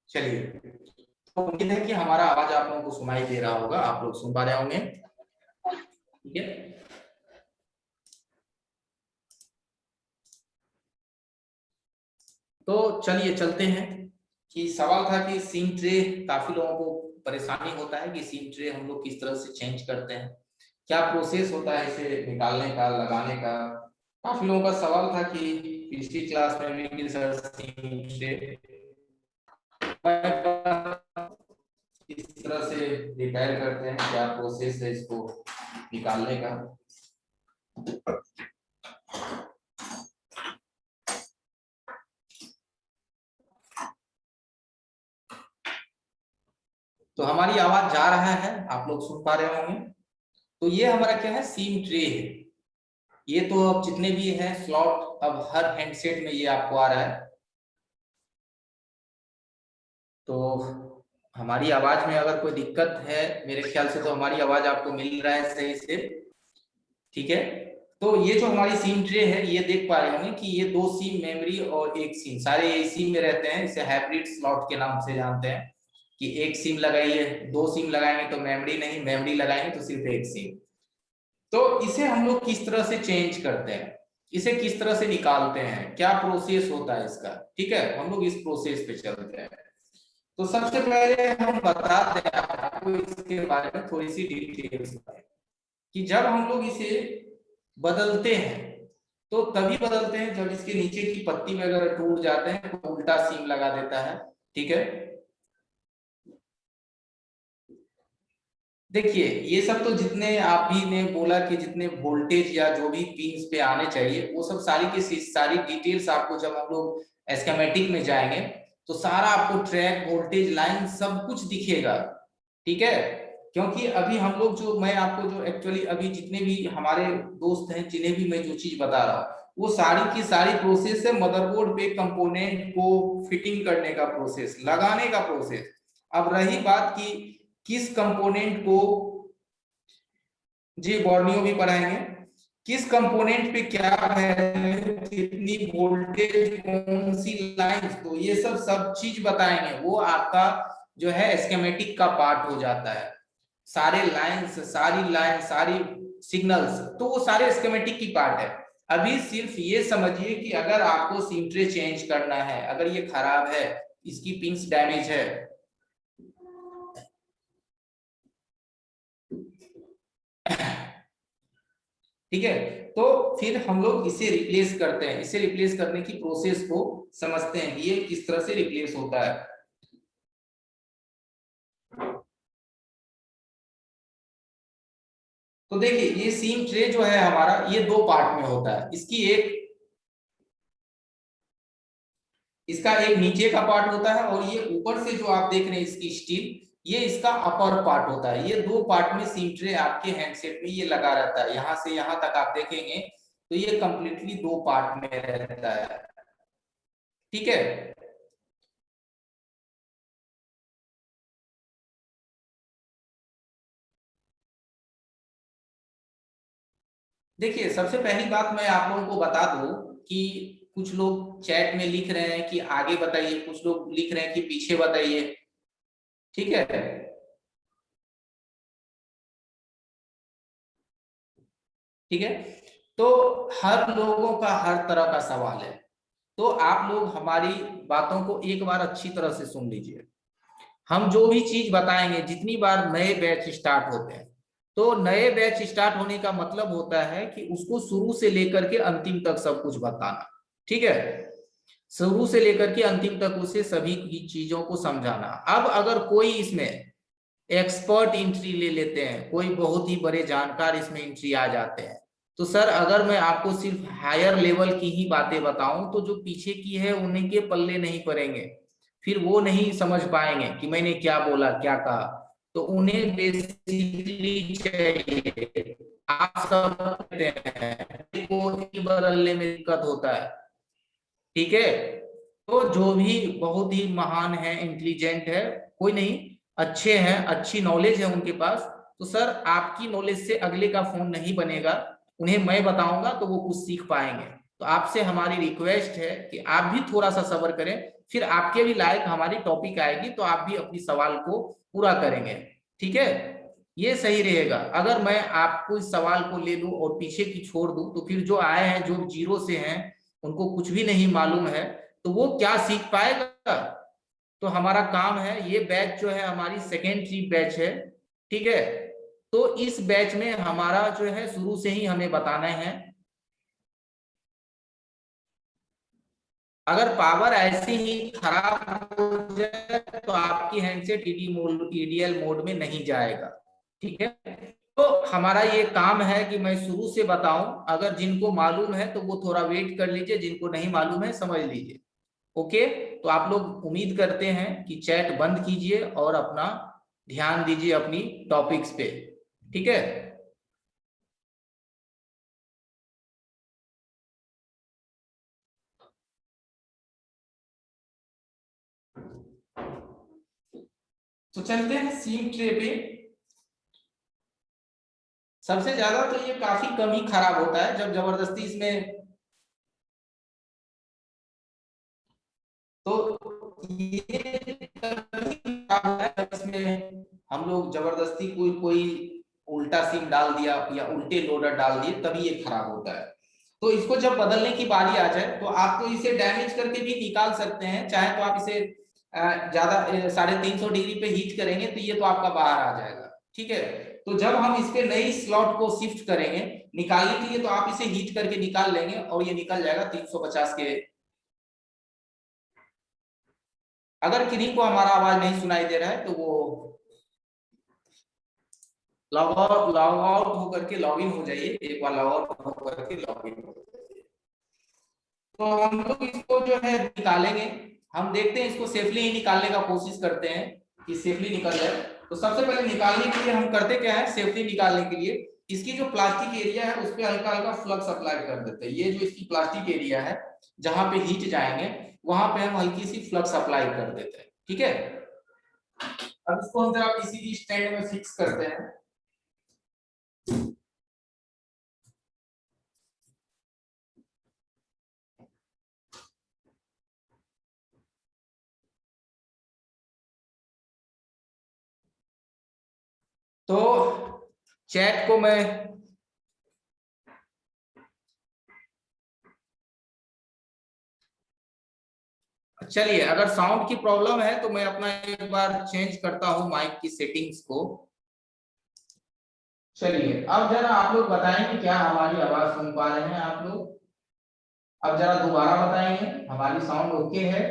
चलिए, तो उम्मीद है कि हमारा आवाज आप लोगों को सुनाई दे रहा होगा, आप लोग सुन पा रहे होंगे। ठीक है, तो चलिए चलते हैं कि सवाल था कि सीम ट्रे, काफी लोगों को परेशानी होता है कि सीम ट्रे हम लोग किस तरह से चेंज करते हैं, क्या प्रोसेस होता है इसे निकालने का, लगाने का। काफी लोगों का सवाल था कि पिछली क्लास में भी कि सर सीम ट्रे किस तरह से रिपेयर करते हैं, क्या प्रोसेस है इसको निकालने का। तो हमारी आवाज जा रहा है, आप लोग सुन पा रहे होंगे। तो ये हमारा क्या है, सीम ट्रे है। ये तो अब जितने भी है स्लॉट, अब हर हैंडसेट में ये आपको आ रहा है। तो हमारी आवाज में अगर कोई दिक्कत है, मेरे ख्याल से तो हमारी आवाज आपको मिल रहा है सही से। ठीक है, तो ये जो हमारी सिम ट्रे है, ये देख पा रहे होंगे कि ये 2 सिम मेमोरी और 1 सिम, सारे इसी में रहते हैं। इसे हाइब्रिड स्लॉट के नाम से जानते हैं कि 1 सिम लगाइए, 2 सिम लगाएंगे तो मेमोरी नहीं, मेमोरी लगाएंगे तो सिर्फ 1 सिम। तो इसे हम लोग किस तरह से चेंज करते हैं, इसे किस तरह से निकालते हैं, क्या प्रोसेस होता है इसका। ठीक है, हम लोग इस प्रोसेस पे चलते हैं। तो सबसे पहले हम बता दें आपको इसके बारे में थोड़ी सी डिटेल्स कि जब हम लोग इसे बदलते हैं तो तभी बदलते हैं जब इसके नीचे की पत्ती वगैरह टूट जाते हैं तो उल्टा सीम लगा देता है। ठीक है, देखिए ये सब तो जितने आप भी ने बोला कि जितने वोल्टेज या जो भी पिंस पे आने चाहिए, वो सब सारी की सारी डिटेल्स आपको जब हम लोग एस्केमेटिक में जाएंगे तो सारा आपको ट्रैक, वोल्टेज लाइन सब कुछ दिखेगा। ठीक है, क्योंकि अभी हम लोग जो, मैं आपको जो एक्चुअली अभी जितने भी हमारे दोस्त हैं जिन्हें भी मैं जो चीज बता रहा हूँ, वो सारी की सारी प्रोसेस है मदरबोर्ड पे कंपोनेंट को फिटिंग करने का प्रोसेस, लगाने का प्रोसेस। अब रही बात की किस कंपोनेंट को, जी बॉर्नियो भी पढ़ाएंगे, किस कंपोनेंट पे क्या वैल्यू, कितनी वोल्टेज, कौन सी लाइन, तो ये सब चीज बताएंगे। वो आपका जो है स्कीमेटिक का पार्ट हो जाता है। सारे लाइंस, सारी लाइन, सारी सिग्नल्स, तो वो सारे स्कीमेटिक की पार्ट है। अभी सिर्फ ये समझिए कि अगर आपको सिम ट्रे चेंज करना है, अगर ये खराब है, इसकी पिंस डैमेज है, ठीक है, तो फिर हम लोग इसे रिप्लेस करते हैं। इसे रिप्लेस करने की प्रोसेस को समझते हैं कि ये किस तरह से रिप्लेस होता है। तो देखिए ये सीम ट्रे जो है हमारा, ये 2 पार्ट में होता है। इसका एक नीचे का पार्ट होता है और ये ऊपर से जो आप देख रहे हैं इसकी स्टील, ये इसका अपर पार्ट होता है। ये 2 पार्ट में सीम ट्रे आपके हैंडसेट में ये लगा रहता है। यहां से यहां तक आप देखेंगे तो ये कंप्लीटली 2 पार्ट में रहता है। ठीक है, देखिए सबसे पहली बात मैं आप लोगों को बता दूं कि कुछ लोग चैट में लिख रहे हैं कि आगे बताइए, कुछ लोग लिख रहे हैं कि पीछे बताइए। ठीक है, ठीक है, तो हर लोगों का हर तरह का सवाल है। तो आप लोग हमारी बातों को एक बार अच्छी तरह से सुन लीजिए। हम जो भी चीज बताएंगे, जितनी बार नए बैच स्टार्ट होते हैं, तो नए बैच स्टार्ट होने का मतलब होता है कि उसको शुरू से लेकर के अंतिम तक सब कुछ बताना। ठीक है, शुरू से लेकर के अंतिम तक उसे सभी की चीजों को समझाना। अब अगर कोई इसमें एक्सपर्ट एंट्री ले लेते हैं, कोई बहुत ही बड़े जानकार इसमें एंट्री आ जाते हैं, तो सर अगर मैं आपको सिर्फ हायर लेवल की ही बातें बताऊं तो जो पीछे की है उन्हीं के पल्ले नहीं पड़ेंगे, फिर वो नहीं समझ पाएंगे कि मैंने क्या बोला, क्या कहा। तो उन्हें बेसिकली चाहिए, आप सब कहते हैं को बदलने में दिक्कत होता है। ठीक है। तो जो भी बहुत ही महान है, इंटेलिजेंट है, कोई नहीं, अच्छे हैं, अच्छी नॉलेज है उनके पास, तो सर आपकी नॉलेज से अगले का फोन नहीं बनेगा, उन्हें मैं बताऊंगा तो वो कुछ सीख पाएंगे। तो आपसे हमारी रिक्वेस्ट है कि आप भी थोड़ा सा सब्र करें, फिर आपके भी लायक हमारी टॉपिक आएगी तो आप भी अपनी सवाल को पूरा करेंगे। ठीक है, ये सही रहेगा। अगर मैं आपको इस सवाल को ले लूं और पीछे की छोड़ दूं तो फिर जो आए हैं, जो जीरो से हैं, उनको कुछ भी नहीं मालूम है, तो वो क्या सीख पाएगा। तो हमारा काम है, ये बैच जो है हमारी सेकेंड ट्री बैच है। ठीक है, तो इस बैच में हमारा जो है शुरू से ही हमें बताना है, अगर पावर ऐसे ही खराब हो जाए तो आपकी हैंडसेट ईडीएल मोड में नहीं जाएगा। ठीक है, तो हमारा ये काम है कि मैं शुरू से बताऊं, अगर जिनको मालूम है तो वो थोड़ा वेट कर लीजिए, जिनको नहीं मालूम है समझ लीजिए। ओके, तो आप लोग उम्मीद करते हैं कि चैट बंद कीजिए और अपना ध्यान दीजिए अपनी टॉपिक्स पे। ठीक है, तो चलते हैं सीम ट्रे पे। सबसे ज्यादा तो ये काफी कम ही खराब होता है जब जबरदस्ती इसमें, तो ये इसमें हम लोग जबरदस्ती कोई कोई उल्टा सिम डाल दिया या उल्टे लोडर डाल दिए तभी ये खराब होता है। तो इसको जब बदलने की बारी आ जाए तो आप तो इसे डैमेज करके भी निकाल सकते हैं, चाहे तो आप इसे ज्यादा 350 डिग्री पे हीट करेंगे तो ये तो आपका बाहर आ जाएगा। ठीक है, तो जब हम इस पे नई स्लॉट को शिफ्ट करेंगे निकालने के लिए, तो आप इसे हीट करके निकाल लेंगे और ये निकल जाएगा 350 के। अगर किन्हीं को हमारा आवाज नहीं सुनाई दे रहा है तो वो लॉग आउट होकर के लॉग इन हो जाइए, एक बार लॉग आउट होकर के लॉग इन हो जाइए। तो हम लोग इसको जो है निकालेंगे, हम देखते हैं इसको सेफली ही निकालने का कोशिश करते हैं कि सेफली निकल जाए। तो सबसे पहले निकालने के लिए हम करते क्या है, सेफली निकालने के लिए इसकी जो प्लास्टिक एरिया है उस पर हल्का हल्का फ्लक्स अप्लाई कर देते हैं। ये जो इसकी प्लास्टिक एरिया है जहां पे हीट जाएंगे वहां पे हम हल्की सी फ्लक्स अप्लाई कर देते हैं। ठीक है, अब इसको हम जरा पीसीबी स्टैंड में फिक्स करते हैं। तो चैट को मैं, चलिए अगर साउंड की प्रॉब्लम है तो मैं अपना एक बार चेंज करता हूं माइक की सेटिंग्स को। चलिए अब जरा आप लोग बताएंगे क्या हमारी आवाज सुन पा रहे हैं आप लोग। अब जरा दोबारा बताएंगे हमारी साउंड ओके है।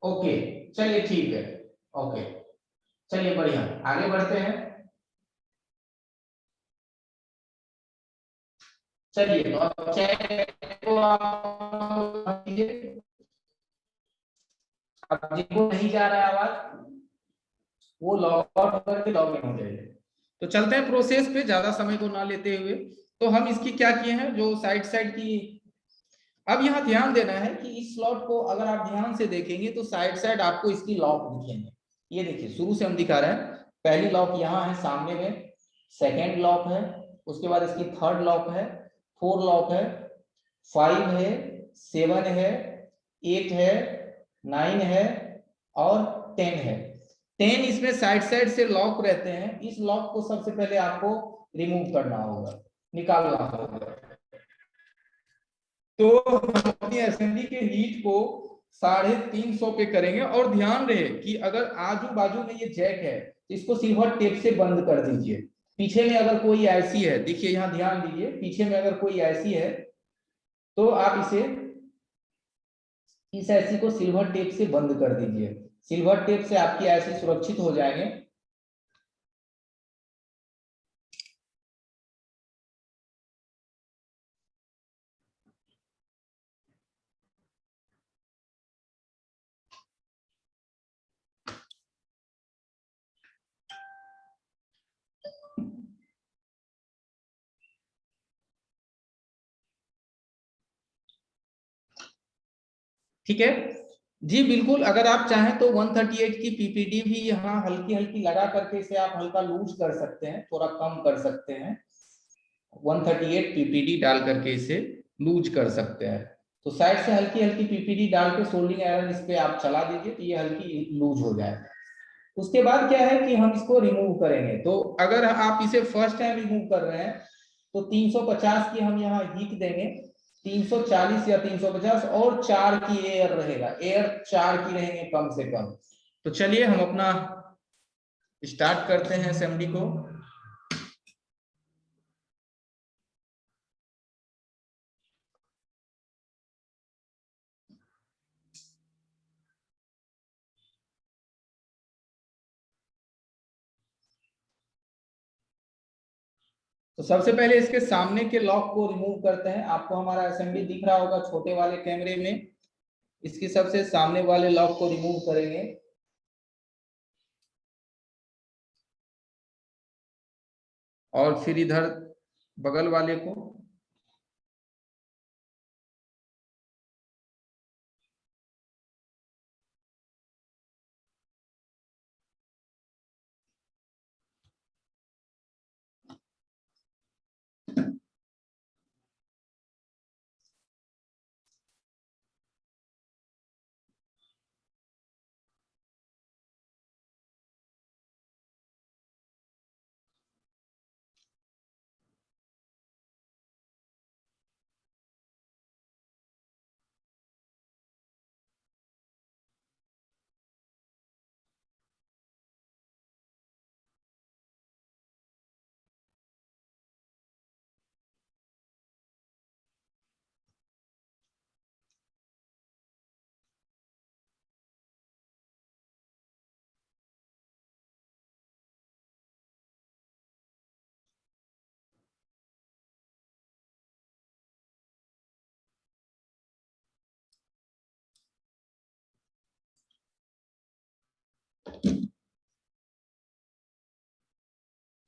ओके, चलिए ठीक है। ओके, चलिए बढ़िया, आगे बढ़ते हैं। चलिए तो अब चैट को आप कीजिए। अब जिनको नहीं जा रहा है आवाज वो लॉग आउट करके लॉग इन हो जाएंगे। तो चलते हैं प्रोसेस पे ज्यादा समय को ना लेते हुए। तो हम इसकी क्या किए हैं, जो साइड साइड की, अब यहाँ ध्यान देना है कि इस स्लॉट को अगर आप ध्यान से देखेंगे तो साइड साइड आपको इसकी लॉक दिखेंगे। ये देखिए शुरू से हम दिखा रहे हैं, पहली लॉक यहाँ है सामने में, सेकेंड लॉक है, उसके बाद इसकी थर्ड लॉक है, फोर लॉक है, फाइव है, सेवन है, एट है, नाइन है और टेन है। टेन इसमें साइड साइड से लॉक रहते हैं, इस लॉक को सबसे पहले आपको रिमूव करना होगा, निकालना होगा। तो हम अपनी असेंबली के हीट को 350 पे करेंगे, और ध्यान रहे कि अगर आजू बाजू में ये जैक है इसको सिल्वर टेप से बंद कर दीजिए। पीछे में अगर कोई ऐसी है, देखिए यहाँ ध्यान दीजिए, पीछे में अगर कोई ऐसी है तो आप इसे, इस ऐसी को सिल्वर टेप से बंद कर दीजिए। सिल्वर टेप से आपकी ऐसी सुरक्षित हो जाएंगे। ठीक है जी, बिल्कुल। अगर आप चाहें तो 138 की पीपीडी भी यहाँ हल्की हल्की लगा करके इसे आप हल्का लूज कर सकते हैं, थोड़ा कम कर सकते हैं। 138 पीपीडी डाल करके इसे लूज कर सकते हैं। तो साइड से हल्की हल्की पीपीडी डाल के सोल्डिंग आयरन इस पे आप चला दीजिए तो ये हल्की लूज हो जाएगा। उसके बाद क्या है कि हम इसको रिमूव करेंगे। तो अगर आप इसे फर्स्ट टाइम रिमूव कर रहे हैं तो 350 की हम यहाँ हीट देंगे, 340 या 350 और 4 की एयर रहेगा, एयर 4 की रहेंगे कम से कम। तो चलिए हम अपना स्टार्ट करते हैं असेंबली को। तो सबसे पहले इसके सामने के लॉक को रिमूव करते हैं। आपको हमारा असेंबली दिख रहा होगा छोटे वाले कैमरे में। इसके सबसे सामने वाले लॉक को रिमूव करेंगे। और फिर इधर बगल वाले को।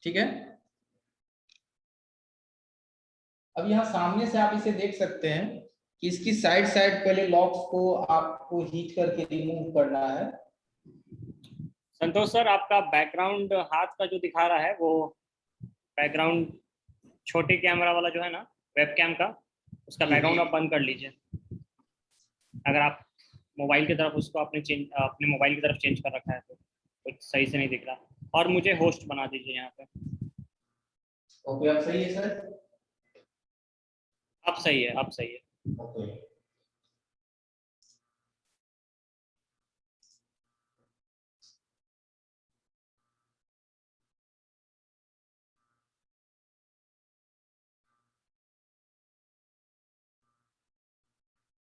ठीक है, अब यहाँ सामने से आप इसे देख सकते हैं कि इसकी साइड साइड पहले लॉक्स को आपको हीट करके रिमूव करना है। संतोष सर, आपका बैकग्राउंड हाथ का जो दिखा रहा है वो बैकग्राउंड छोटे कैमरा वाला जो है ना वेब कैम का, उसका बैकग्राउंड आप बंद कर लीजिए। अगर आप मोबाइल की तरफ उसको अपने मोबाइल की तरफ चेंज कर रखा है तो कुछ सही से नहीं दिख रहा। और मुझे होस्ट बना दीजिए यहाँ पे। ओके, अब सही है सर? अब सही है, अब सही है। ओके।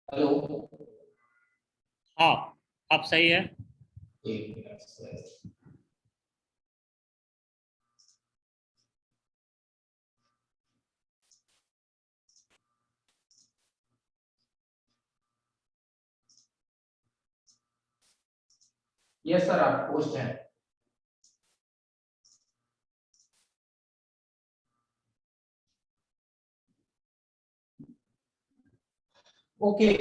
हेलो। हाँ, अब सही है। एक मिनट सर। यस सर, आप पोस्ट हैं। ओके,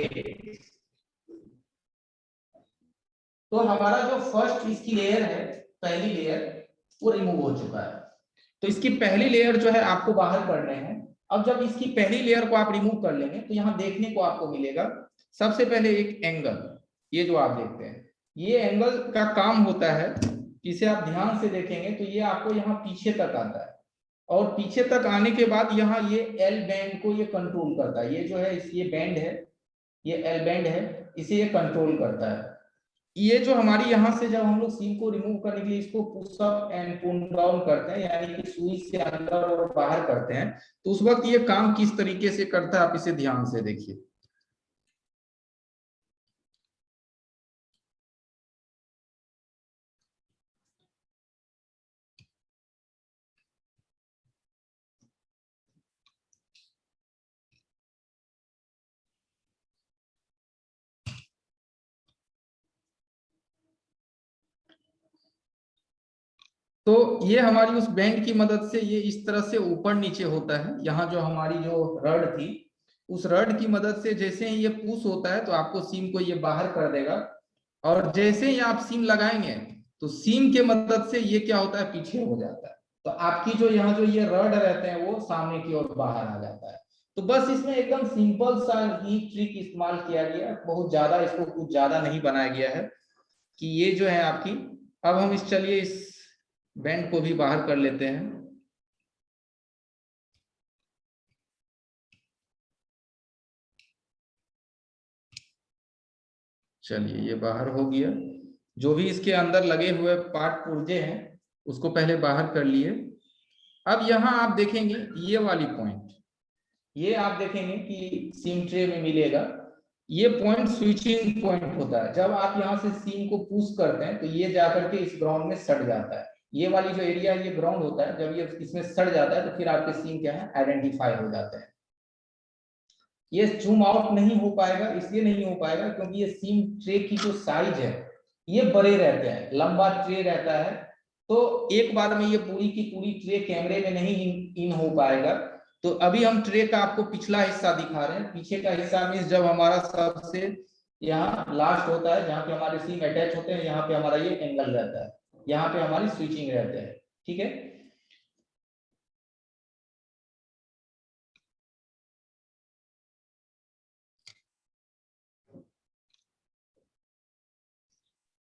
तो हमारा जो फर्स्ट इसकी लेयर है, पहली लेयर, वो रिमूव हो चुका है। तो इसकी पहली लेयर जो है आपको बाहर करने हैं। अब जब इसकी पहली लेयर को आप रिमूव कर लेंगे तो यहाँ देखने को आपको मिलेगा सबसे पहले एक एंगल, ये जो आप देखते हैं, ये एंगल का काम होता है, इसे आप ध्यान से देखेंगे तो ये आपको यहाँ पीछे तक आता है। और पीछे तक आने के बाद यहाँ ये एल बैंड को ये कंट्रोल करता है। ये जो है ये बैंड है, ये एल बैंड है, इसे ये कंट्रोल करता है। ये जो हमारी यहाँ से जब हम लोग सीम को रिमूव करने के लिए इसको push up and pull down करते हैं, यानी कि सुई से अंदर और बाहर करते हैं, तो उस वक्त ये काम किस तरीके से करता है आप इसे ध्यान से देखिए। तो ये हमारी उस बैंड की मदद से ये इस तरह से ऊपर नीचे होता है। यहाँ जो हमारी जो रड थी उस रड की मदद से जैसे ही ये पुश होता है तो आपको सीम को ये बाहर कर देगा, और जैसे ही आप सीम लगाएंगे तो सीम के मदद से ये क्या होता है, पीछे हो जाता है। तो आपकी जो यहाँ जो ये रड रहते हैं वो सामने की ओर बाहर आ जाता है। तो बस इसमें एकदम सिंपल सा ही ट्रिक इस्तेमाल किया गया है, बहुत ज्यादा इसको कुछ ज्यादा नहीं बनाया गया है कि ये जो है आपकी। अब हम इस चलिए इस बैंड को भी बाहर कर लेते हैं। चलिए ये बाहर हो गया। जो भी इसके अंदर लगे हुए पार्ट पुर्जे हैं उसको पहले बाहर कर लिए। अब यहाँ आप देखेंगे ये वाली पॉइंट, ये आप देखेंगे कि सीम ट्रे में मिलेगा। ये पॉइंट स्विचिंग पॉइंट होता है। जब आप यहाँ से सीम को पुश करते हैं तो ये जाकर के इस ग्राउंड में सट जाता है। ये वाली जो एरिया है ये ग्राउंड होता है। जब ये इसमें सट जाता है तो फिर आपके सीम क्या है, आइडेंटिफाई हो जाते हैं। ये जूम आउट नहीं हो पाएगा, इसलिए नहीं हो पाएगा क्योंकि ये सीम ट्रे की जो साइज है ये बड़े रहते हैं, लंबा ट्रे रहता है। तो एक बार में ये पूरी की पूरी ट्रे कैमरे में नहीं इन हो पाएगा। तो अभी हम ट्रे का आपको पिछला हिस्सा दिखा रहे हैं। पीछे का हिस्सा मीन्स जब हमारा सबसे यहाँ लास्ट होता है, जहाँ पे हमारे सीम अटैच होते हैं, यहाँ पे हमारा ये एंगल रहता है, यहाँ पे हमारी स्विचिंग रहते हैं। ठीक है,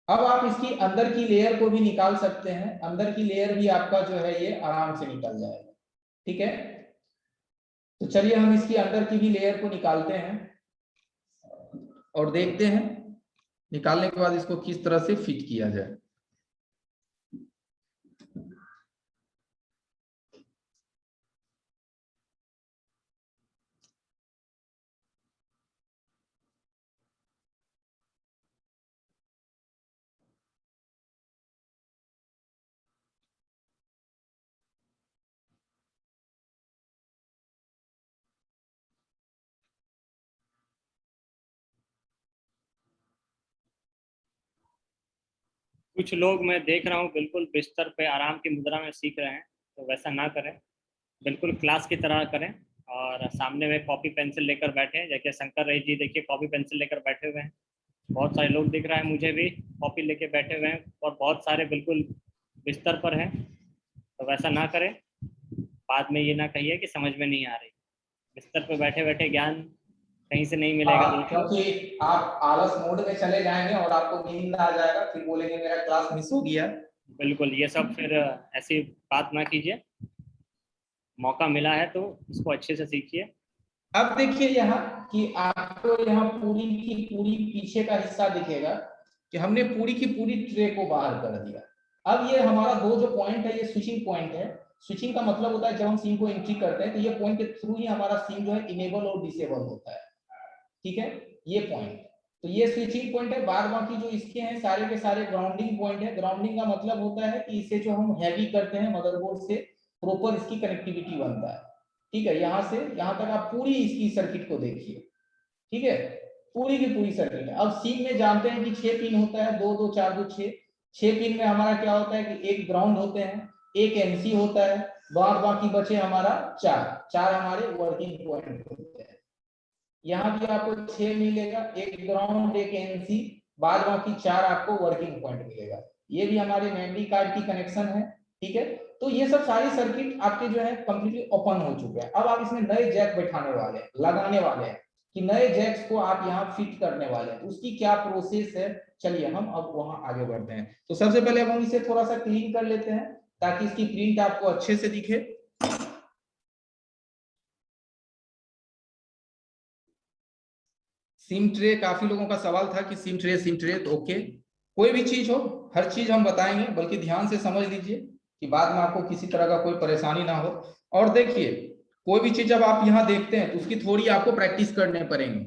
अब आप इसकी अंदर की लेयर को भी निकाल सकते हैं। अंदर की लेयर भी आपका जो है ये आराम से निकल जाएगा। ठीक है, तो चलिए हम इसकी अंदर की भी लेयर को निकालते हैं और देखते हैं निकालने के बाद इसको किस तरह से फिट किया जाए। कुछ लोग मैं देख रहा हूँ बिल्कुल बिस्तर पे आराम की मुद्रा में सीख रहे हैं, तो वैसा ना करें, बिल्कुल क्लास की तरह करें। और सामने में कॉपी पेंसिल लेकर बैठे हैं, जैसे शंकर रही जी देखिए कॉपी पेंसिल लेकर बैठे हुए हैं। बहुत सारे लोग दिख रहा है मुझे भी कॉपी लेके बैठे हुए हैं, और बहुत सारे बिल्कुल बिस्तर पर हैं। तो वैसा ना करें, बाद में ये ना कहिए कि समझ में नहीं आ रही। बिस्तर पर बैठे बैठे ज्ञान कहीं से नहीं मिलेगा बिल्कुल। क्योंकि आप आलस मोड में चले जाएंगे और आपको नींद आ जाएगा, फिर बोलेंगे मेरा क्लास मिस हो गया। बिल्कुल ये सब फिर ऐसी बात ना कीजिए। मौका मिला है तो इसको अच्छे से सीखिए। अब देखिए यहाँ कि आपको यहाँ पूरी की पूरी पीछे का हिस्सा दिखेगा कि हमने पूरी की पूरी ट्रे को बाहर कर दिया। अब ये हमारा दो जो पॉइंट है ये स्विचिंग पॉइंट है। स्विचिंग का मतलब होता है जब हम सीम को एंट्री करते हैं तो ये पॉइंट के थ्रू ही हमारा सीम जो है इनेबल और डिसेबल होता है। ठीक है, ये पॉइंट, तो ये स्विचिंग पॉइंट है। बाद बाकी जो इसके हैं सारे के सारे ग्राउंडिंग पॉइंट है। ग्राउंडिंग का मतलब होता है कि इसे जो हम हैवी करते हैं मदरबोर्ड से प्रॉपर इसकी कनेक्टिविटी बनता है। ठीक है, यहाँ से यहाँ तक आप पूरी इसकी सर्किट को देखिए। ठीक है, पूरी की पूरी सर्किट है। अब सीम में जानते हैं कि 6 पिन होता है, 2 2 4 2 6। 6 पिन में हमारा क्या होता है कि एक ग्राउंड होते हैं, एक एमसी होता है, बाद बाकी बचे हमारा चार चार हमारे वर्किंग पॉइंट होते हैं। यहाँ भी आपको 6 मिलेगा, एक ग्राउंड एक एनसी, बाद बाकी 4 आपको वर्किंग पॉइंट मिलेगा। ये भी हमारे मेमोरी कार्ड की कनेक्शन है। ठीक है, तो ये सब सारी सर्किट आपके जो है कंप्लीटली ओपन हो चुके हैं। अब आप इसमें नए जैक बैठाने वाले हैं, लगाने वाले हैं कि नए जैक्स को आप यहाँ फिट करने वाले हैं, उसकी क्या प्रोसेस है। चलिए हम अब वहां आगे बढ़ते हैं। तो सबसे पहले हम इसे थोड़ा सा क्लीन कर लेते हैं ताकि इसकी प्रिंट आपको अच्छे से दिखे। सिम ट्रे, काफी लोगों का सवाल था कि सिम ट्रे तो ओके, कोई भी चीज हो हर चीज हम बताएंगे, बल्कि ध्यान से समझ लीजिए कि बाद में आपको किसी तरह का कोई परेशानी ना हो। और देखिए कोई भी चीज जब आप यहाँ देखते हैं तो उसकी थोड़ी आपको प्रैक्टिस करने पड़ेंगे,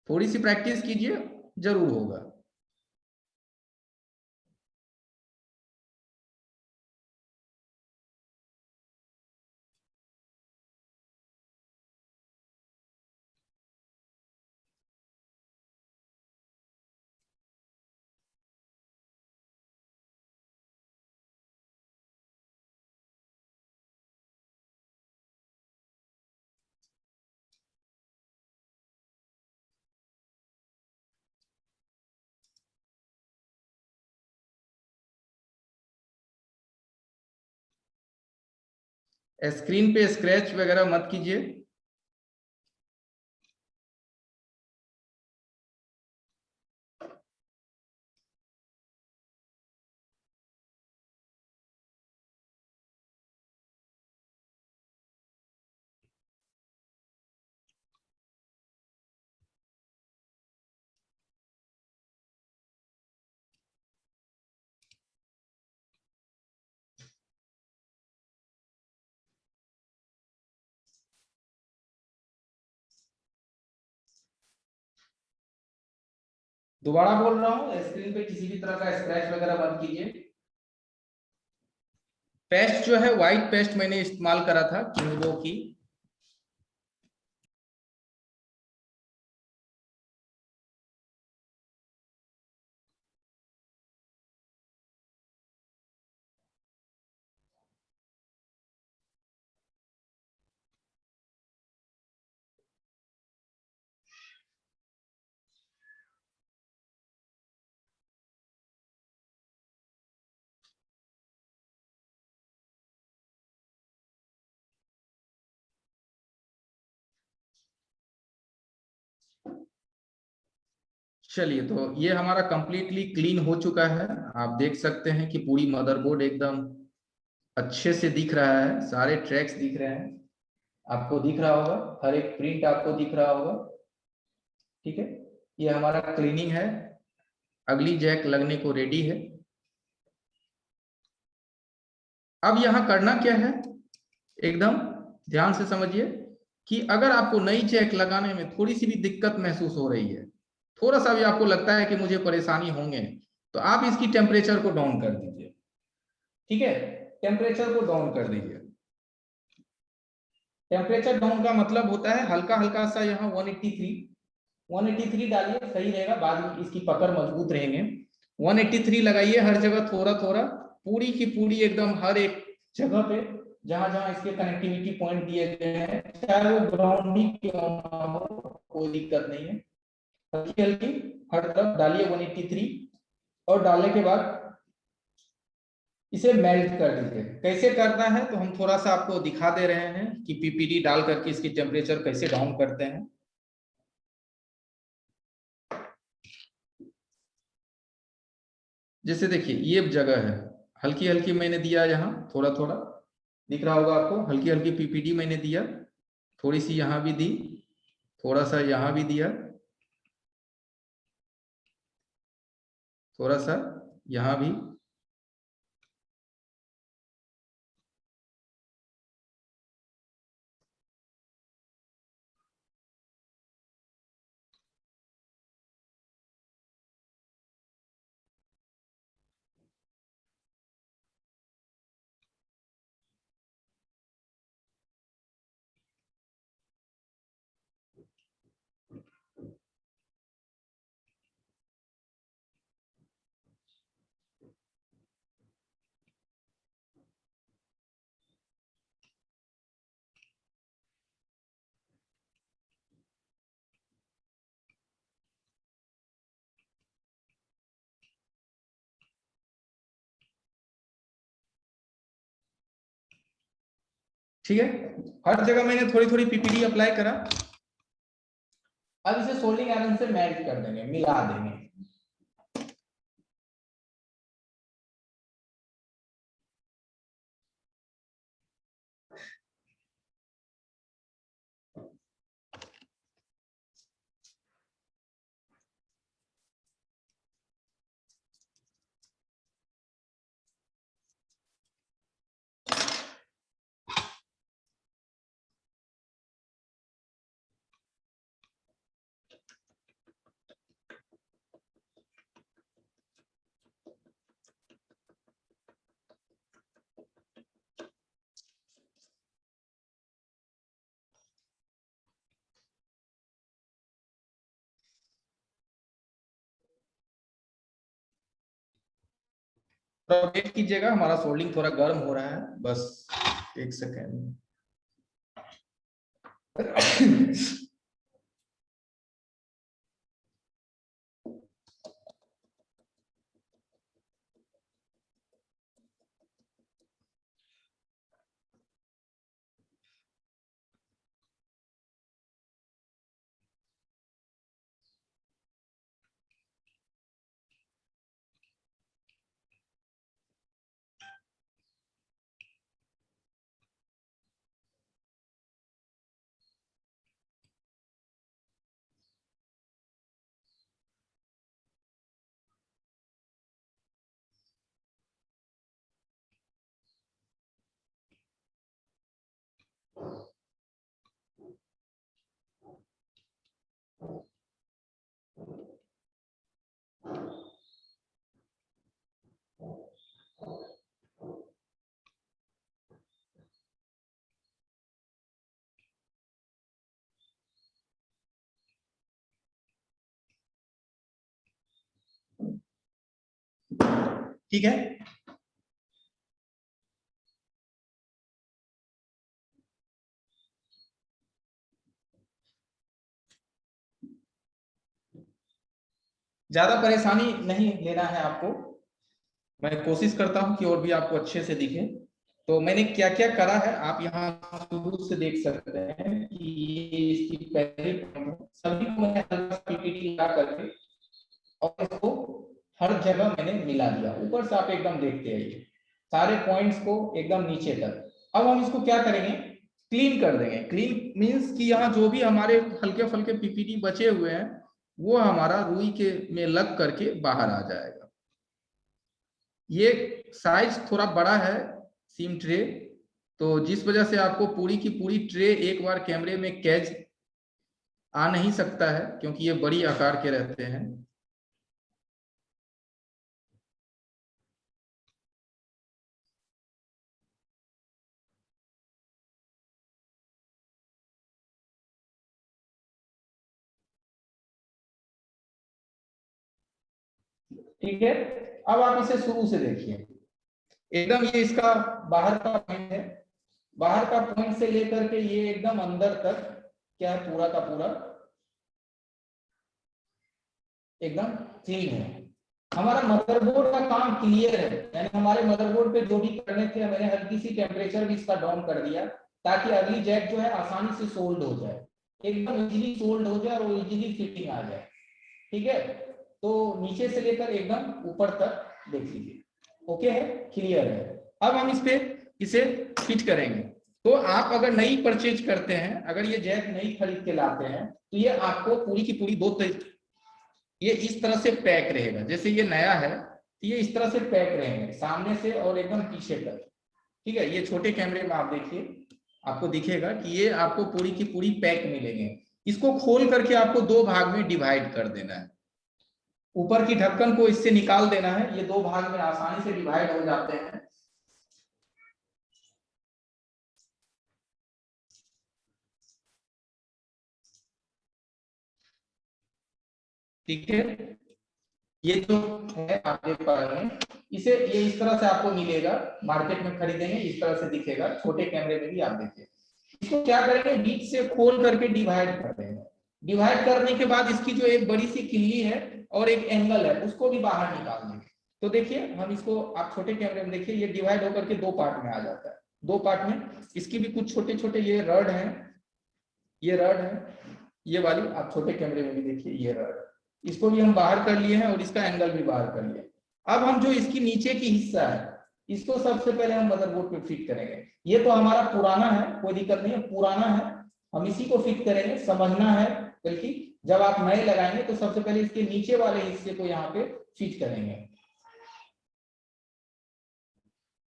थोड़ी सी प्रैक्टिस कीजिए, जरूर होगा। स्क्रीन पे स्क्रैच वगैरह मत कीजिए। दोबारा बोल रहा हूँ, स्क्रीन पे किसी भी तरह का स्क्रैच वगैरह मत कीजिए। पेस्ट जो है व्हाइट पेस्ट मैंने इस्तेमाल करा था किंगबो की। चलिए, तो ये हमारा कंप्लीटली क्लीन हो चुका है। आप देख सकते हैं कि पूरी मदरबोर्ड एकदम अच्छे से दिख रहा है, सारे ट्रैक्स दिख रहे हैं, आपको दिख रहा होगा, हर एक प्रिंट आपको दिख रहा होगा। ठीक है, ये हमारा क्लीनिंग है। अगली जैक लगने को रेडी है। अब यहाँ करना क्या है, एकदम ध्यान से समझिए कि अगर आपको नई जैक लगाने में थोड़ी सी भी दिक्कत महसूस हो रही है, थोड़ा सा भी आपको लगता है कि मुझे परेशानी होंगे, तो आप इसकी टेम्परेचर को डाउन कर दीजिए। ठीक है, टेम्परेचर को डाउन कर दीजिए। टेम्परेचर डाउन का मतलब होता है हल्का हल्का सा यहाँ 183 डालिए, सही रहेगा, बाद में इसकी पकड़ मजबूत रहेंगे। 183 लगाइए हर जगह थोड़ा थोड़ा, पूरी की पूरी एकदम हर एक जगह पे जहां जहां इसके कनेक्टिविटी पॉइंट दिए गए हैं, चाहे वो ग्राउंड ही क्यों ना हो, कोई दिक्कत नहीं है। हल्की हल्की हर तरफ डालिए 183, और डालने के बाद इसे मेल्ट कर दीजिए। कैसे करना है तो हम थोड़ा सा आपको दिखा दे रहे हैं कि पीपीडी डाल करके इसकी टेम्परेचर कैसे डाउन करते हैं। जैसे देखिए ये जगह है, हल्की हल्की मैंने दिया, यहाँ थोड़ा थोड़ा दिख रहा होगा आपको, हल्की हल्की पीपीडी मैंने दिया, थोड़ी सी यहाँ भी दी, थोड़ा सा यहाँ भी दिया, थोड़ा सा यहाँ भी। ठीक है, हर जगह मैंने थोड़ी थोड़ी पीपीडी अप्लाई करा। अब इसे सोल्डिंग आयरन से मेल्ट कर देंगे, मिला देंगे। थोड़ा वेट कीजिएगा, हमारा सोल्डिंग थोड़ा गर्म हो रहा है, बस एक सेकेंड। ठीक है। ज्यादा परेशानी नहीं लेना है आपको, मैं कोशिश करता हूं कि और भी आपको अच्छे से दिखे। तो मैंने क्या क्या करा है आप यहाँ शुरू से देख सकते हैं कि ये इसकी पहली form है। सभी को मैंने हल्का पीपीटी लगा करके और इसको हर जगह मैंने मिला दिया। ऊपर से आप एकदम देखते आइए सारे पॉइंट्स को एकदम नीचे तक। अब हम इसको क्या करेंगे, क्लीन कर देंगे। क्लीन मीन्स कि यहाँ जो भी हमारे हल्के फुल्के पीपीटी बचे हुए हैं वो हमारा रुई के में लग करके बाहर आ जाएगा। ये साइज थोड़ा बड़ा है सीम ट्रे, तो जिस वजह से आपको पूरी की पूरी ट्रे एक बार कैमरे में कैच आ नहीं सकता है, क्योंकि ये बड़ी आकार के रहते हैं। ठीक है, अब आप इसे शुरू से देखिए। एकदम ये इसका बाहर का पॉइंट है, बाहर का पॉइंट से लेकर के ये एकदम अंदर तक क्या है, पूरा का पूरा एकदम क्लीन है। हमारा मदरबोर्ड का काम क्लियर है, यानी हमारे मदरबोर्ड पे जो भी करने थे मैंने हल्की सी टेम्परेचर भी इसका डाउन कर दिया ताकि अगली जैक जो है आसानी से सोल्ड हो जाए, एकदम इजीली सोल्ड हो जाए और इजीली फिटिंग आ जाए। ठीक है, तो नीचे से लेकर एकदम ऊपर तक देख लीजिए, ओके है, क्लियर है। अब हम इस पे इसे फिट करेंगे। तो आप अगर नई परचेज करते हैं, अगर ये जैक नई खरीद के लाते हैं तो ये आपको पूरी की पूरी ये इस तरह से पैक रहेगा। जैसे ये नया है तो ये इस तरह से पैक रहेंगे सामने से और एकदम पीछे तक। ठीक है, ये छोटे कैमरे में आप देखिए, आपको दिखेगा कि ये आपको पूरी की पूरी पैक मिलेंगे। इसको खोल करके आपको दो भाग में डिवाइड कर देना है। ऊपर की ढक्कन को इससे निकाल देना है, ये दो भाग में आसानी से डिवाइड हो जाते हैं। ठीक है, ये जो है आप देख पा रहे हैं, इसे ये इस तरह से आपको मिलेगा, मार्केट में खरीदेंगे इस तरह से दिखेगा, छोटे कैमरे में भी आप देखिए। इसको क्या करेंगे, बीच से खोल करके डिवाइड कर देंगे। डिवाइड करने के बाद इसकी जो एक बड़ी सी किल्ली है और एक एंगल है उसको भी बाहर निकाल देंगे। तो देखिए हम इसको, आप छोटे कैमरे में देखिए, ये डिवाइड होकर के दो पार्ट में आ जाता है। दो पार्ट में इसकी भी कुछ छोटे छोटे ये रड है, ये रड है, ये वाली आप छोटे कैमरे में भी देखिए ये रड, इसको भी हम बाहर कर लिए हैं और इसका एंगल भी बाहर कर लिया। अब हम जो इसकी नीचे की हिस्सा है इसको सबसे पहले हम मदरबोर्ड पे फिट करेंगे। ये तो हमारा पुराना है, कोई दिक्कत नहीं है, पुराना है, हम इसी को फिट करेंगे। समझना है, बल्कि जब आप नए लगाएंगे तो सबसे पहले इसके नीचे वाले हिस्से को यहाँ पे फिट करेंगे।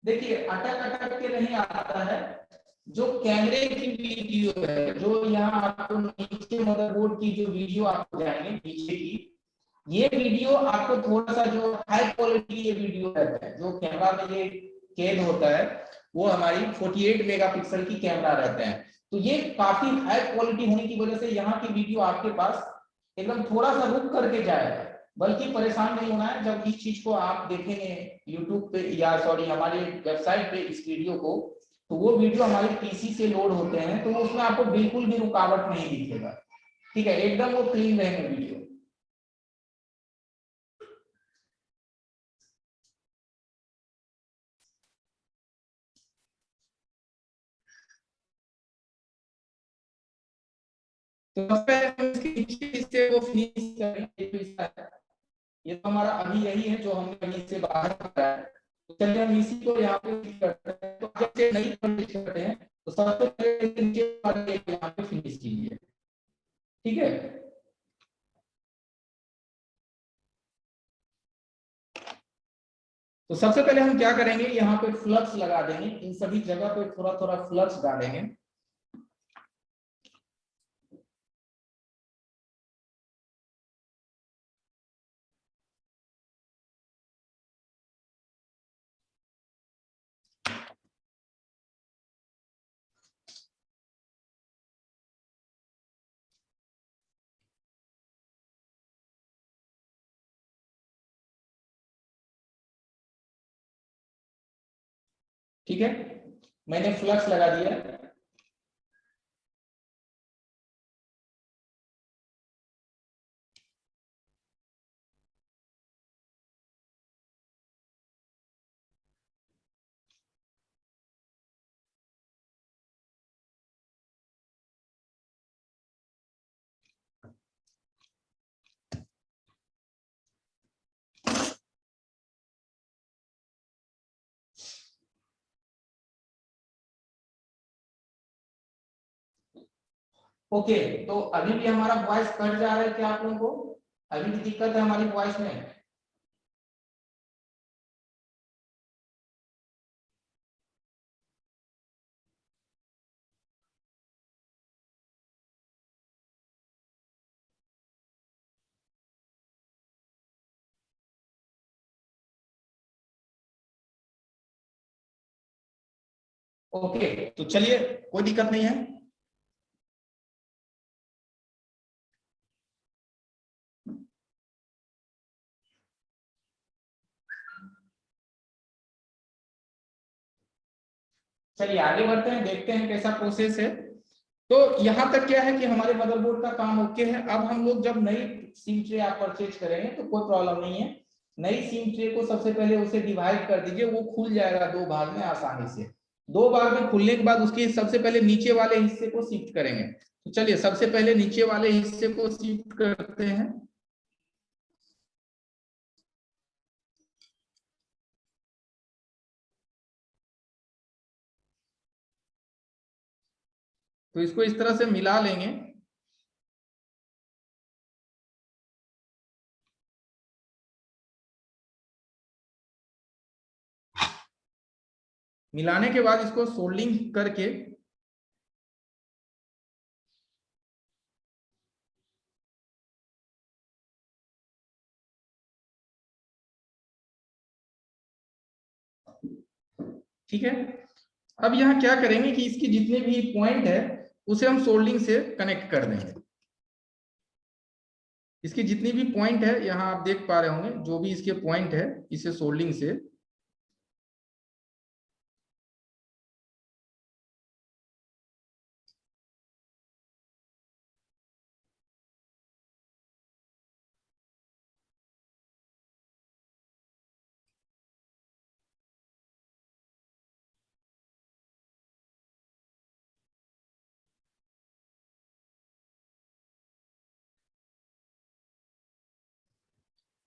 देखिए अटक अटक के नहीं आता है, जो कैमरे की वीडियो है, जो यहाँ आपको नीचे मदरबोर्ड की जो वीडियो आपको जाएंगे नीचे की, ये वीडियो आपको थोड़ा सा जो हाई क्वालिटी ये वीडियो रहता है, जो कैमरा में ये कैद होता है वो हमारी 48 मेगापिक्सल की कैमरा रहता है। तो ये काफी हाई क्वालिटी होने की वजह से यहाँ की वीडियो आपके पास एकदम थोड़ा सा रुक करके जाएगा। बल्कि परेशान नहीं होना है, जब इस चीज को आप देखेंगे यूट्यूब पे या सॉरी हमारी वेबसाइट पे इस वीडियो को, तो वो वीडियो हमारे पीसी से लोड होते हैं तो उसमें आपको बिल्कुल भी रुकावट नहीं दिखेगा। ठीक है, एकदम वो क्लीन रहेंगे वीडियो। तो सबसे पहले हम इसके नीचे से वो फिनिश करेंगे। तो इसका ये तो हमारा अभी यही है जो हमने अभी से बाहर करा है। तो चलिए हम इसी को यहाँ पे फिट करते हैं। तो जब से नई फिनिश करते हैं तो सबसे पहले इसके नीचे वाले यहाँ पे फिनिश कीजिए। ठीक है, तो सबसे पहले हम क्या करेंगे, यहाँ पे फ्लक्स लगा देंगे, इन सभी जगह पे थोड़ा थोड़ा फ्लक्स डालेंगे। ठीक है, मैंने फ्लक्स लगा दिया। ओके, तो अभी भी हमारा वॉइस कट जा रहा है क्या आप लोगों को? अभी भी दिक्कत है हमारी वॉइस में? ओके, तो चलिए, कोई दिक्कत नहीं है। चलिए आगे बढ़ते हैं, देखते हैं कैसा प्रोसेस है। तो यहाँ तक क्या है कि हमारे मदरबोर्ड का काम ओके है। अब हम लोग जब नई सिम ट्रे आप परचेज करेंगे तो कोई प्रॉब्लम नहीं है। नई सिम ट्रे को सबसे पहले उसे डिवाइड कर दीजिए, वो खुल जाएगा दो भाग में आसानी से। दो भाग में खुलने के बाद उसके सबसे पहले नीचे वाले हिस्से को शिफ्ट करेंगे। तो चलिए सबसे पहले नीचे वाले हिस्से को शिफ्ट करते हैं। तो इसको इस तरह से मिला लेंगे। मिलाने के बाद इसको सोल्डिंग करके ठीक है। अब यहाँ क्या करेंगे कि इसकी जितने भी पॉइंट है उसे हम सोल्डिंग से कनेक्ट कर देंगे। इसकी जितनी भी पॉइंट है यहाँ आप देख पा रहे होंगे, जो भी इसके पॉइंट है इसे सोल्डिंग से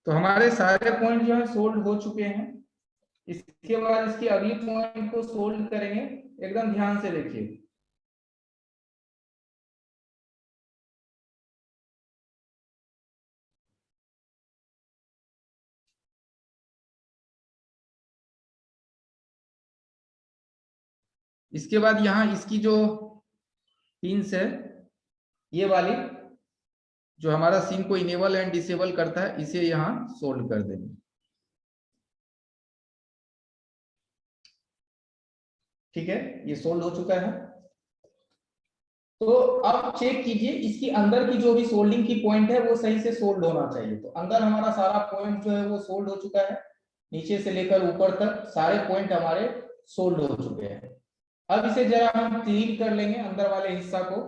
तो हमारे सारे पॉइंट जो है सोल्ड हो चुके हैं। इसके बाद इसके अगली पॉइंट को सोल्ड करेंगे। एकदम ध्यान से देखिए। इसके बाद यहाँ इसकी जो पिंस है, ये वाली जो हमारा सिम को इनेबल एंड डिसेबल करता है, इसे यहाँ सोल्ड कर देंगे। ठीक है, ये सोल्ड हो चुका है। तो अब चेक कीजिए इसकी अंदर की जो भी सोल्डिंग की पॉइंट है वो सही से सोल्ड होना चाहिए। तो अंदर हमारा सारा पॉइंट जो है वो सोल्ड हो चुका है। नीचे से लेकर ऊपर तक सारे पॉइंट हमारे सोल्ड हो चुके हैं। अब इसे जरा हम क्लीन कर लेंगे अंदर वाले हिस्सा को।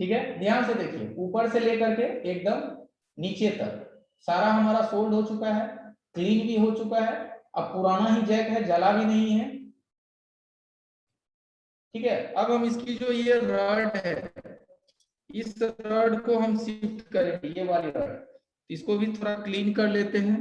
ठीक है, ध्यान से देखिए, ऊपर से लेकर के एकदम नीचे तक सारा हमारा सोल्ड हो चुका है, क्लीन भी हो चुका है। अब पुराना ही जैक है, जला भी नहीं है। ठीक है, अब हम इसकी जो ये रड है, इस रड को हम शिफ्ट करेंगे, ये वाली रड। इसको भी थोड़ा क्लीन कर लेते हैं।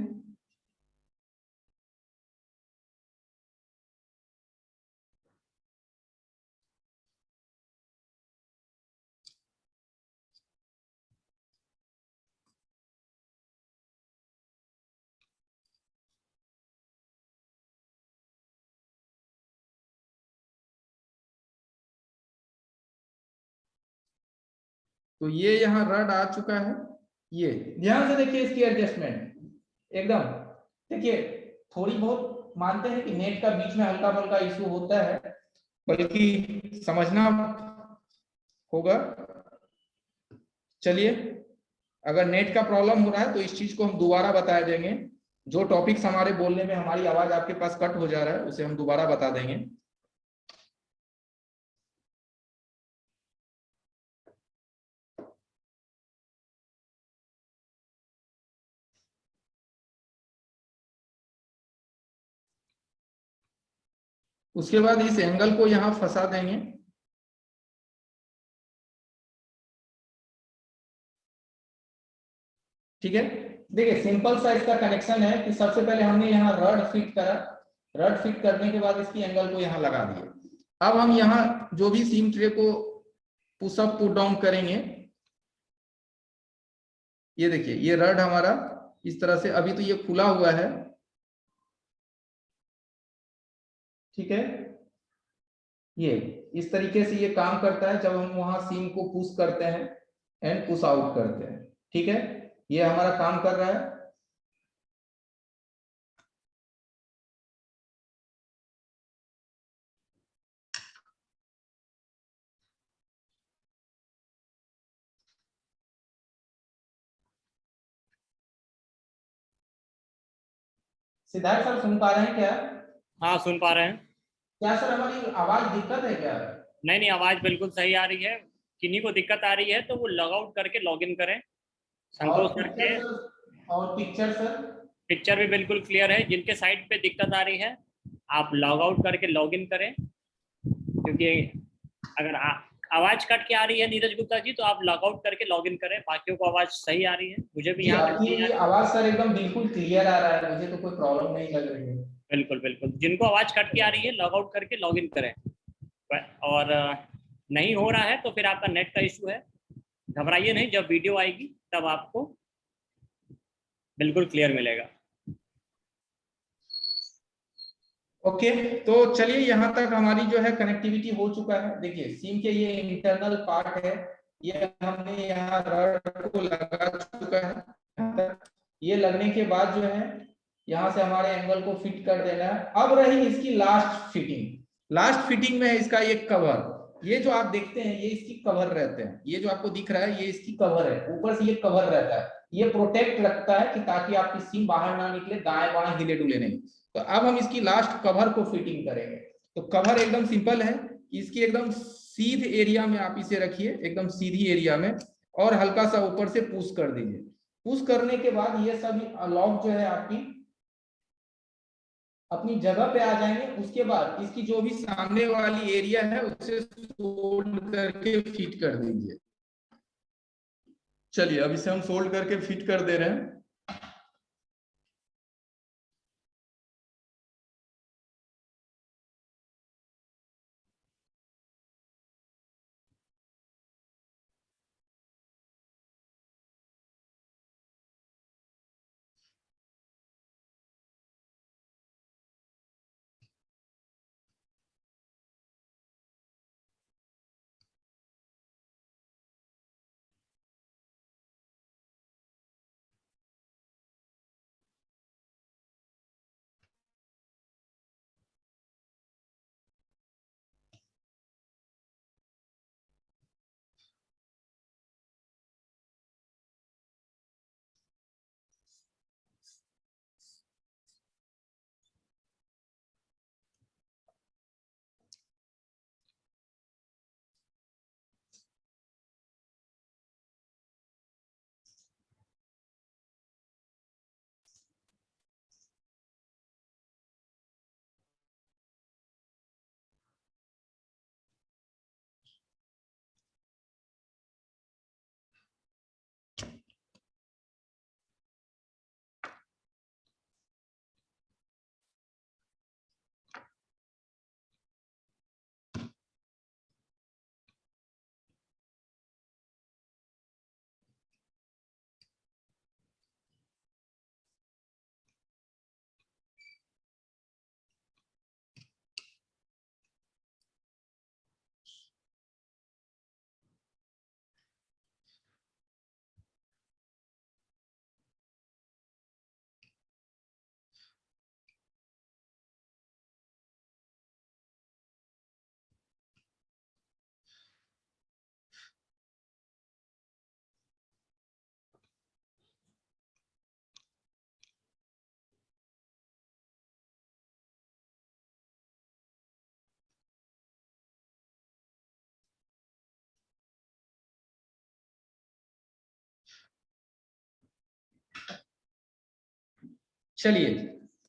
तो ये यहाँ रड आ चुका है। ये ध्यान से देखिए इसकी एडजस्टमेंट एकदम। देखिए थोड़ी बहुत मानते हैं कि नेट का बीच में हल्का फुल्का इशू होता है, बल्कि समझना होगा। चलिए, अगर नेट का प्रॉब्लम हो रहा है तो इस चीज को हम दोबारा बता देंगे। जो टॉपिक्स हमारे बोलने में हमारी आवाज आपके पास कट हो जा रहा है उसे हम दोबारा बता देंगे। उसके बाद इस एंगल को यहां फंसा देंगे। ठीक है, देखिए सिंपल सा इसका कनेक्शन है कि सबसे पहले हमने यहाँ रड फिट करा। रड फिट करने के बाद इसकी एंगल को यहाँ लगा दिए। अब हम यहाँ जो भी सीम ट्रे को पुशअप पुट डाउन करेंगे, ये देखिए ये रड हमारा इस तरह से, अभी तो ये खुला हुआ है, ठीक है। ये इस तरीके से ये काम करता है जब हम वहां सीम को पुश करते हैं एंड पुश आउट करते हैं। ठीक है, ये हमारा काम कर रहा है। सिद्धार्थ सर सुन पा रहे हैं क्या? हाँ सुन पा रहे हैं। क्या सर हमारी आवाज दिक्कत है क्या? नहीं नहीं, आवाज बिल्कुल सही आ रही है। किन्हीं को दिक्कत आ रही है तो वो लॉग आउट करके लॉग इन करें। संतोष सर के और पिक्चर सर? पिक्चर भी बिल्कुल क्लियर है। जिनके साइड पे दिक्कत आ रही है आप लॉग आउट करके लॉग इन करें, क्योंकि अगर आवाज कट के आ रही है नीरज गुप्ता जी तो आप लॉग आउट करके लॉग इन करें। बाकियों को आवाज सही आ रही है, मुझे भी यहाँ आपकी आवाज सर एकदम बिल्कुल क्लियर आ रहा है, मुझे तो कोई प्रॉब्लम नहीं लग रही है। बिल्कुल बिल्कुल। जिनको आवाज कट के आ रही है लॉग आउट करके लॉग इन करें। और नहीं हो रहा है तो फिर आपका नेट का इशू है। घबराइए नहीं, जब वीडियो आएगी तब आपको बिल्कुल क्लियर मिलेगा। ओके, तो चलिए यहाँ तक हमारी जो है कनेक्टिविटी हो चुका है। देखिए सिम के ये इंटरनल पार्ट है, ये हमने यहाँ रड को लगा चुका है यहाँ तक। ये लगने के बाद जो है यहाँ से हमारे एंगल को फिट कर देना है। अब रही इसकी लास्ट फिटिंग। लास्ट फिटिंग में है इसका ये कवर। ये जो आप देखते हैं ये इसकी कवर रहते हैं, ये जो आपको दिख रहा है ये इसकी कवर है, ऊपर से ये कवर रहता है। ये प्रोटेक्ट रखता है कि ताकि आपकी सिम बाहर ना निकले, दाएं बाएं हिले डुले नहीं। तो अब हम इसकी लास्ट कवर को फिटिंग करेंगे। तो कवर एकदम सिंपल है, इसकी एकदम सीध एरिया में आप इसे रखिए, एकदम सीधी एरिया में, और हल्का सा ऊपर से पुश कर दीजिए। पुश करने के बाद ये सभी लॉक जो है आपकी अपनी जगह पे आ जाएंगे। उसके बाद इसकी जो भी सामने वाली एरिया है उसे सोल्ड करके फिट कर दीजिए। चलिए अब इसे हम सोल्ड करके फिट कर दे रहे हैं। चलिए,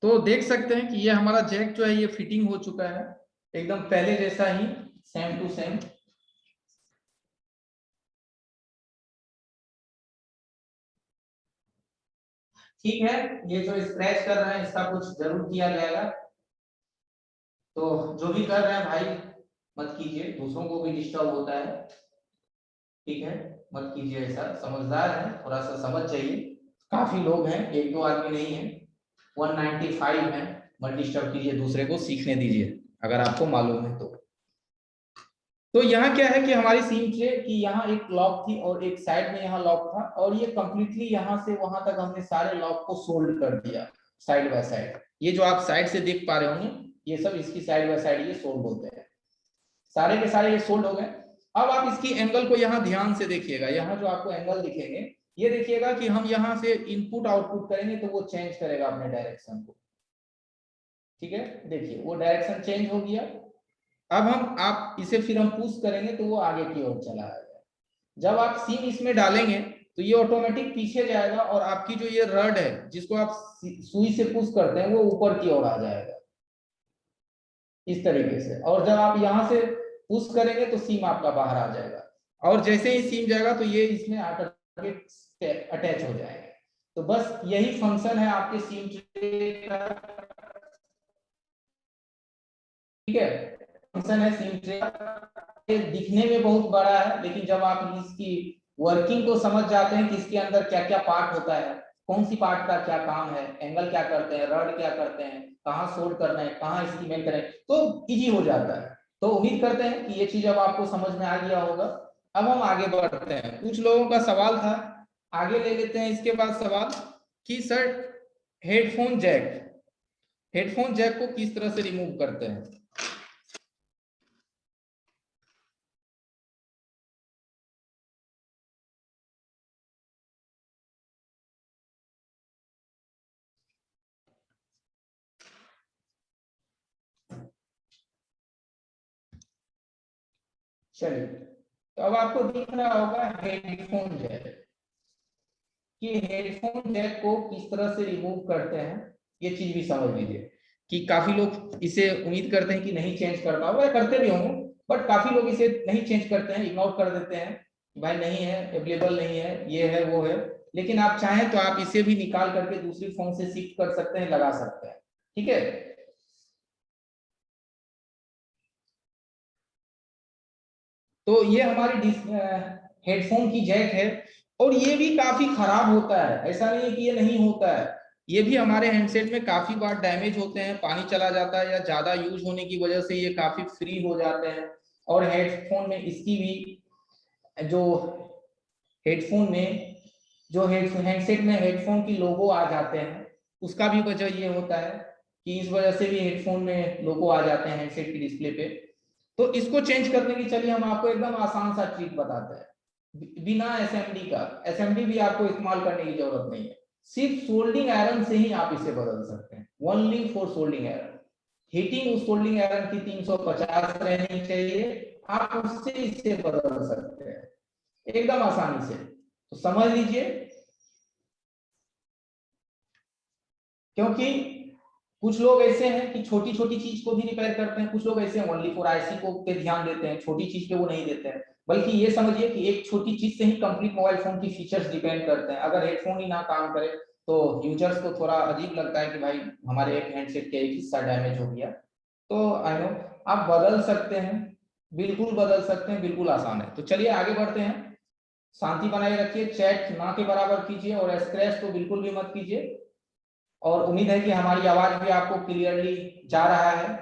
तो देख सकते हैं कि ये हमारा जैक जो है ये फिटिंग हो चुका है एकदम पहले जैसा ही, सेम टू सेम। ठीक है, ये जो स्क्रैच कर रहे हैं इसका कुछ जरूर किया जाएगा, तो जो भी कर रहे हैं भाई मत कीजिए, दूसरों को भी डिस्टर्ब होता है। ठीक है, मत कीजिए ऐसा, समझदार है, थोड़ा सा समझ चाहिए। काफी लोग हैं, एक दो आदमी नहीं है, 195 है। मत डिस्टर्ब कीजिए दूसरे को, सीखने दीजिए अगर आपको मालूम है तो यहाँ क्या है कि हमारी सीम ट्रे की यहाँ एक लॉक थी और एक साइड में यहाँ लॉक था, और ये कंप्लीटली यहाँ से वहां तक हमने सारे लॉक को सोल्ड कर दिया साइड बाय साइड। ये जो आप साइड से देख पा रहे होंगे ये सब इसकी साइड बाय साइड ये सोल्ड होते हैं, सारे के सारे ये सोल्ड हो गए। अब आप इसकी एंगल को यहाँ ध्यान से देखिएगा, यहाँ जो आपको एंगल दिखेंगे ये देखिएगा कि हम यहाँ से इनपुट आउटपुट करेंगे तो वो चेंज करेगा अपने डायरेक्शन को। ठीक है, देखिए वो डायरेक्शन चेंज हो गया। अब आप इसे फिर हम पुश करेंगे तो वो आगे की ओर चला आएगा। जब आप सीम इसमें डालेंगे तो ये ऑटोमेटिक पीछे जाएगा और आपकी जो ये रड है जिसको आप सुई से पुश करते हैं वो ऊपर की ओर आ जाएगा इस तरीके से। और जब आप यहाँ से पुश करेंगे तो सीम आपका बाहर आ जाएगा, और जैसे ही सीम जाएगा तो ये इसमें आकर अटैच हो जाएगा। तो बस यही फंक्शन है आपके सीम ट्रे का। ठीक है, फंक्शन है सीम ट्रे। ये दिखने में बहुत बड़ा है, लेकिन जब आप इसकी वर्किंग को समझ जाते हैं कि इसके अंदर क्या क्या पार्ट होता है, कौन सी पार्ट का क्या काम है, एंगल क्या करते हैं, रड क्या करते हैं, कहाँ सोल्ड करना है, कहाँ इसकी मेन करें, तो इजी हो जाता है। तो उम्मीद करते हैं कि ये चीज अब आपको समझ में आ गया होगा। अब हम आगे बढ़ते हैं, कुछ लोगों का सवाल था, आगे ले लेते हैं इसके बाद सवाल कि सर हेडफोन जैक को किस तरह से रिमूव करते हैं। चलिए, तो अब आपको दिख रहा होगा हेडफोन जैक, कि हेडफोन जैक को किस तरह से रिमूव करते हैं, ये चीज भी समझ लीजिए कि काफी लोग इसे उम्मीद करते हैं कि नहीं चेंज करना होगा, करते भी होंगे, बट काफी लोग इसे नहीं चेंज करते हैं, इग्नोर कर देते हैं, भाई नहीं है, अवेलेबल नहीं है, ये है वो है। लेकिन आप चाहें तो आप इसे भी निकाल करके दूसरी फोन से शिफ्ट कर सकते हैं, लगा सकते हैं। ठीक है, तो ये हमारी हेडफोन की जैक है, और ये भी काफी खराब होता है, ऐसा नहीं है कि ये नहीं होता है, ये भी हमारे हैंडसेट में काफी बार डैमेज होते हैं, पानी चला जाता है या ज्यादा यूज होने की वजह से ये काफी फ्री हो जाते हैं। और हेडफोन में इसकी भी जो हेडफोन में जो हैंडसेट में हेडफोन की लोगो आ जाते हैं, उसका भी वजह ये होता है कि इस वजह से भी हेडफोन में लोगो आ जाते हैं हैंडसेट की डिस्प्ले पे। तो इसको चेंज करने की चलिए हम आपको एकदम आसान सा ट्रिक बताते हैं, बिना एसएमडी का। एसएमडी भी आपको इस्तेमाल करने की जरूरत नहीं है, सिर्फ सोल्डिंग आयरन से ही आप इसे बदल सकते हैं, only for soldering iron. Heating उस सोल्डिंग आयरन की 350 रहनी चाहिए, आप उससे इसे बदल सकते हैं एकदम आसानी से। तो समझ लीजिए, क्योंकि कुछ लोग ऐसे हैं कि छोटी छोटी चीज को भी रिपेयर करते हैं, कुछ लोग ऐसे ओनली फॉर आईसी को पे ध्यान देते हैं, छोटी चीज पे वो नहीं देते हैं। बल्कि ये समझिए कि एक छोटी चीज से ही कंप्लीट मोबाइल फोन की फीचर्स डिपेंड करते हैं। अगर हेडफोन ही ना काम करे तो यूजर्स को थोड़ा अजीब लगता है कि भाई हमारे एक हैंडसेट का एक हिस्सा डैमेज हो गया। तो आई नो आप बदल सकते हैं, बिल्कुल बदल सकते हैं, बिल्कुल आसान है। तो चलिए आगे बढ़ते हैं, शांति बनाए रखिए, चैट ना के बराबर कीजिए और स्क्रैच तो बिल्कुल भी मत कीजिए। और उम्मीद है कि हमारी आवाज भी आपको क्लियरली जा रहा है।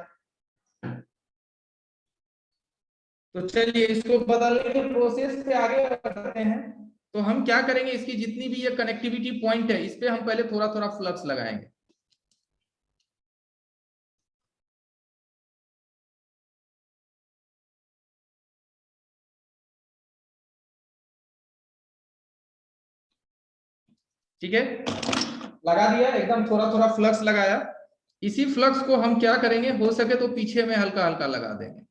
तो चलिए इसको बदलने के प्रोसेस पे आगे बढ़ते हैं। तो हम क्या करेंगे, इसकी जितनी भी ये कनेक्टिविटी पॉइंट है इस पे हम पहले थोड़ा थोड़ा फ्लक्स लगाएंगे। ठीक है, लगा दिया, एकदम थोड़ा थोड़ा फ्लक्स लगाया। इसी फ्लक्स को हम क्या करेंगे, हो सके तो पीछे में हल्का हल्का लगा देंगे,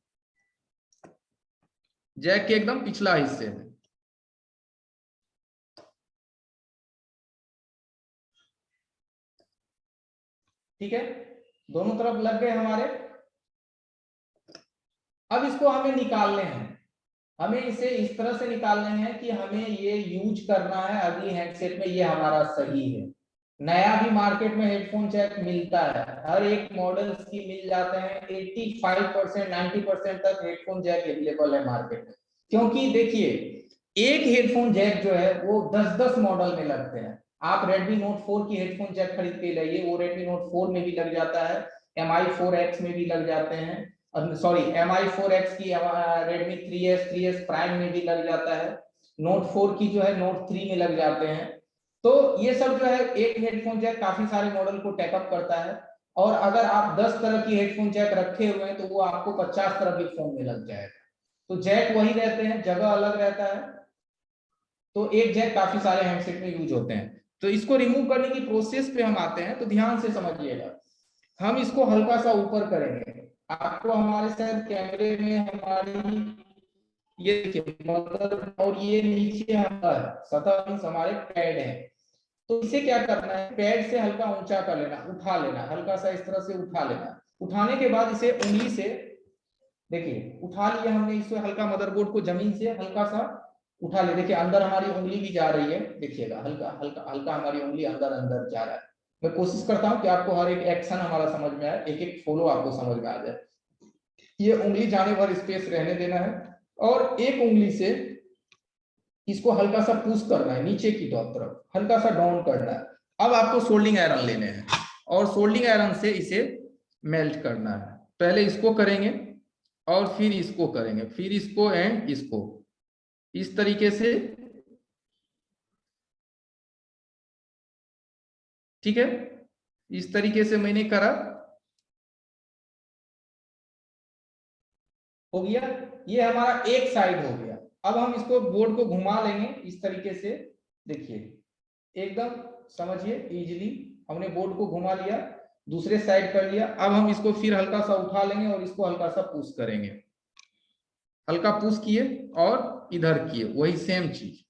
जैक के एकदम पिछला हिस्से में। ठीक है, दोनों तरफ लग गए हमारे। अब इसको हमें निकालने हैं, हमें इसे इस तरह से निकालने हैं कि हमें ये यूज करना है अगली हैंडसेट में, ये हमारा सही है। नया भी मार्केट में हेडफोन जैक मिलता है, हर एक मॉडल की मिल जाते हैं, 85% 90% तक हेडफोन जैक अवेलेबल है मार्केट में। क्योंकि देखिए एक हेडफोन जैक जो है वो 10-10 मॉडल में लगते हैं। आप Redmi Note 4 की हेडफोन जैक खरीद के लाइए, वो Redmi Note 4 में भी लग जाता है, MI 4X में भी लग जाते हैं, सॉरी MI 4X की Redmi 3S Prime में भी लग जाता है, Note 4 की जो है Note 3 में लग जाते हैं। तो ये सब जो है एक हेडफोन जैक काफी सारे मॉडल को टेकअप करता है, और अगर आप 10 तरह की हेडफोन जैक रखे हुए हैं तो वो आपको 50 तरह के फोन में लग जाएगा। तो जैक वही रहते हैं, जगह अलग रहता है, तो एक जैक काफी सारे हैंडसेट में यूज होते हैं। तो इसको रिमूव करने की प्रोसेस पे हम आते हैं, तो ध्यान से समझिएगा। हम इसको हल्का सा ऊपर करेंगे, आपको हमारे साथ कैमरे में हमारी ये देखिए मदर, और ये नीचे हमारा सतह हमारे पैड है। तो इसे क्या करना है, पैड से हल्का ऊंचा कर लेना, उठा लेना, हल्का सा इस तरह से उठा लेना। उठाने के बाद इसे उंगली से, देखिए उठा लिया हमने, इसे हल्का मदरबोर्ड को जमीन से हल्का सा उठा ले। देखिए अंदर हमारी उंगली भी जा रही है, देखिएगा हल्का हल्का हल्का हमारी उंगली अंदर अंदर जा रहा है। मैं कोशिश करता हूं कि आपको हर एक एक्शन हमारा समझ में आए, एक एक फॉलो आपको समझ में आ जाए। ये उंगली जाने भर स्पेस रहने देना है, और एक उंगली से इसको हल्का सा पुश करना है नीचे की तरफ, हल्का सा डाउन करना है। अब आपको सोल्डिंग आयरन लेने हैं, और सोल्डिंग आयरन से इसे मेल्ट करना है। पहले इसको करेंगे और फिर इसको करेंगे, फिर इसको एंड इसको, इस तरीके से, ठीक है। इस तरीके से मैंने करा, हो गया, ये हमारा एक साइड हो गया। अब हम इसको बोर्ड को घुमा लेंगे इस तरीके से, देखिए एकदम समझिए इजीली, हमने बोर्ड को घुमा लिया, दूसरे साइड कर लिया। अब हम इसको फिर हल्का सा उठा लेंगे और इसको हल्का सा पुश करेंगे, हल्का पुश किए और इधर किए, वही सेम चीज।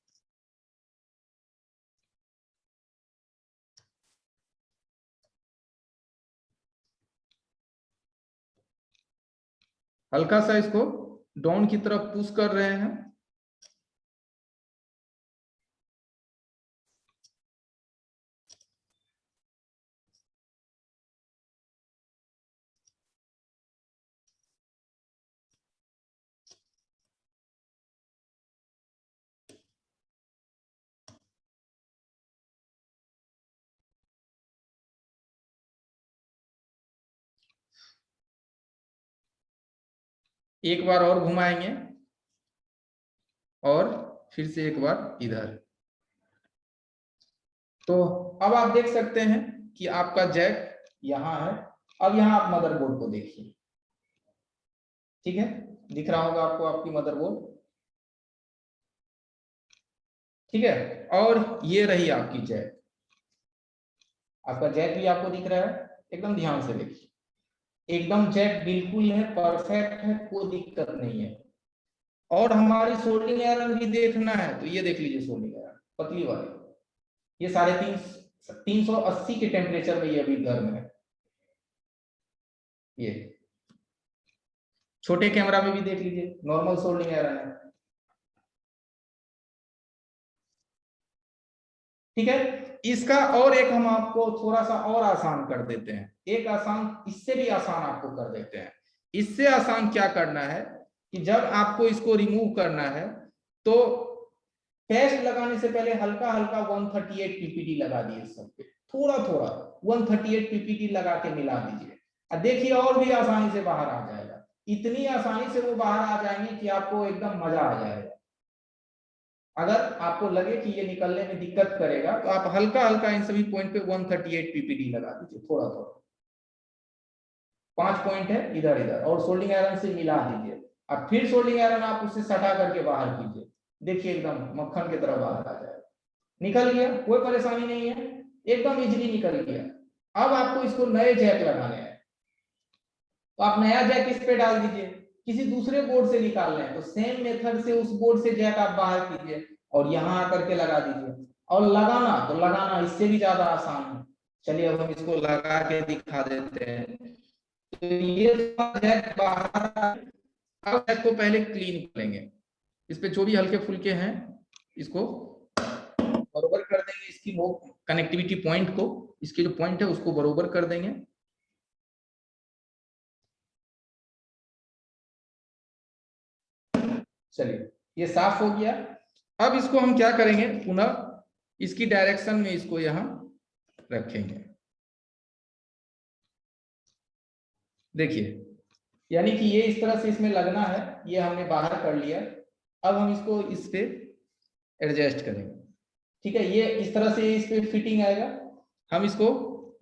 हल्का सा इसको डाउन की तरफ पुश कर रहे हैं, एक बार और घुमाएंगे और फिर से एक बार इधर। तो अब आप देख सकते हैं कि आपका जैक यहां है। अब यहां आप मदरबोर्ड को देखिए, ठीक है, दिख रहा होगा आपको आपकी मदरबोर्ड, ठीक है। और ये रही आपकी जैक, आपका जैक भी आपको दिख रहा है, एकदम ध्यान से देखिए, एकदम जैक बिल्कुल है, परफेक्ट है, कोई दिक्कत नहीं है। और हमारी सोल्डिंग आयरन भी देखना है, तो ये देख लीजिए सोल्डिंग आयरन पतली वाली, ये 380 के टेम्परेचर में ये अभी गर्म है। ये छोटे कैमरा में भी देख लीजिए, नॉर्मल सोल्डिंग आयरन है, ठीक है। इसका और एक हम आपको थोड़ा सा और आसान कर देते हैं, एक आसान, इससे भी आसान आपको कर देते हैं। इससे आसान क्या करना है कि जब आपको इसको रिमूव करना है तो पेस्ट लगाने से पहले हल्का हल्का 138 पीपीडी लगा दिए सब पे, थोड़ा थोड़ा 138 पीपीडी लगा के मिला दीजिए, और देखिए और भी आसानी से बाहर आ जाएगा। इतनी आसानी से वो बाहर आ जाएंगे कि आपको एकदम मजा आ जाएगा। अगर आपको लगे कि ये निकलने में दिक्कत करेगा तो आप हल्का हल्का इन सभी पॉइंट पे 138 पीपीडी लगा दीजिए, थोड़ा थोड़ा, 5 पॉइंट है इधर इधर, और सोल्डिंग आयरन से मिला दीजिए। अब फिर सोल्डिंग आयरन आप उससे सटा करके बाहर कीजिए, देखिए एकदम मक्खन की तरह बाहर आ जाएगा, निकल गया, कोई परेशानी नहीं है, एकदम इजीली निकल गया। अब आपको इसको नए जैक लगाने हैं, तो आप नया जैक इस पे डाल दीजिए, किसी दूसरे बोर्ड से निकाल लें तो सेम मेथड से उस बोर्ड से जैक आप बाहर कीजिए और यहां आकर के लगा दीजिए। और लगाना तो लगाना इससे भी ज्यादा आसान है, चलिए अब हम इसको लगा के दिखा देते हैं। तो ये जैक बाहर, अब जैक को पहले क्लीन करेंगे, इस पे जो भी हल्के फुल्के हैं इसको बरोबर कर देंगे, इसकी वो कनेक्टिविटी पॉइंट को, इसके जो पॉइंट है उसको बरोबर कर देंगे। चलिए ये साफ हो गया। अब इसको हम क्या करेंगे, पुनः इसकी डायरेक्शन में इसको यहां रखेंगे। देखिए यानी कि ये इस तरह से इसमें लगना है, ये हमने बाहर कर लिया। अब हम इसको इस पे एडजस्ट करेंगे, ठीक है, ये इस तरह से इस पे फिटिंग आएगा। हम इसको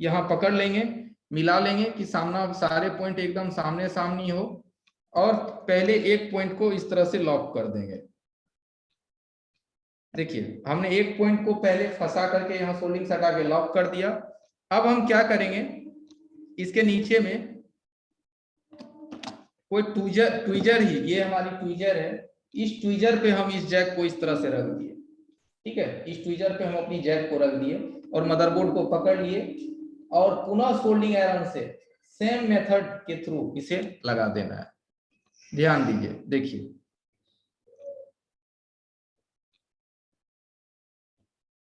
यहाँ पकड़ लेंगे, मिला लेंगे कि सामना सारे पॉइंट एकदम सामने सामनी हो, और पहले एक पॉइंट को इस तरह से लॉक कर देंगे। देखिए हमने एक पॉइंट को पहले फंसा करके यहाँ सोल्डिंग हटा के लॉक कर दिया। अब हम क्या करेंगे, इसके नीचे में कोई ट्वीजर ही, ये हमारी ट्वीजर है, इस ट्वीजर पे हम इस जैक को इस तरह से रख दिए, ठीक है, इस ट्वीजर पे हम अपनी जैक को रख दिए और मदरबोर्ड को पकड़ लिए, और पुनः सोल्डिंग आयरन से सेम मेथड के थ्रू इसे लगा देना है। ध्यान दीजिए, देखिए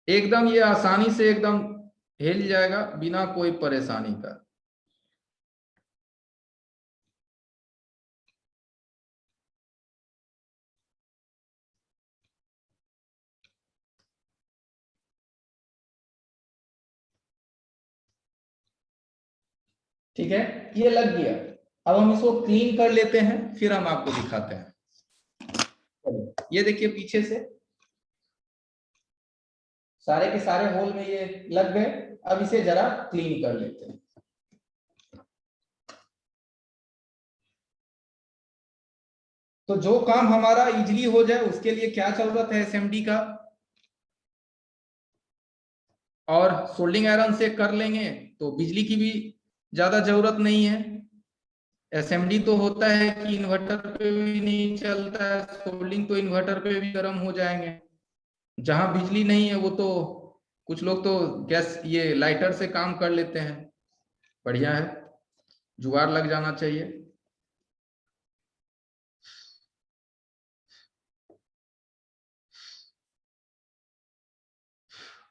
एकदम ये आसानी से एकदम हिल जाएगा बिना कोई परेशानी का। ठीक है, ये लग गया। अब हम इसको क्लीन कर लेते हैं, फिर हम आपको दिखाते हैं। ये देखिए पीछे से सारे के सारे होल में ये लग गए। अब इसे जरा क्लीन कर लेते हैं। तो जो काम हमारा इजीली हो जाए उसके लिए क्या जरूरत है, एसएमडी का, और सोल्डिंग आयरन से कर लेंगे तो बिजली की भी ज्यादा जरूरत नहीं है। एसएमडी तो होता है कि इन्वर्टर पे भी नहीं चलता है, सोल्डिंग तो इन्वर्टर पे भी गर्म हो जाएंगे। जहां बिजली नहीं है वो तो कुछ लोग तो गैस ये लाइटर से काम कर लेते हैं, बढ़िया है, जुगाड़ लग जाना चाहिए।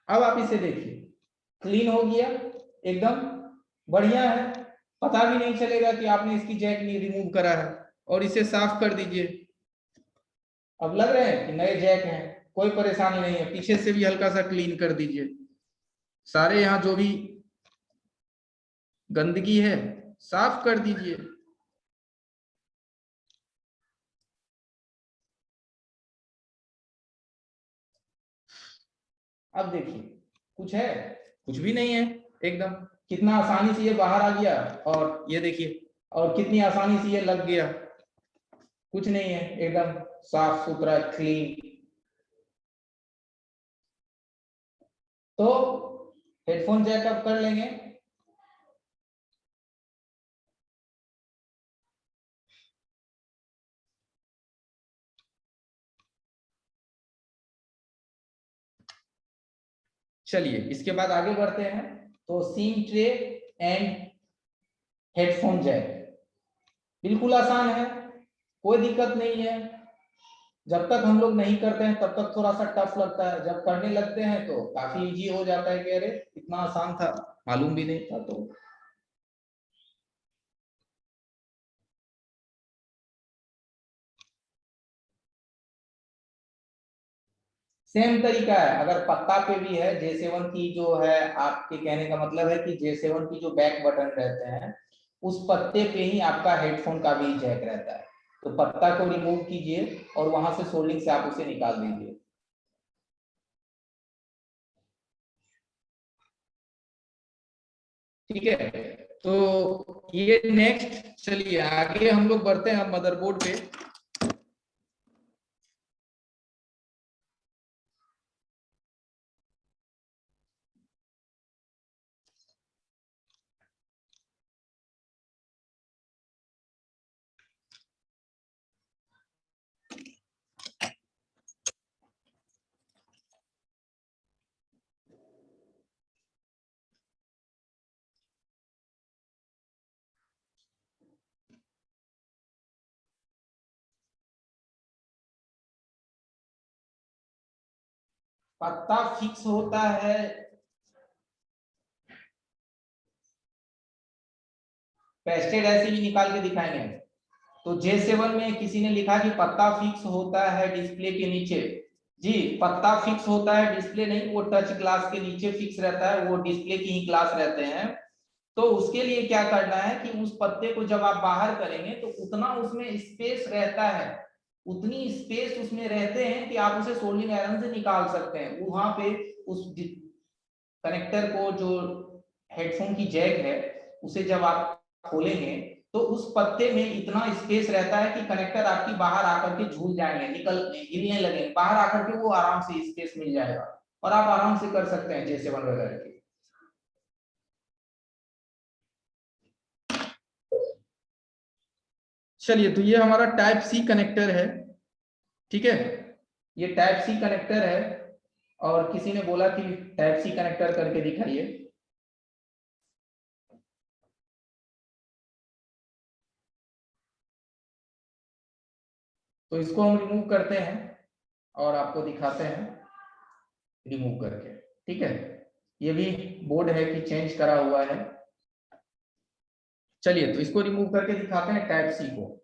अब आप इसे देखिए, क्लीन हो गया एकदम, बढ़िया है, पता भी नहीं चलेगा कि आपने इसकी जैक नहीं रिमूव करा है। और इसे साफ कर दीजिए, अब लग रहे हैं कि नए जैक हैं, कोई परेशानी नहीं है। पीछे से भी हल्का सा क्लीन कर दीजिए, सारे यहाँ जो भी गंदगी है साफ कर दीजिए। अब देखिए कुछ है, कुछ भी नहीं है, एकदम कितना आसानी से ये बाहर आ गया, और ये देखिए, और कितनी आसानी से ये लग गया, कुछ नहीं है, एकदम साफ सुथरा क्लीन। तो हेडफोन जैक अब कर लेंगे। चलिए इसके बाद आगे बढ़ते हैं। तो SIM tray and headphone jack बिल्कुल आसान है, कोई दिक्कत नहीं है। जब तक हम लोग नहीं करते हैं तब तक थोड़ा सा टफ लगता है, जब करने लगते हैं तो काफी इजी हो जाता है कि अरे इतना आसान था, मालूम भी नहीं था। तो सेम तरीका है, अगर पत्ता पे भी है, J7 की जो है, आपके कहने का मतलब है कि J7 की जो बैक बटन रहते हैं उस पत्ते पे ही आपका हेडफोन का भी जैक रहता है। तो पत्ता को रिमूव कीजिए और वहां से सोल्डिंग से आप उसे निकाल दीजिए। ठीक है, तो ये नेक्स्ट, चलिए आगे हम लोग बढ़ते हैं मदरबोर्ड पे। पत्ता फिक्स होता है, पेस्टेड ऐसे ही निकाल के दिखाएंगे। तो J7 में किसी ने लिखा कि पत्ता फिक्स होता है डिस्प्ले के नीचे। जी, पत्ता फिक्स होता है, डिस्प्ले नहीं, वो टच ग्लास के नीचे फिक्स रहता है, वो डिस्प्ले की ही क्लास रहते हैं। तो उसके लिए क्या करना है कि उस पत्ते को जब आप बाहर करेंगे तो उतना उसमें स्पेस रहता है, उतनी स्पेस उसमें रहते हैं कि आप उसे सोल्डरिंग आयरन से निकाल सकते हैं। वहां पे उस कनेक्टर को, जो हेडफोन की जैक है, उसे जब आप खोलेंगे तो उस पत्ते में इतना स्पेस रहता है कि कनेक्टर आपकी बाहर आकर के झूल जाएंगे, हिलने लगेंगे, बाहर आकर के वो आराम से स्पेस मिल जाएगा और आप आराम से कर सकते हैं J7 वगैरह की। चलिए, तो ये हमारा टाइप सी कनेक्टर है, ठीक है, ये टाइप सी कनेक्टर है। और किसी ने बोला कि टाइप सी कनेक्टर करके दिखाइए। तो इसको हम रिमूव करते हैं और आपको दिखाते हैं रिमूव करके, ठीक है। ये भी बोर्ड है कि चेंज करा हुआ है। चलिए, तो इसको रिमूव करके दिखाते हैं टाइप सी को।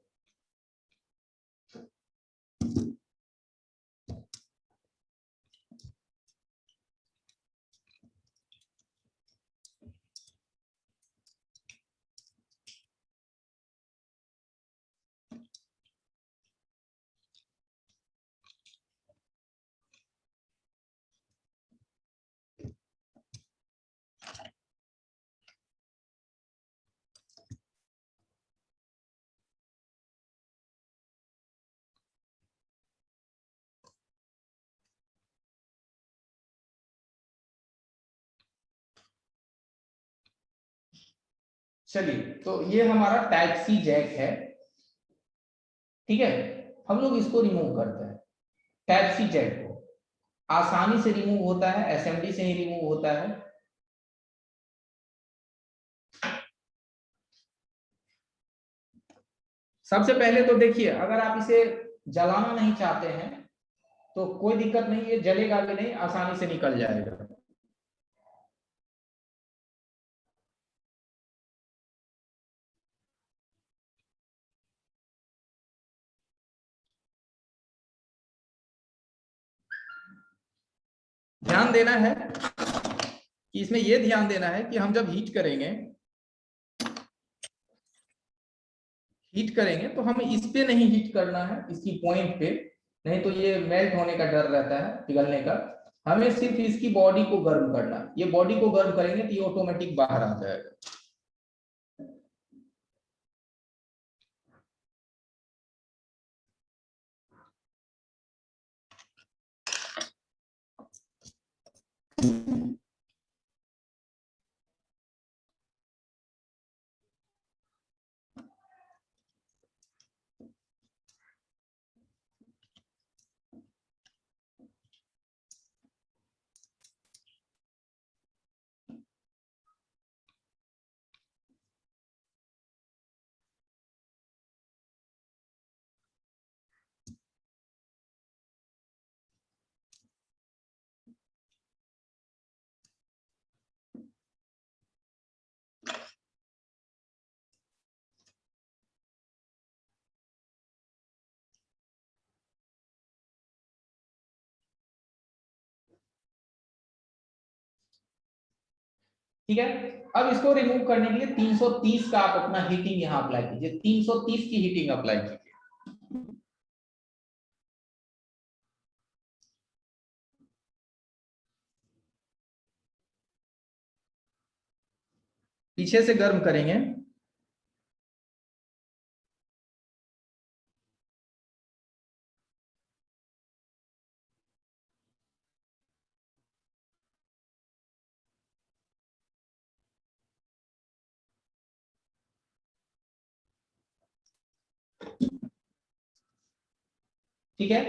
चलिए, तो ये हमारा टाइप सी जैक है, ठीक है। हम लोग इसको रिमूव करते हैं। टाइप सी जैक को आसानी से रिमूव होता है, एसएमडी से ही रिमूव होता है। सबसे पहले तो देखिए, अगर आप इसे जलाना नहीं चाहते हैं तो कोई दिक्कत नहीं, ये जलेगा भी नहीं, आसानी से निकल जाएगा। ध्यान देना है कि इसमें यह ध्यान देना है कि हम जब हीट करेंगे तो हमें इस पे नहीं हीट करना है, इसकी पॉइंट पे, नहीं तो ये मेल्ट होने का डर रहता है, पिघलने का। हमें सिर्फ इसकी बॉडी को गर्म करना है। ये बॉडी को गर्म करेंगे तो ये ऑटोमेटिक बाहर आ जाएगा। ठीक है, अब इसको रिमूव करने के लिए 330 का आप अपना हीटिंग यहां अप्लाई कीजिए, 330 की हीटिंग अप्लाई कीजिए। पीछे से गर्म करेंगे। ठीक है,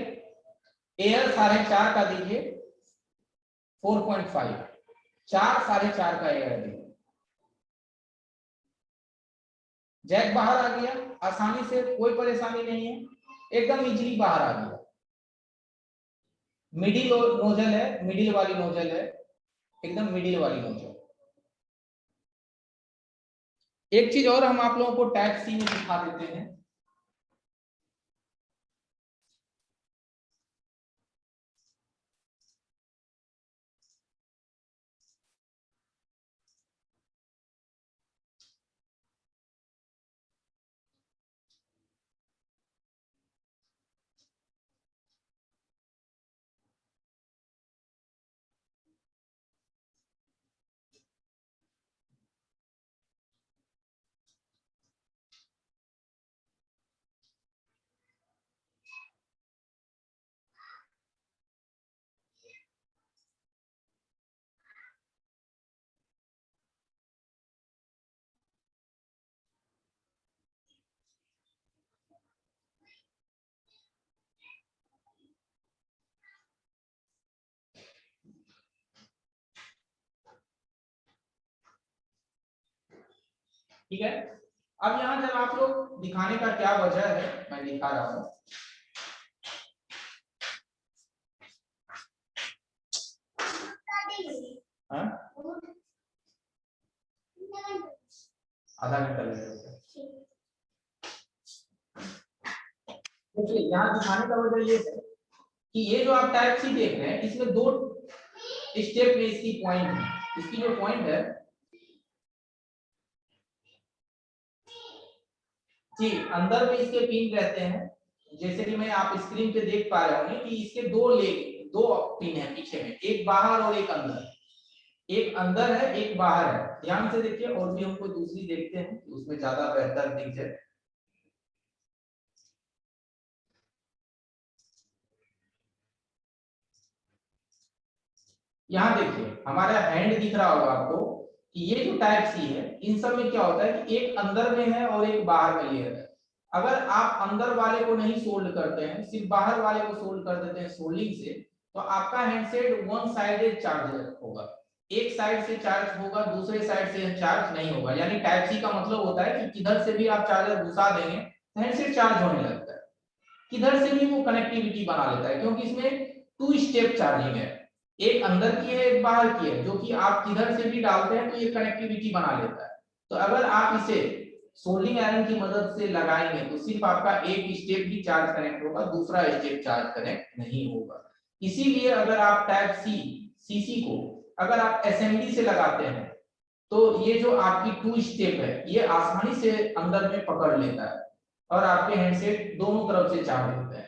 एयर 4.5 का दीजिए, 4.5, 4.5 का एयर दीजिए। जैक बाहर आ गया आसानी से, कोई परेशानी नहीं है, एकदम इजीली बाहर आ गया। मिडिल नोजल है, मिडिल वाली नोजल है, एकदम मिडिल वाली नोजल। एक चीज और हम आप लोगों को टाइप सी में दिखा देते हैं। ठीक है, अब यहाँ जब आप लोग दिखाने का क्या वजह है, मैं दिखा रहा हूँ। आधा घंटा लगेगा। देखिए यहाँ दिखाने का वजह ये है कि ये जो आप टाइप सी देख रहे हैं, इसमें 2 स्टेप में इसकी पॉइंट है। इसकी जो पॉइंट है जी, अंदर में इसके पिन रहते हैं, जैसे कि मैं आप स्क्रीन पे देख पा रहे होंगे कि इसके 2 पिन है पीछे में, एक बाहर और एक अंदर। एक अंदर है, एक बाहर है। ध्यान से देखिए, और भी हमको दूसरी देखते हैं, उसमें ज्यादा बेहतर दिख जाए। यहाँ देखिए हमारा हैंड दिख रहा होगा आपको कि ये जो टाइप सी है, इन सब में क्या होता है कि एक अंदर में है और एक बाहर में लेयर है। अगर आप अंदर वाले को नहीं सोल्ड करते हैं, सिर्फ बाहर वाले को सोल्ड कर देते हैं सोल्डिंग से, तो आपका हैंडसेट वन साइडेड चार्ज होगा। एक साइड से चार्ज होगा, दूसरे साइड से चार्ज नहीं होगा। यानी टाइप सी का मतलब होता है कि किधर से भी आप चार्जर घुसा देंगे हैंडसेट चार्ज होने लगता है, किधर से भी वो कनेक्टिविटी बना लेता है, क्योंकि इसमें 2 स्टेप चार्जिंग है। एक अंदर की है, एक बाहर की है, जो कि आप किधर से भी डालते हैं तो ये कनेक्टिविटी बना लेता है। तो अगर आप इसे सोल्डिंग आयरन की मदद से लगाएंगे तो सिर्फ आपका एक स्टेप ही चार्ज कनेक्ट होगा, दूसरा स्टेप चार्ज कनेक्ट नहीं होगा। इसीलिए अगर आप टाइप सी सीसी को अगर आप एसएमडी से लगाते हैं तो ये जो आपकी 2 स्टेप है ये आसानी से अंदर में पकड़ लेता है और आपके हैंडसेट दोनों तरफ से चार्ज होता है।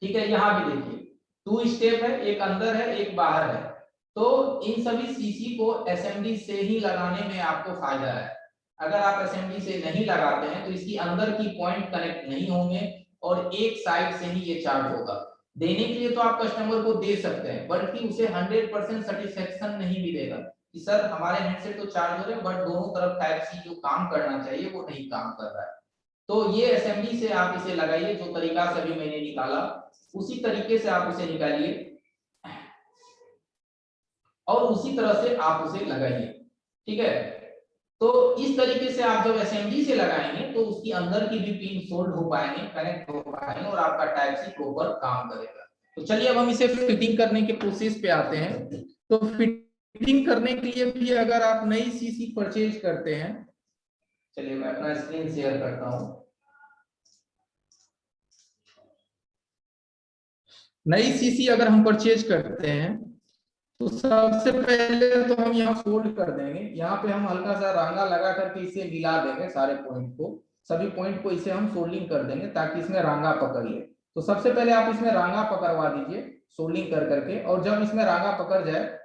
ठीक है, यहाँ भी देखिए 2 स्टेप है, एक अंदर है, एक बाहर है। तो इन सभी सीसी को एसएमडी से ही लगाने में आपको फायदा है। अगर आप एसएमडी से नहीं लगाते हैं तो इसकी अंदर की पॉइंट कनेक्ट नहीं होंगे और एक साइड से ही ये चार्ज होगा। देने के लिए तो आप कस्टमर को दे सकते हैं, बल्कि उसे 100% सेटिस्फेक्शन नहीं मिलेगा कि सर हमारे हैंडसेट तो चार्ज हो रहे हैं बट दोनों तरफ टाइप सी जो काम करना चाहिए वो नहीं काम कर रहा है। तो ये असेंबली से आप इसे लगाइए, जो तरीका से अभी मैंने निकाला उसी तरीके से आप इसे निकालिए और उसी तरह से आप उसे लगाइए। ठीक है, तो इस तरीके से आप जब असेंबली से लगाएंगे तो उसकी अंदर की भी पिन सोल्ड हो पाएंगे, कनेक्ट हो पाएंगे और आपका टाइप सी प्रॉपर काम करेगा। तो चलिए अब हम इसे फिटिंग करने के प्रोसेस पे आते हैं। तो फिटिंग करने के लिए भी अगर आप नई सीसी परचेज करते हैं, चलिए मैं अपना स्क्रीन शेयर करता हूं। नई सीसी अगर हम परचेज करते हैं तो सबसे पहले तो हम यहाँ फोल्ड कर देंगे। यहाँ पे हम हल्का सा रांगा लगा करके इसे मिला देंगे, सारे पॉइंट को, सभी पॉइंट को इसे हम सोल्डिंग कर देंगे ताकि इसमें रांगा पकड़ ले। तो सबसे पहले आप इसमें रांगा पकड़वा दीजिए सोल्डिंग कर करके, और जब इसमें रांगा पकड़ जाए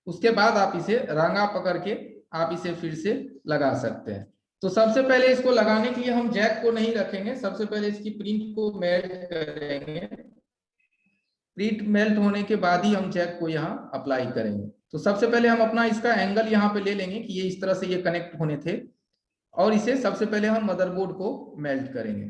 उसके बाद आप इसे रांगा पकड़ के आप इसे फिर से लगा सकते हैं। तो सबसे पहले इसको लगाने के लिए हम जैक को नहीं रखेंगे, सबसे पहले इसकी प्रिंट को मेल्ट करेंगे। प्रिंट मेल्ट होने के बाद ही हम जैक को यहाँ अप्लाई करेंगे। तो सबसे पहले हम अपना इसका एंगल यहाँ पे ले लेंगे कि ये इस तरह से ये कनेक्ट होने थे, और इसे सबसे पहले हम मदरबोर्ड को मेल्ट करेंगे।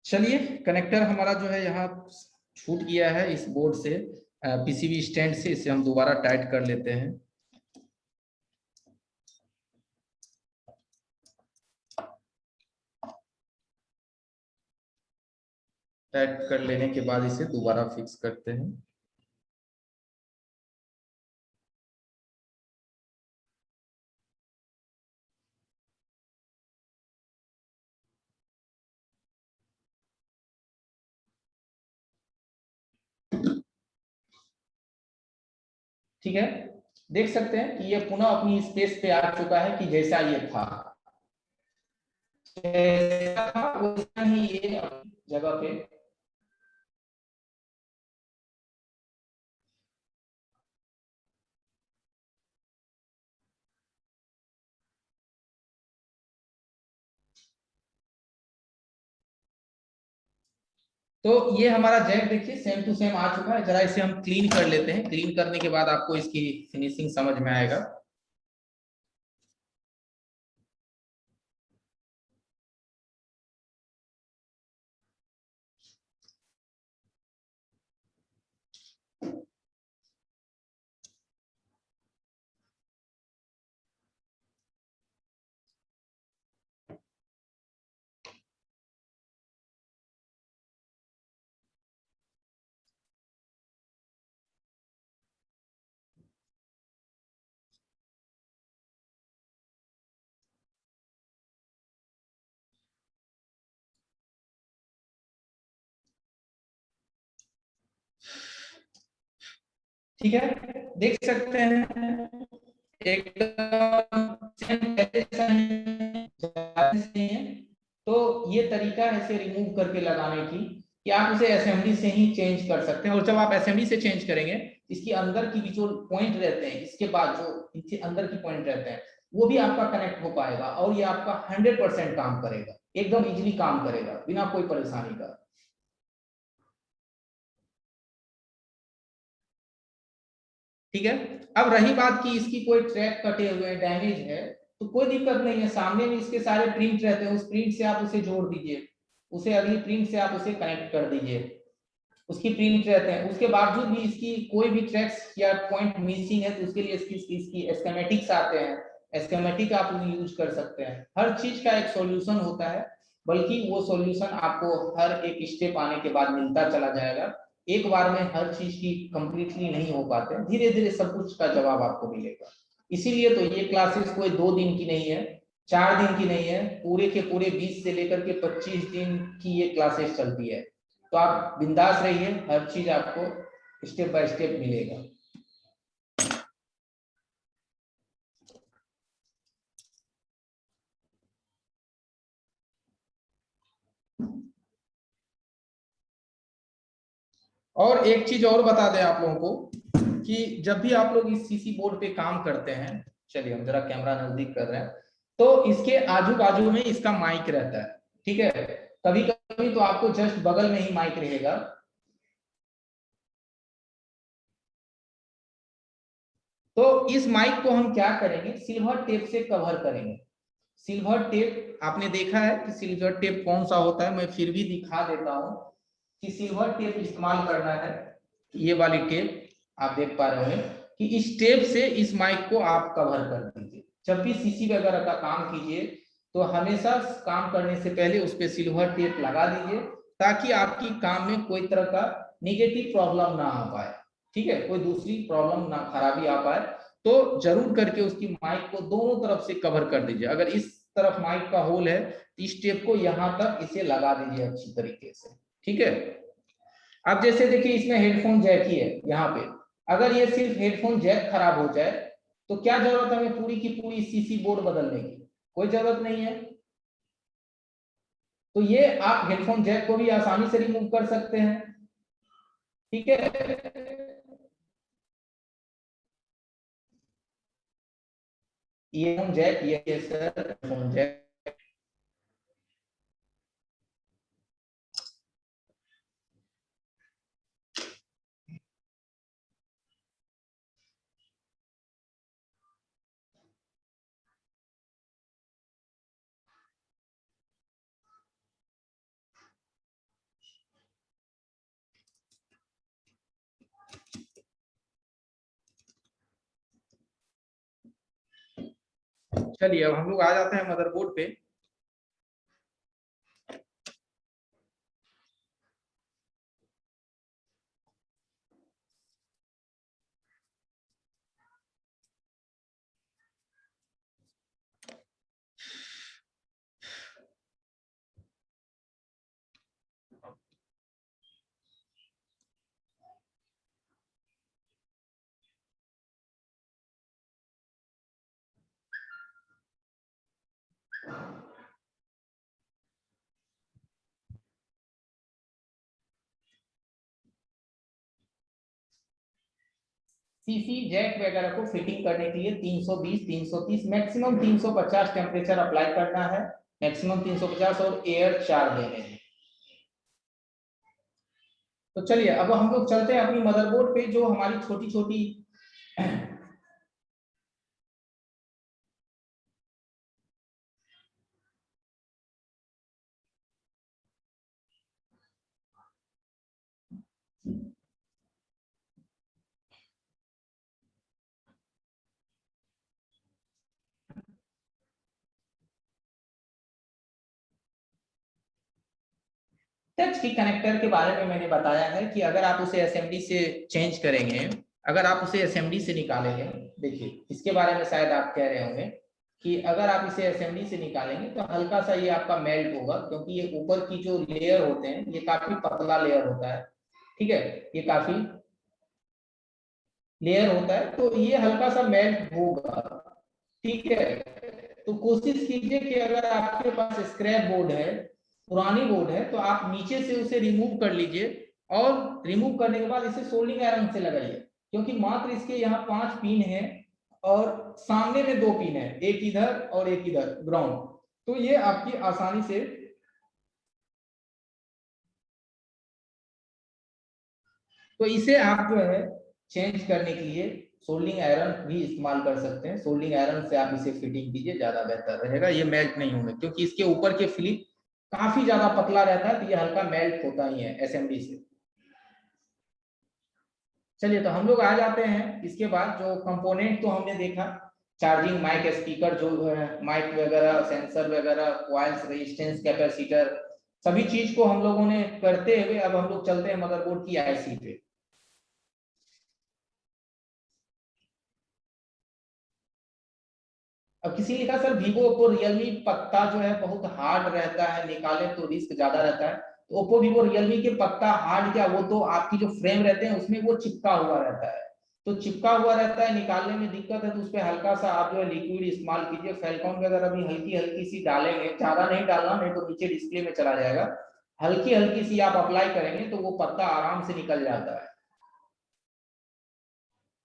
चलिए, कनेक्टर हमारा जो है यहाँ छूट गया है इस बोर्ड से, पीसीबी स्टैंड से। इसे हम दोबारा टाइट कर लेते हैं। टाइट कर लेने के बाद इसे दोबारा फिक्स करते हैं। ठीक है, देख सकते हैं कि ये पुनः अपनी स्पेस पे आ चुका है कि जैसा ये था, जैसा था वैसा ही ये अपनी जगह पे। तो ये हमारा जैक देखिए सेम टू सेम आ चुका है। जरा इसे हम क्लीन कर लेते हैं। क्लीन करने के बाद आपको इसकी फिनिशिंग समझ में आएगा। ठीक है, देख सकते हैं एकदम सेम जैसा नहीं है। तो ये तरीका है इसे रिमूव करके लगाने की, कि आप उसे असेंबली से ही चेंज कर सकते हैं। और जब आप असेंबली से चेंज करेंगे, इसके अंदर की भी जो पॉइंट रहते हैं, इसके बाद जो इसके अंदर की पॉइंट रहते हैं, वो भी आपका कनेक्ट हो पाएगा और ये आपका 100% काम करेगा, एकदम इजीली काम करेगा बिना कोई परेशानी का। ठीक है, अब रही बात कि इसकी कोई ट्रैक कटे हुए डैमेज है, तो कोई दिक्कत नहीं है। सामने में इसके सारे प्रिंट रहते हैं, उस प्रिंट से आप उसे जोड़ दीजिए, उसे अगली प्रिंट से आप उसे कनेक्ट कर दीजिए। उसकी प्रिंट रहते हैं, उसके बावजूद भी इसकी कोई भी ट्रैक्स या पॉइंट मिसिंग है, तो उसके लिए इसकी स्कीमेटिक्स आते हैं। स्कीमेटिक आप यूज कर सकते हैं। हर चीज का एक सॉल्यूशन होता है, बल्कि वो सॉल्यूशन आपको हर एक स्टेप आने के बाद मिलता चला जाएगा। एक बार में हर चीज की कंप्लीटली नहीं हो पाते, धीरे धीरे सब कुछ का जवाब आपको मिलेगा। इसीलिए तो ये क्लासेस कोई 2 दिन की नहीं है, 4 दिन की नहीं है, पूरे के पूरे 20 से लेकर के 25 दिन की ये क्लासेस चलती है। तो आप बिंदास रहिए, हर चीज आपको स्टेप बाय स्टेप मिलेगा। और एक चीज और बता दें आप लोगों को, कि जब भी आप लोग इस सीसी बोर्ड पे काम करते हैं, चलिए हम जरा कैमरा नजदीक कर रहे हैं, तो इसके आजू बाजू में इसका माइक रहता है। ठीक है, कभी कभी तो आपको जस्ट बगल में ही माइक रहेगा। तो इस माइक को हम क्या करेंगे, सिल्वर टेप से कवर करेंगे। सिल्वर टेप आपने देखा है कि सिल्वर टेप कौन सा होता है, मैं फिर भी दिखा देता हूं कि सिल्वर टेप इस्तेमाल करना है। ये वाली टेप आप देख पा रहे हैं कि इस टेप से इस माइक को आप कवर कर दीजिए। जब भी सीसी वगैरह का काम कीजिए, तो हमेशा काम करने से पहले उस पर सिल्वर टेप लगा दीजिए, ताकि आपकी काम में कोई तरह का निगेटिव प्रॉब्लम ना आ पाए। ठीक है, कोई दूसरी प्रॉब्लम ना खराबी आ पाए। तो जरूर करके उसकी माइक को दोनों तरफ से कवर कर दीजिए। अगर इस तरफ माइक का होल है, इस टेप को यहां तक इसे लगा दीजिए अच्छी तरीके से। ठीक है, अब जैसे देखिए इसमें हेडफोन जैक ही है यहाँ पे। अगर ये सिर्फ हेडफोन जैक खराब हो जाए, तो क्या जरूरत है हमें पूरी की पूरी सीसी बोर्ड बदलने की? कोई जरूरत नहीं है। तो ये आप हेडफोन जैक को भी आसानी से रिमूव कर सकते हैं। ठीक है, ये हम जैक, ये सर हेडफोन जैक। चलिए अब हम लोग आ जाते हैं मदरबोर्ड पे। सीसी जैक वगैरह को फिटिंग करने के लिए 320 330 मैक्सिमम 350 टेम्परेचर अप्लाई करना है, मैक्सिमम 350, और एयर 4 देने हैं। तो चलिए अब हम लोग चलते हैं अपनी मदरबोर्ड पे, जो हमारी छोटी छोटी टच की कनेक्टर के बारे में मैंने बताया है कि अगर आप उसे असेंबली से चेंज करेंगे, अगर आप उसे असेंबली से निकालेंगे, देखिए इसके बारे में शायद आप कह रहे होंगे कि अगर आप इसे असेंबली से निकालेंगे तो हल्का सा ये आपका मेल्ट होगा, क्योंकि ये ऊपर की जो लेयर होते हैं ये काफी पतला लेयर होता है, ठीक है, ये काफी लेयर होता है, तो ये हल्का सा मेल्ट होगा, ठीक है। तो कोशिश कीजिए कि अगर आपके पास स्क्रैप बोर्ड है, पुरानी बोर्ड है, तो आप नीचे से उसे रिमूव कर लीजिए, और रिमूव करने के बाद इसे सोल्डिंग आयरन से लगाइए, क्योंकि मात्र इसके यहाँ 5 पिन है और सामने में 2 पिन है, एक इधर और एक इधर ग्राउंड, तो ये आपकी आसानी से, तो इसे आप जो है चेंज करने के लिए सोल्डिंग आयरन भी इस्तेमाल कर सकते हैं। सोल्डिंग आयरन से आप इसे फिटिंग कीजिए, ज्यादा बेहतर रहेगा, ये मेल्ट नहीं होंगे, क्योंकि इसके ऊपर के फ्लिप काफी ज्यादा पतला रहता है, तो ये हल्का मेल्ट होता ही है असेंबली से। चलिए तो हम लोग आ जाते हैं, इसके बाद जो कंपोनेंट तो हमने देखा, चार्जिंग माइक, स्पीकर, जो माइक वगैरह, सेंसर वगैरह, कॉइल्स, रेजिस्टेंस, कैपेसिटर, सभी चीज को हम लोगों ने करते हुए अब हम लोग चलते हैं मदरबोर्ड की आईसी पे। अब किसी ने कहा सर वीवो, ओप्पो, रियलमी पत्ता जो है बहुत हार्ड रहता है, निकाले तो रिस्क ज्यादा रहता है। तो ओप्पो, वीवो, रियलमी के पत्ता हार्ड क्या, वो तो आपकी जो फ्रेम रहते हैं उसमें वो चिपका हुआ रहता है, तो चिपका हुआ रहता है, निकालने में दिक्कत है, तो उस पर हल्का सा आप जो है लिक्विड इस्तेमाल कीजिए। फेल्कॉन वगैरह भी हल्की हल्की सी डालेंगे, ज्यादा नहीं डालना, नहीं तो नीचे डिस्प्ले में चला जाएगा, हल्की हल्की सी आप अप्लाई करेंगे तो वो पत्ता आराम से निकल जाता है।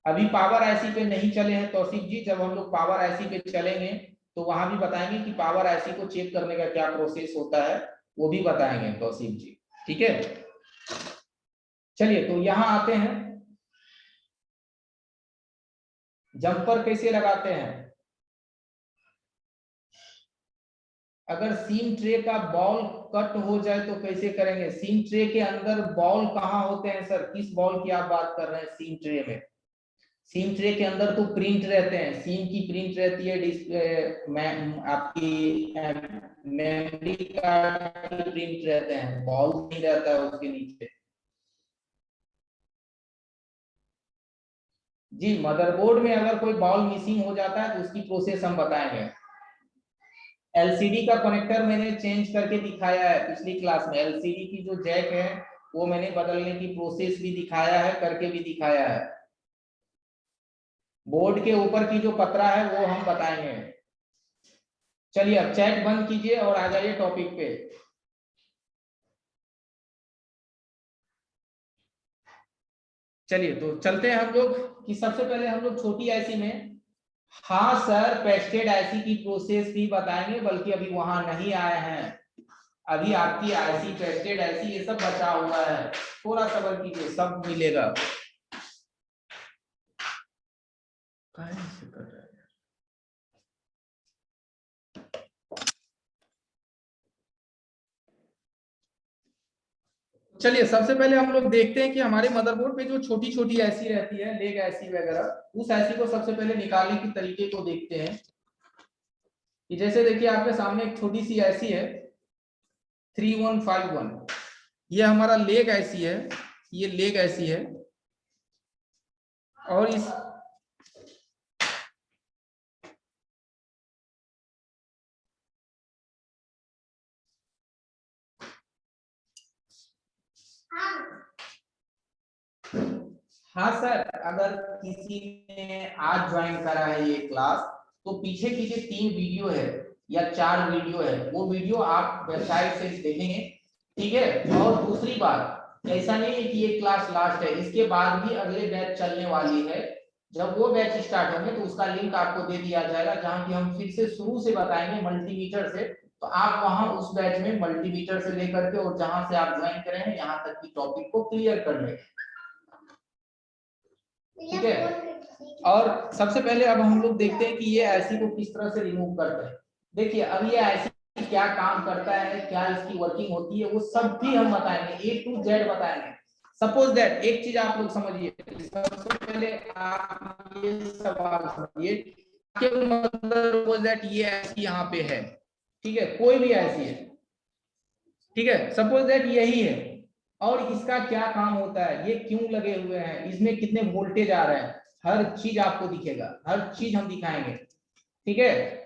अभी पावर आईसी पे नहीं चले हैं तौसीफ जी, जब हम लोग पावर आईसी पे चलेंगे तो वहां भी बताएंगे कि पावर आईसी को चेक करने का क्या प्रोसेस होता है, वो भी बताएंगे तौसीफ जी, ठीक है। चलिए तो यहां आते हैं, जंपर कैसे लगाते हैं। अगर सीम ट्रे का बॉल कट हो जाए तो कैसे करेंगे। सीम ट्रे के अंदर बॉल कहाँ होते हैं सर, किस बॉल की आप बात कर रहे हैं सीम ट्रे में। सीम ट्रे के अंदर तो प्रिंट रहते हैं, सीम की प्रिंट रहती है, डिस्प्ले में आपकी मेमोरी कार्ड की प्रिंट रहते हैं, बॉल नहीं रहता है उसके नीचे। जी मदरबोर्ड में अगर कोई बॉल मिसिंग हो जाता है तो उसकी प्रोसेस हम बताएंगे। एलसीडी का कनेक्टर मैंने चेंज करके दिखाया है पिछली क्लास में, एलसीडी की जो जैक है वो मैंने बदलने की प्रोसेस भी दिखाया है, करके भी दिखाया है। बोर्ड के ऊपर की जो पतरा है वो हम बताएंगे। चलिए अब चैट बंद कीजिए और आ जाइए टॉपिक पे। चलिए तो चलते हैं हम लोग कि सबसे पहले हम लोग छोटी आईसी में, हाँ सर पेस्टेड आईसी की प्रोसेस भी बताएंगे, बल्कि अभी वहां नहीं आए हैं, अभी आपकी आईसी पेस्टेड आईसी ये सब बचा हुआ है, थोड़ा सब्र कीजिए सब मिलेगा। कैसे कर रहा है? चलिए सबसे पहले हम लोग देखते हैं कि हमारे मदरबोर्ड पे जो छोटी छोटी आईसी रहती है, लेग आईसी वगैरह, उस आईसी को सबसे पहले निकालने के तरीके को देखते हैं। कि जैसे देखिए आपके सामने एक छोटी सी ऐसी है 3151, ये हमारा लेग ऐसी है, ये लेग ऐसी है, और इस हाँ सर, अगर किसी ने आज ज्वाइन करा है ये क्लास, तो पीछे की जो 3 वीडियो है या 4 वीडियो है, वो वीडियो आप वेबसाइट से देखेंगे, ठीक है। और दूसरी बात, ऐसा नहीं है कि ये क्लास लास्ट है, इसके बाद भी अगले बैच चलने वाली है। जब वो बैच स्टार्ट होंगे तो उसका लिंक आपको दे दिया जाएगा, जहाँ की हम फिर से शुरू से बताएंगे मल्टीमीटर से, तो आप वहां उस बैच में मल्टीमीटर से लेकर के और जहां से आप ज्वाइन करें हैं यहाँ तक की टॉपिक को क्लियर कर लें, ठीक है। और सबसे पहले अब हम लोग देखते हैं कि ये ऐसी को किस तरह से रिमूव करते हैं। देखिए अब ये ऐसी क्या काम करता है, क्या इसकी वर्किंग होती है, वो सब भी हम बताएंगे, A to Z बताएंगे। सपोज दैट एक चीज आप लोग समझिए, सबसे पहले आप ये सवाल समझिए कि मतलब सपोज दैट ये ऐसी यहाँ पे है, ठीक है, कोई भी ऐसी है, ठीक है, सपोज दैट यही है, और इसका क्या काम होता है, ये क्यों लगे हुए हैं, इसमें कितने वोल्टेज आ रहे हैं, हर चीज आपको दिखेगा, हर चीज हम दिखाएंगे, ठीक है।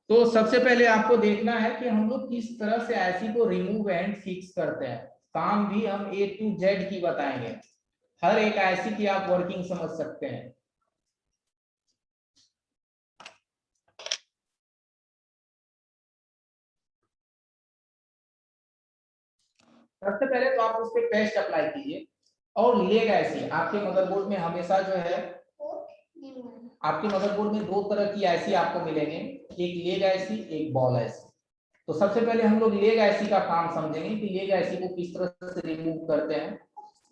तो सबसे पहले आपको देखना है कि हम लोग किस तरह से ऐसी को रिमूव एंड फिक्स करते हैं, काम भी हम A to Z की बताएंगे, हर एक ऐसी की आप वर्किंग समझ सकते हैं। सबसे पहले तो आप उस पर पेस्ट अप्लाई कीजिए, और लेग ऐसी आपके मदरबोर्ड में हमेशा जो है, आपके मदरबोर्ड में 2 तरह की ऐसी आपको मिलेंगे, एक लेग ऐसी, एक बॉल ऐसी। तो सबसे पहले हम लोग लेग ऐसी का काम समझेंगे कि लेग ऐसी को किस तरह से रिमूव करते हैं,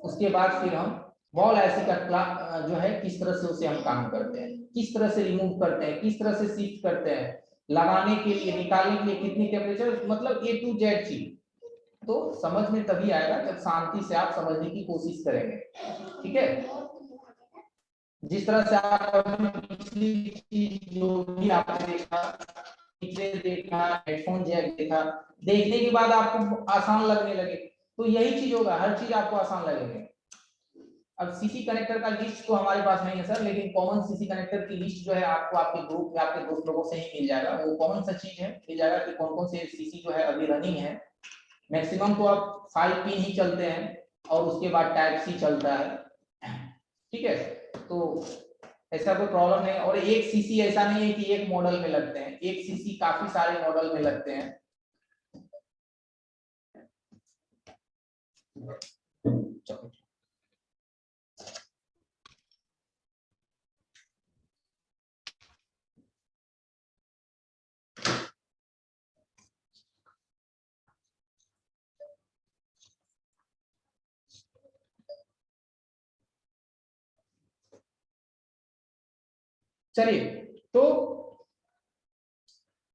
उसके बाद फिर हम बॉल ऐसी का जो है किस तरह से उसे हम काम करते हैं, किस तरह से रिमूव करते हैं, किस तरह से शिफ्ट करते हैं, लगाने के लिए, निकालने के लिए कितनी टेम्परेचर, मतलब A to Z चीज। तो समझ में तभी आएगा जब शांति से आप समझने की कोशिश करेंगे, ठीक है। जिस तरह से आप पिछली चीज जो भी आपने देखा, देखा, हेडफोन जैक देखा, देखने के बाद आपको आसान लगने लगे, तो यही चीज होगा, हर चीज आपको आसान लगेगा। अब सीसी कनेक्टर का लिस्ट तो हमारे पास नहीं है सर, लेकिन कॉमन सीसी कनेक्टर की लिस्ट जो है आपको आपके ग्रुप में आपके दोस्त लोगों से ही मिल जाएगा, वो कॉमन सा चीज है, मिल जाएगा कि कौन कौन से सीसी जो है अभी रनिंग है। मैक्सिमम तो अब 5 पिन ही चलते हैं, और उसके बाद टाइप सी चलता है, ठीक है। तो ऐसा कोई प्रॉब्लम नहीं, और एक सीसी ऐसा नहीं है कि एक मॉडल में लगते हैं, एक सीसी काफी सारे मॉडल में लगते हैं। चलिए तो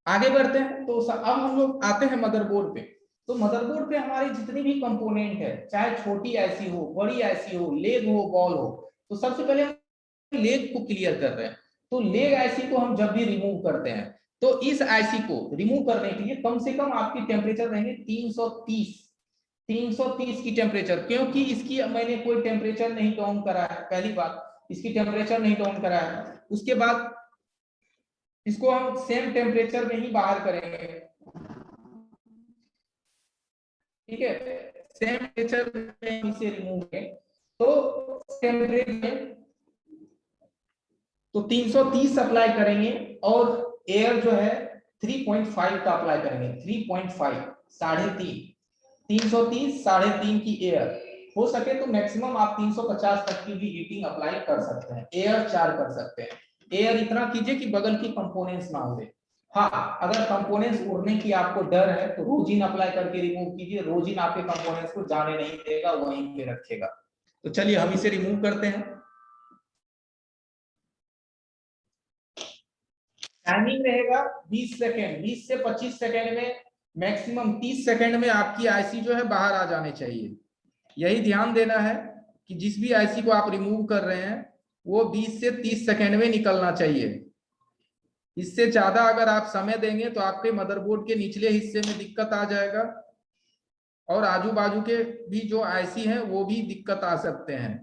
आगे बढ़ते हैं। तो अब हम लोग आते हैं मदरबोर्ड पे। तो मदरबोर्ड पे हमारी जितनी भी कंपोनेंट है, चाहे छोटी ऐसी हो, बड़ी ऐसी हो, लेग हो, बॉल हो, तो सबसे पहले हम लेग को क्लियर कर रहे हैं। तो लेग आईसी को हम जब भी रिमूव करते हैं, तो इस आईसी को रिमूव करने के लिए कम से कम आपकी टेम्परेचर रहेंगे 330 की टेम्परेचर, क्योंकि इसकी मैंने कोई टेम्परेचर नहीं डाउन करा है, पहली बात इसकी टेम्परेचर नहीं डाउन करा है। उसके बाद इसको हम सेम टेम्परेचर में ही बाहर करेंगे, ठीक है, सेम टेम्परेचर में इसे रिमूव करें। तो टेम्परेचर तो 330 अप्लाई करेंगे, और एयर जो है 3.5 का अप्लाई करेंगे, 3.5, 3.5, 330, 3.5 की एयर। हो सके तो मैक्सिमम आप 350 तक की भी हीटिंग अप्लाई कर सकते हैं, एयर 4 कर सकते हैं। एयर इतना कीजिए कि बगल की कंपोनेंट्स ना उड़े। हाँ, अगर कंपोनेंट्स उड़ने की आपको डर है तो रोजिन अप्लाई करके रिमूव कीजिए, रोजिन आपके कंपोनेंट्स को जाने नहीं देगा, वहीं पे रखेगा। तो चलिए हम इसे रिमूव करते हैं। टाइमिंग रहेगा 20 सेकेंड, 20 से 25 सेकेंड में, मैक्सिमम 30 सेकेंड में आपकी आईसी जो है बाहर आ जाने चाहिए। यही ध्यान देना है कि जिस भी आईसी को आप रिमूव कर रहे हैं वो 20 से 30 सेकेंड में निकलना चाहिए। इससे ज्यादा अगर आप समय देंगे तो आपके मदरबोर्ड के निचले हिस्से में दिक्कत आ जाएगा और आजू बाजू के भी जो आईसी हैं वो भी दिक्कत आ सकते हैं।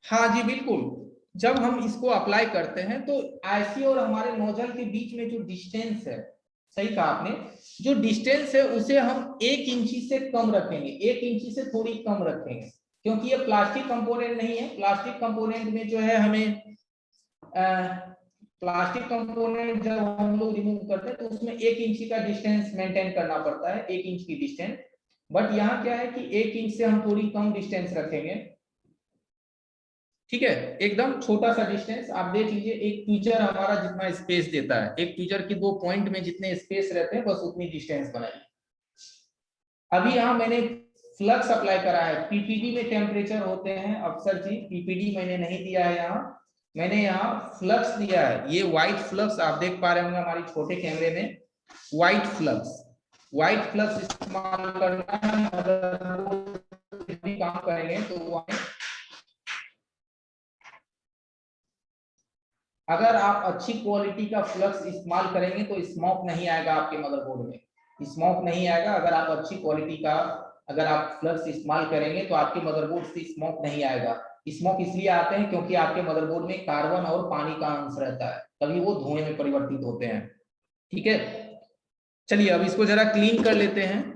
हाँ जी बिल्कुल, जब हम इसको अप्लाई करते हैं तो आईसी और हमारे नोजल के बीच में जो डिस्टेंस है, सही कहा आपने, जो डिस्टेंस है उसे हम 1 इंची से कम रखेंगे, 1 इंची से थोड़ी कम रखेंगे, क्योंकि ये प्लास्टिक कंपोनेंट नहीं है। प्लास्टिक कंपोनेंट में जो है हमें प्लास्टिक कंपोनेंट जब हम लोग रिमूव करते हैं तो उसमें 1 इंची का डिस्टेंस मेंटेन करना पड़ता है, 1 इंच की डिस्टेंस। बट यहाँ क्या है कि 1 इंच से हम थोड़ी कम डिस्टेंस रखेंगे, ठीक है, एकदम छोटा सा डिस्टेंस। आप देख लीजिए, एक ट्वीजर हमारा जितना स्पेस देता है, एक ट्वीजर की 2 पॉइंट में जितने स्पेस रहते हैं बस उतनी डिस्टेंस बनाइए। अभी यहाँ मैंने फ्लक्स अप्लाई करा है, पीपीडी में टेम्परेचर होते हैं अफसर जी, पीपीडी मैंने नहीं दिया है यहाँ, मैंने यहाँ फ्लक्स दिया है। ये व्हाइट फ्लक्स आप देख पा रहे होंगे हमारी छोटे कैमरे में, व्हाइट फ्लक्स, व्हाइट फ्लक्स इस्तेमाल करना है। अगर भी काम करेंगे तो अगर आप अच्छी क्वालिटी का फ्लक्स इस्तेमाल करेंगे तो स्मोक नहीं आएगा आपके मदरबोर्ड में, स्मोक नहीं आएगा। अगर आप अच्छी क्वालिटी का अगर आप फ्लक्स इस्तेमाल करेंगे तो आपके मदरबोर्ड से स्मोक नहीं आएगा। स्मोक इसलिए आते हैं क्योंकि आपके मदरबोर्ड में कार्बन और पानी का अंश रहता है, तभी वो धुएं में परिवर्तित होते हैं, ठीक है। चलिए अब इसको जरा क्लीन कर लेते हैं।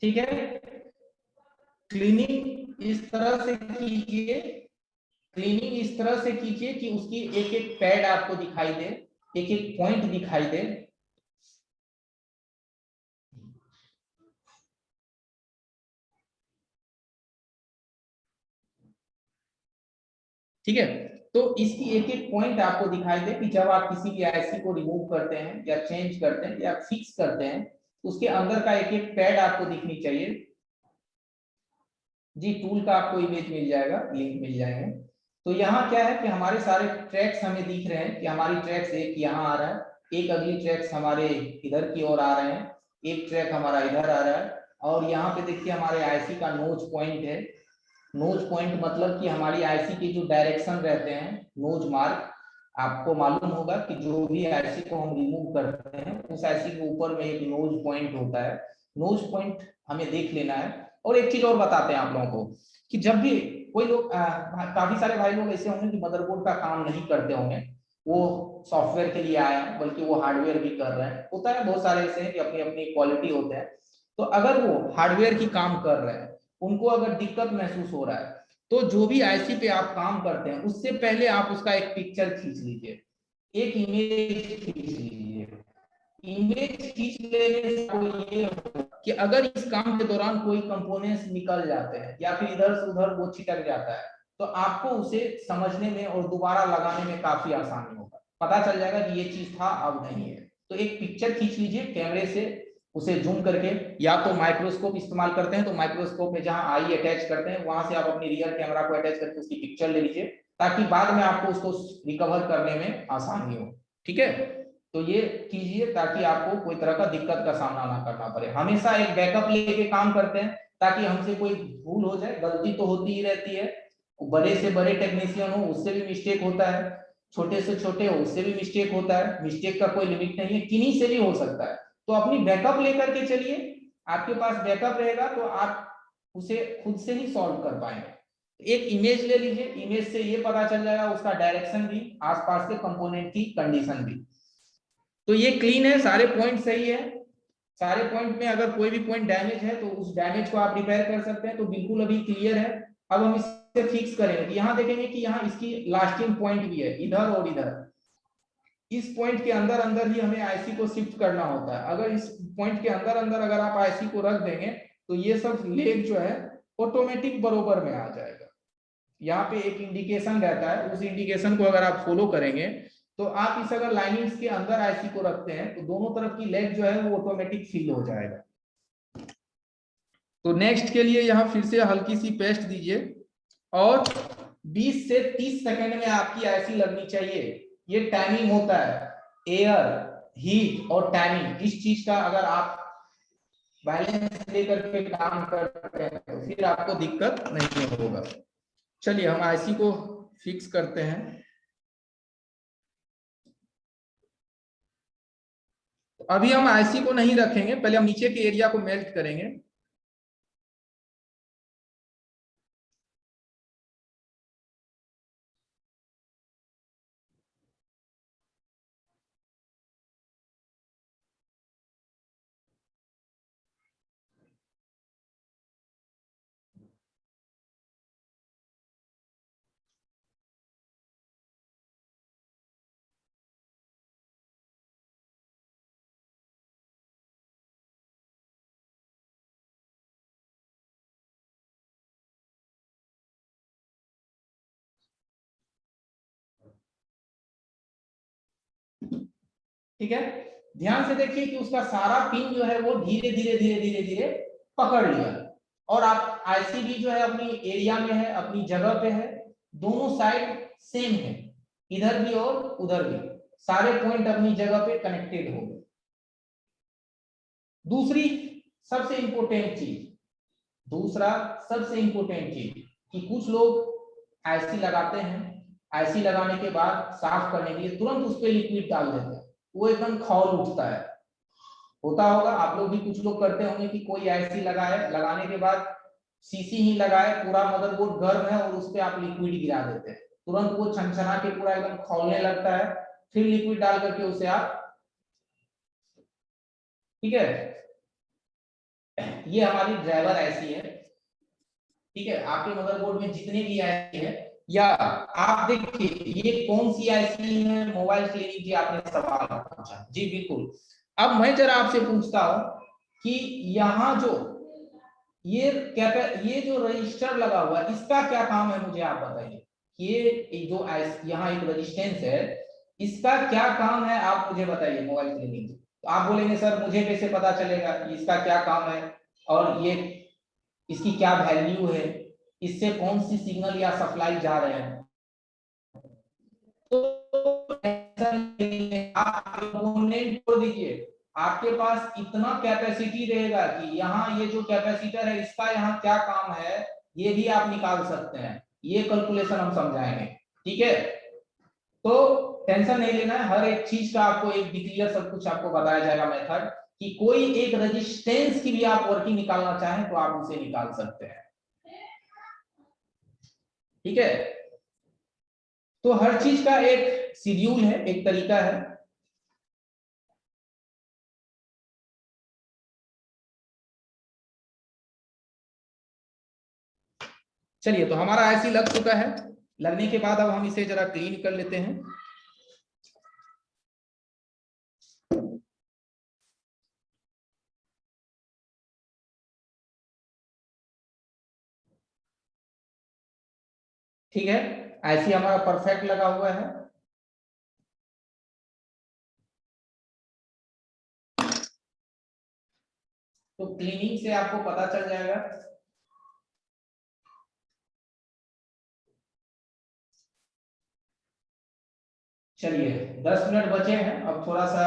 ठीक है, क्लीनिंग इस तरह से कीजिए, क्लीनिंग इस तरह से कीजिए कि उसकी एक एक पैड आपको दिखाई दे, एक एक पॉइंट दिखाई दे। ठीक है, तो इसकी एक एक पॉइंट आपको दिखाई दे कि जब आप किसी भी आईसी को रिमूव करते हैं या चेंज करते हैं या फिक्स करते हैं, उसके अंदर का एक एक पैड आपको दिखनी चाहिए। जी टूल का आपको इमेज मिल जाएगा, लिंक मिल जाएंगे। तो यहाँ क्या है कि हमारे सारे ट्रैक्स हमें दिख रहे हैं कि हमारी ट्रैक्स एक यहाँ आ रहा है, एक अगली ट्रैक्स हमारे इधर की ओर आ रहे हैं, एक ट्रैक हमारा इधर आ रहा है, और यहाँ पे देखिए हमारे आईसी का नोज पॉइंट है। नोज पॉइंट मतलब कि हमारी आईसी के जो डायरेक्शन रहते हैं, नोज मार्क, आपको मालूम होगा कि जो भी आईसी को हम रिमूव करते हैं उस आईसी के ऊपर में एक नोज पॉइंट होता है, नोज पॉइंट हमें देख लेना है। और एक चीज और बताते हैं आप लोगों को कि जब भी कोई लोग काफी सारे भाई लोग ऐसे होंगे कि मदरबोर्ड का काम नहीं करते होंगे, वो सॉफ्टवेयर के लिए आए हैं बल्कि वो हार्डवेयर भी कर रहे हैं, होता है बहुत सारे ऐसे हैं कि अपनी अपनी क्वालिटी होते हैं। तो अगर वो हार्डवेयर की काम कर रहे हैं, उनको अगर दिक्कत महसूस हो रहा है, तो जो भी आईसी पे आप काम करते हैं उससे पहले आप उसका एक पिक्चर खींच लीजिए, एक इमेज खींच लीजिए। इमेज खींच लेने से ये कि अगर इस काम के दौरान कोई कंपोनेंट्स निकल जाते हैं या फिर इधर से उधर वो छिटक जाता है, तो आपको उसे समझने में और दोबारा लगाने में काफी आसानी होगा, पता चल जाएगा कि ये चीज था अब नहीं है। तो एक पिक्चर खींच लीजिए कैमरे से, उसे जूम करके, या तो माइक्रोस्कोप इस्तेमाल करते हैं तो माइक्रोस्कोप में जहां आई अटैच करते हैं वहां से आप अपनी रियर कैमरा को अटैच करके उसकी पिक्चर ले लीजिए, ताकि बाद में आपको उसको रिकवर करने में आसानी हो, ठीक है। तो ये कीजिए ताकि आपको कोई तरह का दिक्कत का सामना ना करना पड़े। हमेशा एक बैकअप लेके काम करते हैं ताकि हमसे कोई भूल हो जाए, गलती तो होती ही रहती है, बड़े से बड़े टेक्नीशियन हो उससे भी मिस्टेक होता है, छोटे से छोटे हो उससे भी मिस्टेक होता है, मिस्टेक का कोई लिमिट नहीं है, किन्हीं से भी हो सकता है। तो अपनी बैकअप लेकर के चलिए, आपके पास बैकअप रहेगा तो आप उसे खुद से ही सॉल्व कर पाएंगे। एक इमेज ले लीजिए, इमेज से ये पता चल जाएगा उसका डायरेक्शन भी, आसपास के कंपोनेंट की कंडीशन भी। तो ये क्लीन है, सारे पॉइंट सही है। सारे पॉइंट में अगर कोई भी पॉइंट डैमेज है तो उस डैमेज को आप रिपेयर कर सकते हैं। तो बिल्कुल अभी क्लियर है। अब हम इसे फिक्स करेंगे। यहाँ देखेंगे कि यहाँ इसकी लास्टिंग पॉइंट भी है, इधर और इधर। इस पॉइंट के अंदर अंदर ही हमें आईसी को शिफ्ट करना होता है। अगर इस पॉइंट के अंदर अंदर अगर आप आईसी को रख देंगे तो ये सब लेग जो है ऑटोमेटिक बरोबर में आ जाएगा। यहाँ पे एक इंडिकेशन रहता है, उस इंडिकेशन को अगर आप फॉलो करेंगे तो आप इस अगर लाइनिंग्स के अंदर आईसी को रखते हैं तो दोनों तरफ की लेग जो है वो ऑटोमेटिक फिल हो जाएगा। तो नेक्स्ट के लिए यहाँ फिर से हल्की सी पेस्ट दीजिए और 20 से 30 सेकंड में आपकी आईसी लगनी चाहिए। ये टाइमिंग होता है, एयर, हीट और टाइमिंग। इस चीज का अगर आप बैलेंस लेकर के काम करते हैं तो फिर आपको दिक्कत नहीं होगा। चलिए हम आईसी को फिक्स करते हैं। अभी हम आईसी को नहीं रखेंगे, पहले हम नीचे के एरिया को मेल्ट करेंगे। ठीक है, ध्यान से देखिए कि उसका सारा पिन जो है वो धीरे धीरे धीरे धीरे धीरे पकड़ लिया। और आप आईसी भी जो है अपनी एरिया में है, अपनी जगह पे है, दोनों साइड सेम है, इधर भी और उधर भी सारे पॉइंट अपनी जगह पे कनेक्टेड हो गए। दूसरी सबसे इंपॉर्टेंट चीज, दूसरा सबसे इंपॉर्टेंट चीज कि कुछ लोग आईसी लगाते हैं, आईसी लगाने के बाद साफ करने के लिए तुरंत उस पर लिक्विड डाल देते हैं, वो एकदम खौल उठता है। होता होगा, आप लोग भी कुछ लोग करते होंगे कि कोई आईसी लगाए, लगाने के बाद सीसी ही लगाए, पूरा मदरबोर्ड गर्म है और उस पर आप लिक्विड गिरा देते हैं, तुरंत वो छनछना के पूरा एकदम खौलने लगता है। फिर लिक्विड डाल करके उसे आप, ठीक है, ये हमारी ड्राइवर आईसी है। ठीक है, आपके मदरबोर्ड में जितने भी आईसी है, या आप देखिए ये कौन सी आईसी है, मोबाइल क्लिनिक जी आपने सवाल पूछा, जी बिल्कुल। अब मैं जरा आपसे पूछता हूं कि यहाँ जो ये जो रजिस्टर लगा हुआ है इसका क्या काम है, मुझे आप बताइए। ये जो यहाँ एक रेजिस्टेंस है, इसका क्या काम है, आप मुझे बताइए मोबाइल क्लिनिक। तो आप बोलेंगे सर मुझे कैसे पता चलेगा कि इसका क्या काम है और ये इसकी क्या वैल्यू है, इससे कौन सी सिग्नल या सप्लाई जा रहे हैं। तो ऐसा नहीं है, आप कंपोनेंट छोड़ दीजिए, आपके पास इतना कैपेसिटी रहेगा कि यहाँ ये जो कैपेसिटर है इसका यहाँ क्या काम है ये भी आप निकाल सकते हैं। ये कैलकुलेशन हम समझाएंगे, ठीक है। तो टेंशन नहीं लेना है, हर एक चीज का आपको एक डिक्लियर सब कुछ आपको बताया जाएगा मेथड, कि कोई एक रेजिस्टेंस की भी आप वर्किंग निकालना चाहें तो आप उसे निकाल सकते हैं, ठीक है। तो हर चीज का एक शेड्यूल है, एक तरीका है। चलिए, तो हमारा आईसी लग चुका है। लगने के बाद अब हम इसे जरा क्लीन कर लेते हैं। ठीक है, आईसी हमारा परफेक्ट लगा हुआ है। तो क्लीनिंग से आपको पता चल जाएगा। चलिए 10 मिनट बचे हैं, अब थोड़ा सा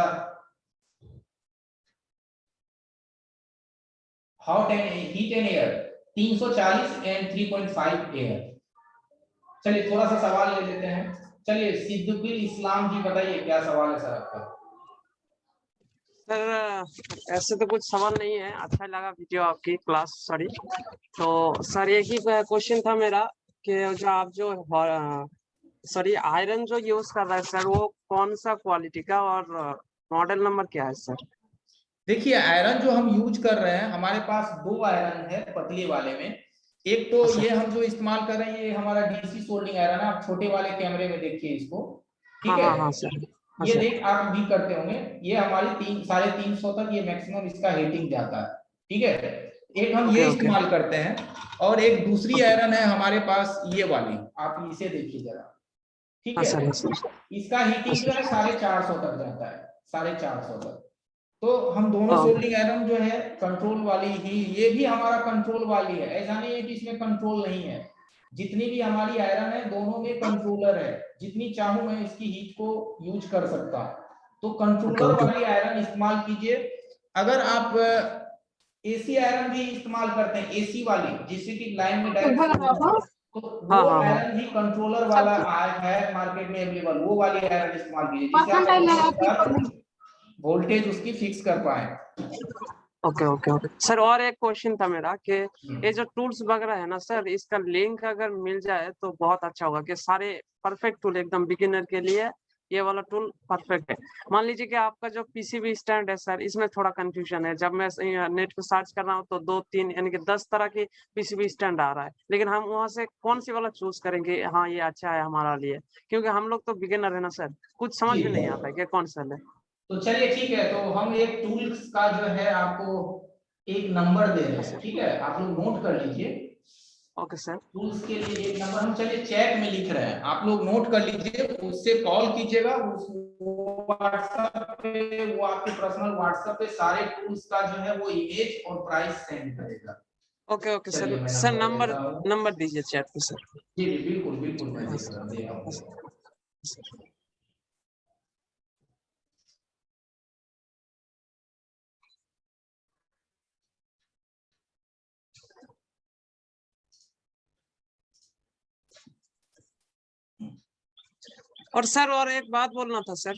hot and heat and air 340 and 3.5 air. चलिए थोड़ा सा सवाल ले लेते हैं। चलिए सिद्दुकील इस्लाम जी बताइए क्या सवाल है सर आपका। सर ऐसे तो कुछ सवाल नहीं है, अच्छा लगा वीडियो आपकी क्लास सॉरी। तो सर एक ही क्वेश्चन था मेरा कि जो आप जो सॉरी आयरन जो यूज कर रहे हैं सर, वो कौन सा क्वालिटी का और मॉडल नंबर क्या है सर? देखिए आयरन जो हम यूज कर रहे हैं, हमारे पास 2 आयरन है पतले वाले में। एक तो ये हम जो इस्तेमाल कर रहे हैं, ये हमारा डीसी सोल्डिंग आयरन है। आप छोटे वाले कैमरे में देखिए इसको, ठीक है। हाँ सर। हाँ ये सर। देख आप भी करते होंगे, ये हमारी 300-350 तक ये मैक्सिमम इसका हीटिंग जाता है, ठीक है। एक हम ये ओके ओके इस्तेमाल करते हैं, और एक दूसरी ओके। आयरन है हमारे पास ये वाली, आप इसे देखिए जरा, ठीक हाँ है। सर। हाँ सर। इसका हाँ हीटिंग जो सर। है 450 तक जाता है, 450 तक। तो हम दोनों हाँ सोल्डिंग आयरन जो है कंट्रोल वाली ही, ये भी हमारा कंट्रोल वाली है, ऐसा नहीं है कि इसमें कंट्रोल नहीं है। जितनी भी हमारी आयरन है दोनों में कंट्रोलर है, जितनी चाहूं मैं इसकी हीट को यूज कर सकता हूं। तो ओके कंट्रोलर ओके। वाली आयरन इस्तेमाल कीजिए। अगर आप एसी आयरन भी इस्तेमाल करते हैं, एसी वाली जिससे कि लाइन में डायरेक्ट, तो हाँ वो हाँ हाँ। आयरन भी कंट्रोलर वाला है मार्केट में अवेलेबल, वो वाली आयरन इस्तेमाल कीजिए, जिससे आप अच्छे से वोल्टेज उसकी फिक्स कर पाए। ओके ओके ओके सर, और एक क्वेश्चन था मेरा कि ये जो टूल्स वगैरह है ना सर, इसका लिंक अगर मिल जाए तो बहुत अच्छा होगा कि सारे परफेक्ट टूल एकदम बिगिनर के लिए ये वाला टूल परफेक्ट है। मान लीजिए कि आपका जो पीसीबी स्टैंड है सर, इसमें थोड़ा कंफ्यूजन है। जब मैं नेट पे सर्च कर रहा हूँ तो 2-3 यानी कि 10 तरह की पीसीबी स्टैंड आ रहा है, लेकिन हम वहां से कौन सी वाला चूज करेंगे? हाँ ये अच्छा है हमारा लिए, क्योंकि हम लोग तो बिगिनर है ना सर, कुछ समझ जी, में नहीं आता है कि कौन सा ले। तो चलिए ठीक है, तो हम एक टूल्स का जो है आपको एक नंबर दे रहे हैं, ठीक है, आप लोग नोट कर लीजिए। Okay sir. टूल्स के लिए एक नंबर हम चलिए चैट में लिख रहे हैं, आप लोग नोट कर लीजिए, उससे कॉल कीजिएगा। उस व्हाट्सएप पे, वो आपके पर्सनल व्हाट्सएप पे सारे टूल्स का जो है वो इमेज और प्राइस सेंड करेगा। Okay okay sir. चलिए मैं सर नंबर नंबर देता हूँ। नंबर दीजिए चैट पे सर। जी जी बिल्कुल बिल्कुल, मैं हाँ दे सर। रहा हाँ हूँ। सर। और सर और एक बात बोलना था सर।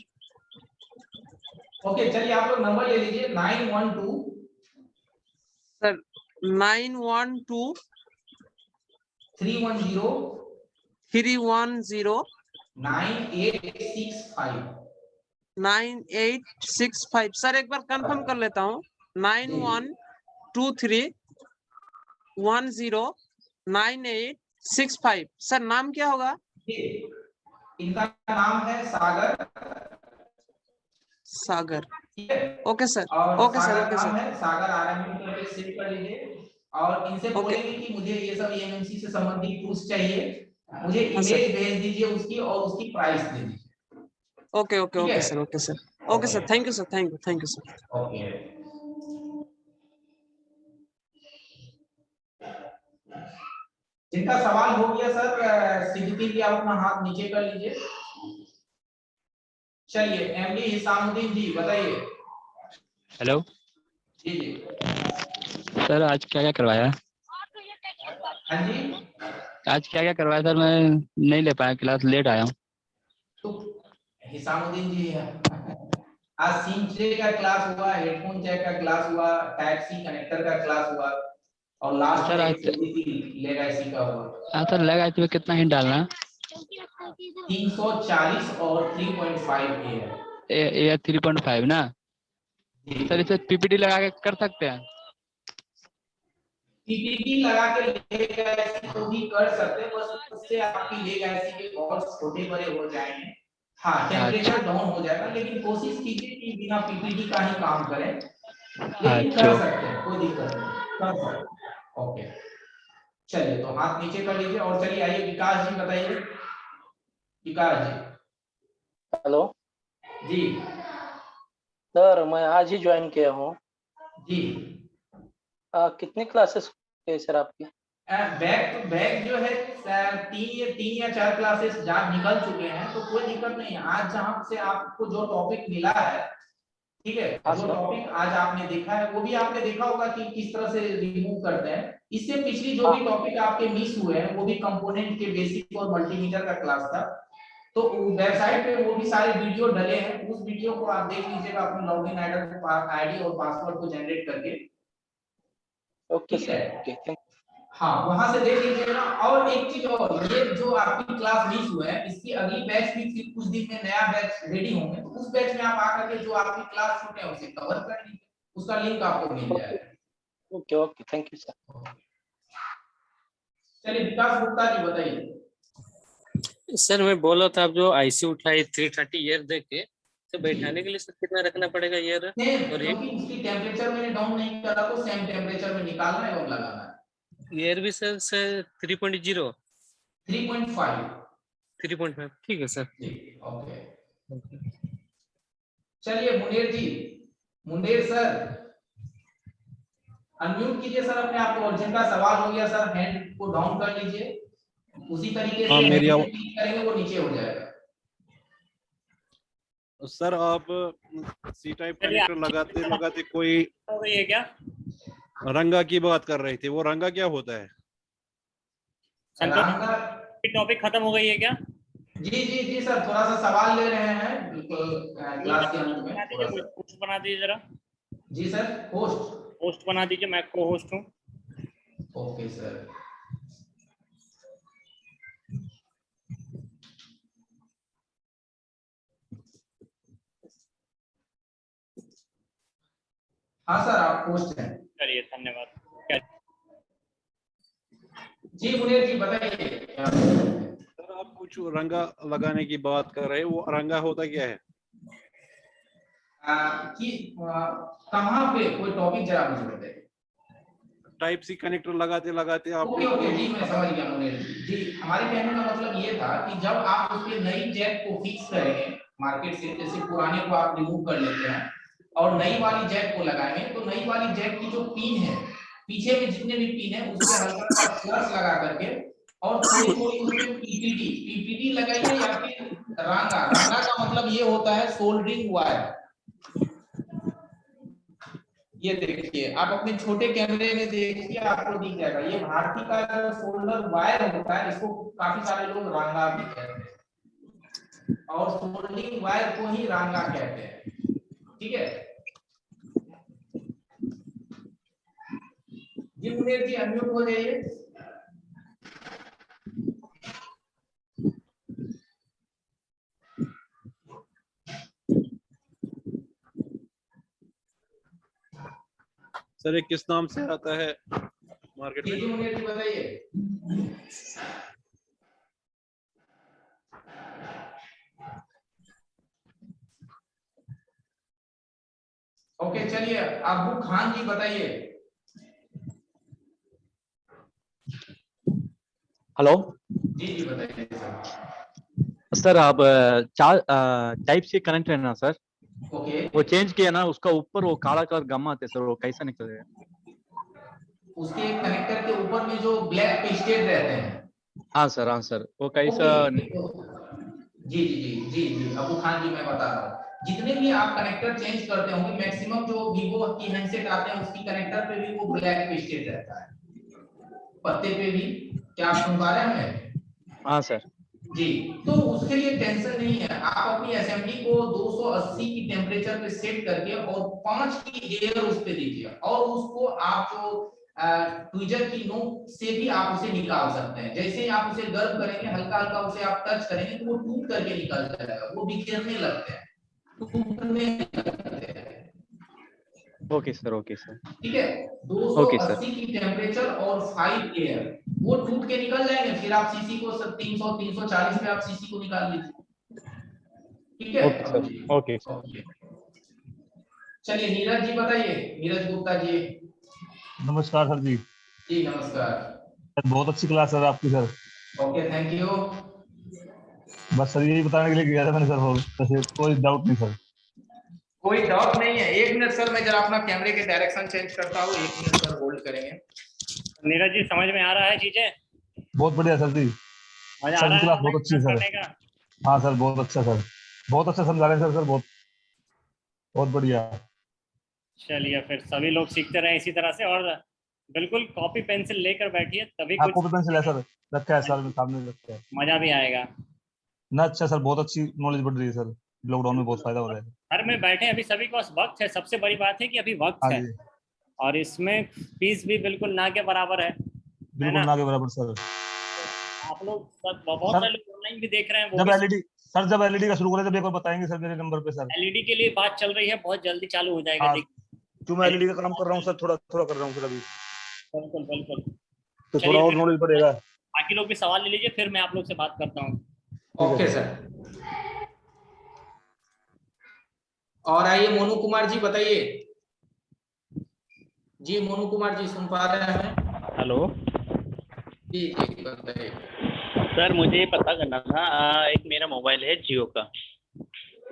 ओके चलिए आप लोग नंबर ले लीजिए, 912 सर 912 310 310 9865। 9865 सर एक बार कंफर्म कर लेता हूँ। 9123109865 सर नाम क्या होगा? इनका नाम है सागर, सागर। ठीक है। Okay sir. और ओके सर। सागर ओके नाम सर। है सागर, आरएमबी करके सेव कर लीजिए। और इनसे ओके। बोलेंगे कि मुझे ये सब एमएनसी से संबंधित टूल्स चाहिए, मुझे हाँ सर। इमेज भेज दीजिए उसकी, और उसकी प्राइस दे दीजिए, ओके ओके ठीक ओके है। Sir. Okay sir. Okay okay sir. Thank you sir. Thank you sir. Okay. जिनका सवाल हो गया सर, सिद्दीकी जी आप अपना हाथ नीचे कर लीजिए। चलिए एमडी हिसामुद्दीन जी बताइए। हेलो जी जी। सर, आज क्या क्या करवाया? हाँ जी, आज क्या क्या करवाया सर? मैं नहीं ले पाया, क्लास लेट आया हूँ। तो हिसामुद्दीन जी आज सिम ट्रे का क्लास हुआ, हेडफोन जैक का क्लास हुआ, टाइप सी कनेक्टर का क्लास हुआ, और लास्ट सर में आज एक लेगासी का हुआ। सर लगा इसमें कितना हिट डालना है? 340 और 3.5 है। ए 3.5 ना? सर इसे पीपीटी लगा के कर सकते हैं? पीपीटी लगा के लेगासी तो भी कर सकते हैं, बस उससे आपकी लेगासी के बहुत छोटे बड़े हो जाएंगे। हाँ टेम्परेचर डाउन हो जाएगा, लेकिन कोशिश कीजिए कि बिना पीपीटी का ही काम करें, लेकिन अच्छा। कर सकते हैं, कोई दिक्कत नहीं, कर सकते हैं। ओके चलिए, तो हाथ नीचे कर लीजिए, और चलिए आइए विकास जी बताइए। विकास जी। हेलो जी सर, मैं आज ही ज्वाइन किया हूँ। जी। कितनी क्लासेस है सर आपकी? बैक टू बैक जो है 3 या 4 क्लासेस जा निकल चुके हैं, तो कोई दिक्कत नहीं है। आज जहां से आपको जो टॉपिक मिला है, ठीक है, हाँ जो सर। टॉपिक आज आपने देखा है वो भी आपने देखा होगा कि किस तरह से रिमूव करते हैं। इससे पिछली जो हाँ भी टॉपिक आपके मिस हुए हैं वो भी कंपोनेंट के बेसिक और मल्टीमीटर का क्लास था, तो वेबसाइट पे वो भी सारे वीडियो डले हैं, उस वीडियो को आप देख लीजिएगा अपने लॉगिन आईडी और पासवर्ड को जनरेट करके। ओके ठीक सर, है, ओके, थैंक हाँ वहां से देख लीजिएगा। और एक चीज और, ये जो आपकी क्लास मिस हुआ है, इसकी अगली बैच भी फिर कुछ दिन में नया बैच रेडी होंगे, तो उस बैच में आप आकर के जो आपकी क्लास छूटे हैं उसे कवर कर लीजिए, उसका लिंक आपको मिल जाएगा। Okay, okay, thank you sir. चलिए विकास गुप्ता जी बताइए। सर मैं बोला था, आप जो आईसी उठाई 330 ईयर देख के, तो बैठाने के लिए सर कितना रखना पड़ेगा ईयर? सेम, और क्योंकि उसकी टेम्परेचर मैंने डाउन नहीं करा, तो सेम टेम्परेचर में निकालना है और लगाना है। ईयर भी सर 3.0 3.5। 3.5 ठीक है सर। जी ओके। चलिए मुनेर जी, मुनेर सर अनम्यूट कीजिए सर अपने आप को, और जिनका सवाल हो गया सर हैंड को डाउन कर लीजिए, उसी तरीके से हाँ, मेरी हैंड पे क्लिक करेंगे वो नीचे हो जाएगा। सर आप सी टाइप कनेक्टर लगाते लगाते कोई हो गई है क्या? रंगा की बात कर रहे थे, वो रंगा क्या होता है? रंगा, टॉपिक खत्म हो गई है क्या? जी सर, थोड़ा सा सवाल ले रहे हैं बिल्कुल क्लास के अंत में थोड़ा सा। होस्ट बना दीजिए जरा। जी सर, होस्ट। होस्ट बना दीजिए, मैं को होस्ट हूँ। Okay sir. हाँ सर आप होस्ट हैं। चलिए धन्यवाद। क्या जी मुनीर जी बताइए। सर आप कुछ रंगा लगाने की बात कर रहे हैं, वो रंगा होता क्या है? कहाँ पे कोई टॉपिक जरा मुझे बताइए। टाइप सी कनेक्टर लगाते लगाते आप ओके ओके जी मैं समझ गया मुनीर जी। हमारे कहने का मतलब ये था कि जब आप उसके नई जैक को फिक्स करेंगे मार्केट से, जैसे पुराने को आप रिमूव कर लेते हैं और नई वाली जैक को लगाएंगे, तो नई वाली जैक की जो पिन है, पीछे में जितने भी पिन है उसके हल्का सा प्लस लगा करके और थोड़ी थोड़ी उसमें पीपीटी लगाइए, या फिर रंगा। रंगा का मतलब ये होता है सोल्डरिंग वायर। ये देखिए आप अपने छोटे कैमरे में देखिए, आपको दिख जाएगा। ये भारती का जो सोल्डर वायर होता है, इसको काफी सारे लोग रंगा भी कहते हैं, और सोल्डरिंग वायर को ही रंगा कहते हैं। ठीक है जी, मुनीर जी अनम्यूट हो जाइए। सर ये किस नाम से आता है मार्केट में? जी मुनीर जी बताइए। ओके चलिए अबू खान जी बताइए। हेलो जी जी बताइए सर। सर, आप चार टाइप से कनेक्ट है ना सर, ओके, वो चेंज किया ना, उसका ऊपर वो काला कलर गम आते सर, वो कैसा निकलेगा? उसके कनेक्टर के ऊपर में जो ब्लैक पेस्टेड रहते हैं। हाँ सर, वो कैसा? जी जी जी जी जी अबू खान जी मैं बता रहा हूँ, जितने भी आप कनेक्टर चेंज करते होंगे, मैक्सिमम जो वीवो की हैंडसेट आते हैं उसकी कनेक्टर पे भी वो ब्लैक पेस्टेड रहता है, पत्ते पे भी। क्या आप सुन पा रहे हैं हमें? हाँ सर जी, तो उसके लिए टेंशन नहीं है। आप अपनी असेंबली को 280 की टेम्परेचर पे सेट करके और 5 की एयर उस पे दीजिए, और उसको आप जो ट्विजर की नोक से भी आप उसे निकाल सकते हैं। जैसे ही आप उसे गर्म करेंगे, हल्का हल्का उसे आप टच करेंगे तो वो टूट करके निकल जाएगा, वो बिखरने लगते हैं, टूटने लगते हैं। ओके सर ठीक है, ओके सर 280 की टेम्परेचर और 5 एयर, वो टूट के निकल जाएंगे। फिर आप सीसी को 300 340 पे आप सीसी को निकाल लीजिए। ठीक है ओके सर ओके ओके। चलिए नीरज जी बताइए, नीरज गुप्ता जी। नमस्कार सर जी। जी नमस्कार सर बहुत अच्छी क्लास सर आपकी सर। Okay thank you. बस सर यही बताने के लिए किया था मैंने सर, और वैसे कोई डाउट नहीं सर। कोई डाउट नहीं है। एक मिनट सर, मैं जरा अपना कैमरे के डायरेक्शन चेंज करता हूँ, एक मिनट सर होल्ड करेंगे। नीरज जी समझ में आ रहा है चीजें? बहुत बढ़िया सर जी, मजा आ सर रहा क्लास है बहुत अच्छी है सर। करने का? हाँ सर बहुत अच्छा सर, बहुत अच्छा समझा रहे हैं सर बहुत बहुत बढ़िया। चलिए फिर सभी लोग सीखते रहे इसी तरह से, और बिल्कुल कॉपी पेंसिल लेकर बैठिए, तभी हाँ कुछ कॉपी पेंसिल है सर, रखा है सर सामने रखा है। मजा भी आएगा। ना अच्छा सर, बहुत अच्छी नॉलेज बढ़ रही है सर, लॉकडाउन में बहुत फायदा हो रहा है। घर में बैठे अभी सभी के पास वक्त है, सबसे बड़ी बात है कि अभी वक्त हाँ है, जी, और इसमें फीस भी बिल्कुल ना के बराबर है बिल्कुल ना। ना के बराबर सर। आप लोग सब बहुत सर सारे लोग ऑनलाइन भी देख रहे हैं, वो जब भी एलईडी सर जब एलईडी का शुरू करें तब एक बार बताएंगे सर मेरे नंबर पे सर। एलईडी के लिए बात चल रही है, बहुत जल्दी चालू हो जाएगा। हाँ, देखिए क्यों मैं एलईडी का काम कर रहा हूँ सर, थोड़ा थोड़ा कर रहा हूँ सर अभी, बिल्कुल बिल्कुल। तो चलिए थोड़ा और फिर नॉलेज बढ़ेगा। बाकी लोग भी सवाल ले लीजिए, फिर मैं आप लोग से बात करता हूँ। Okay sir. और आइए मोनू कुमार जी बताइए। जी मोनू कुमार जी सुन पा रहे हैं? हेलो जी जी बताइए। सर, मुझे ये पता करना था, एक मेरा मोबाइल है जियो का,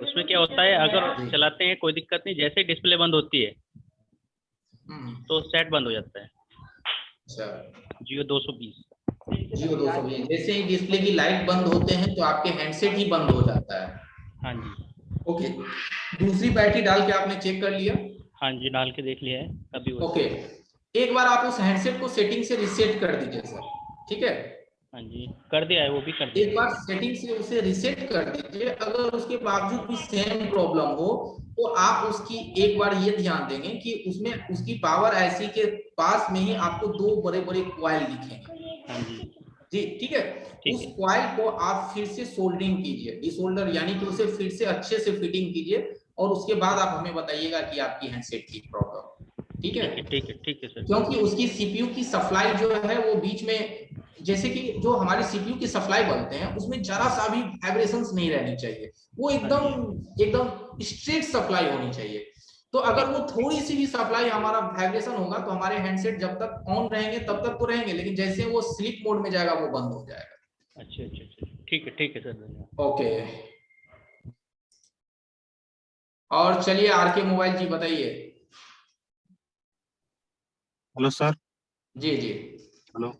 उसमें क्या होता है अगर चलाते हैं कोई दिक्कत नहीं, जैसे ही डिस्प्ले बंद होती है तो सेट बंद हो जाता है। अच्छा, जियो 220। जियो 220 जैसे ही डिस्प्ले की लाइट बंद होते हैं तो आपके हैंडसेट ही बंद हो जाता है। हाँ जी। ओके, दूसरी बैटरी डाल के आपने चेक कर लिया? हाँ जी, डाल के देख लिया है अभी। ओके, एक बार आप उस हैंडसेट को सेटिंग से रीसेट कर दीजिए सर, ठीक है? हाँ जी, कर दिया है, वो भी कर दिया एक बार सेटिंग से उसे रीसेट कर दीजिए। अगर उसके बावजूद भी सेम प्रॉब्लम हो तो आप उसकी एक बार ये ध्यान देंगे कि उसमें उसकी पावर आईसी के पास में ही आपको दो बड़े बड़े कॉइल दिखेंगे। हाँ जी जी ठीक है, उस कॉइल को आप फिर से सोल्डरिंग कीजिए, डिसोल्डर यानी कि उसे फिर से अच्छे से फिटिंग कीजिए, और उसके बाद आप हमें बताइएगा कि आपकी हैंडसेट की प्रॉब्लम। ठीक है? ठीक है सर। क्योंकि उसकी सीपीयू की सप्लाई जो है वो बीच में, जैसे कि जो हमारे सीपीयू की सप्लाई बनते हैं उसमें जरा सा भी वाइब्रेशंस नहीं रहनी चाहिए, वो एकदम स्ट्रेट सप्लाई होनी चाहिए। तो अगर वो थोड़ी सी भी सप्लाई हमारा वाइब्रेशन होगा तो हमारे हैंडसेट जब तक ऑन रहेंगे तब तक तो रहेंगे, लेकिन जैसे वो स्लीप मोड में जाएगा वो बंद हो जाएगा। अच्छा, ठीक है सर, धन्यवाद। ओके, और चलिए आरके मोबाइल जी बताइए। Hello sir. जी जी हेलो।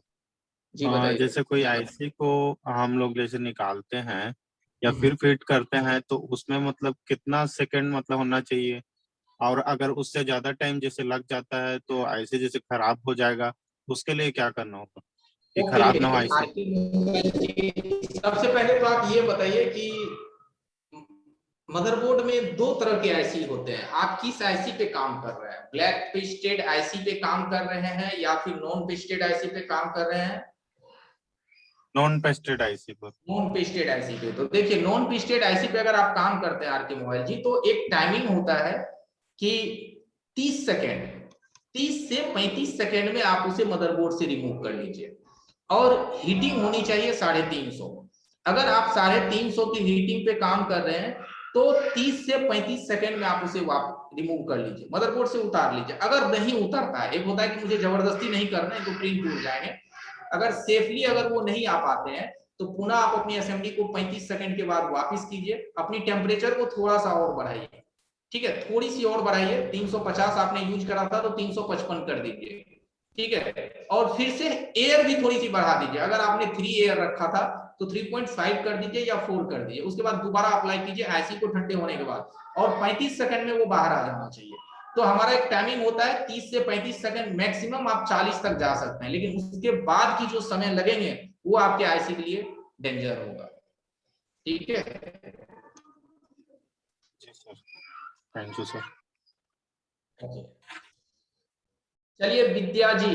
जी बताइए। जैसे कोई आईसी को हम लोग जैसे निकालते हैं या हम्म। फिर फिट करते हैं तो उसमें मतलब कितना सेकंड मतलब होना चाहिए, और अगर उससे ज्यादा टाइम जैसे लग जाता है तो आईसी जैसे खराब हो जाएगा, उसके लिए क्या करना होगा कि ओके, खराब ना हो आईसी? आरके मोबाइल जी सबसे पहले तो आप ये बताइए कि मदरबोर्ड में दो तरह के आईसी होते हैं, आप किस आईसी पे काम कर रहे हैं? ब्लैक पेस्टेड आईसी पे काम कर रहे हैं या फिर नॉन पेस्टेड आईसी पे काम कर रहे हैं? नॉन पेस्टेड आईसी पर। नॉन पेस्टेड आईसी पे, तो देखिए नॉन पेस्टेड आईसी पे अगर आप काम करते हैं आरके मोबाइल जी, तो एक टाइमिंग होता है कि 30 सेकेंड, 30 से 35 सेकेंड में आप उसे मदरबोर्ड से रिमूव कर लीजिए, और हीटिंग होनी चाहिए 350। अगर आप 350 की हीटिंग पे काम कर रहे हैं तो 30 से 35 सेकेंड में आप उसे रिमूव कर लीजिए, मदरबोर्ड से उतार लीजिए। अगर नहीं उतरता है, एक होता है कि मुझे जबरदस्ती नहीं करना है तो प्रिंट टूट जाएंगे, अगर सेफली अगर वो नहीं आ पाते हैं तो पुनः आप अपनी असेंबली को 35 सेकंड के बाद वापस कीजिए, अपनी टेम्परेचर को थोड़ा सा और बढ़ाइए, ठीक है, थोड़ी सी और बढ़ाइए, 350 आपने यूज करा था तो 355 कर दीजिए, ठीक है, और फिर से एयर भी थोड़ी सी बढ़ा दीजिए, अगर आपने 3 एयर रखा था तो 3.5 कर दीजिए या 4 कर दीजिए, उसके बाद दोबारा अप्लाई कीजिए आईसी को ठंडे होने के बाद, और 35 सेकंड में वो बाहर आ जाना चाहिए। तो हमारा एक टाइमिंग होता है 30 से 35 सेकंड, मैक्सिमम आप 40 तक जा सकते हैं, लेकिन उसके बाद की जो समय लगेंगे वो आपके आईसी के लिए डेंजर होगा। ठीक है, जी सर, थैंक यू सर। चलिए विद्या जी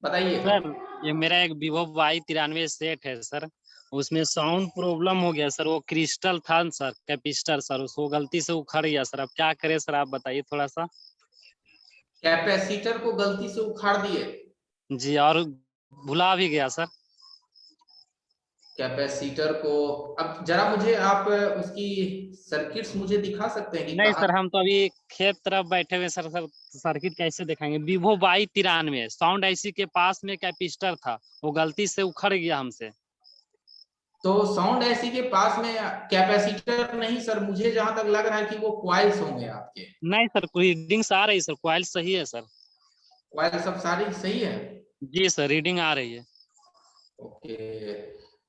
बताइए। सर ये मेरा एक Vivo Y93 सेट है सर, उसमें साउंड प्रॉब्लम हो गया सर, वो क्रिस्टल था सर कैपेसिटर सर, उसको गलती से उखड़ गया सर, अब क्या करें सर आप बताइए थोड़ा सा। कैपेसिटर को गलती से उखाड़ दिए? जी, और भुला भी गया सर। कैपेसिटर को, अब जरा मुझे आप उसकी सर्किट्स मुझे दिखा सकते हैं कि नहीं कहाँ? सर, हम तो अभी खेत तरफ बैठे हुए सर, सर्किट कैसे दिखाएंगे? Vivo Y93 साउंड आईसी के पास में कैपेसिटर था, वो गलती से उखड़ गया हमसे। तो साउंड आईसी के पास में कैपेसिटर नहीं सर, मुझे जहां तक लग रहा है कि वो कॉइल्स होंगे आपके। नहीं सर, कोई रीडिंग्स आ रही सर, कॉइल सही है सर। कॉइल सब सारी सही है? जी सर, रीडिंग आ रही है। ओके,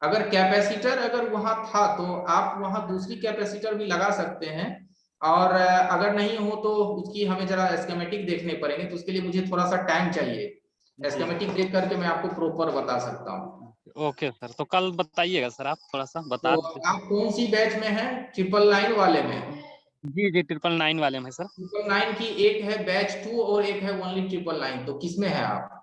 अगर कैपेसिटर अगर वहां था तो आप वहां दूसरी कैपेसिटर भी लगा सकते हैं, और अगर नहीं हो तो उसकी हमें जरा स्कीमेटिक देखने पड़ेंगे, तो उसके लिए मुझे थोड़ा सा टाइम चाहिए, स्कीमेटिक देख करके मैं आपको प्रॉपर बता सकता हूँ। ओके सर, तो कल बताइएगा सर, आप थोड़ा सा बता तो दीजिए। आप कौन सी बैच में हैं? 999 वाले में? जी जी, 999 वाले में सर। 999 की एक है बैच 2 और एक है ओनली 999, तो किसमें है आप?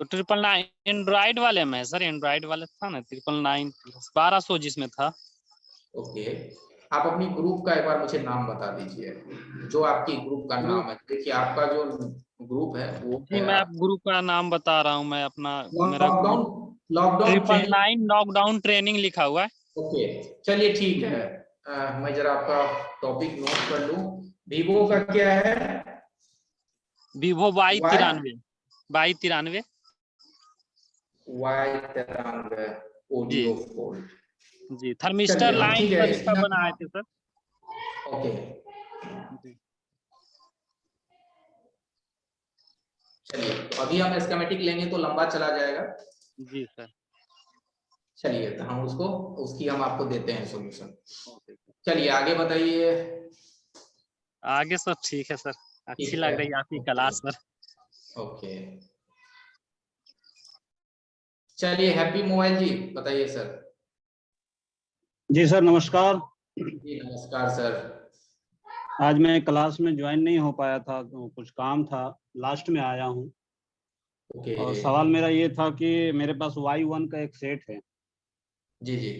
तो 999 एंड्रॉइड वाले में है सर, एंड्रॉइड वाले था ना 999 1200 जिसमें था। ओके, आप अपनी ग्रुप का एक बार मुझे नाम बता दीजिए, जो आपकी ग्रुप का नाम है। देखिए आपका जो ग्रुप है वो जी, है मैं आप ग्रुप का नाम बता रहा हूँ, मैं अपना मेरा lockdown lockdown training. 999 knockdown training लिखा हुआ है। ओके, चलिए ठीक है। मैं जरा आपका टॉपिक नोट कर लूं। वीवो का क्या है? Vivo Y93 Y93 Y93 जी ऑडियो फोल्ड। जी, थर्मिस्टर चलिए हम लाइन ठीक है पर इसका इसमें बनाए थे सर। ओके, जी चलिए तो अभी हम स्कीमेटिक लेंगे तो लंबा चला जाएगा। जी सर। चलिए तो हम उसकी हम आपको देते हैं सॉल्यूशन। चलिए आगे बताइए। आगे सब ठीक है सर, अच्छी ठीक लग है, रही है आपकी ओके क्लास सर। ओके। चलिए हैप्पी मोबाइल जी बताइए सर। जी सर नमस्कार। जी नमस्कार सर। आज मैं क्लास में ज्वाइन नहीं हो पाया था, तो कुछ काम था, लास्ट में आया हूँ। ओके और सवाल मेरा ये था कि मेरे पास Y1 का एक सेट है जी जी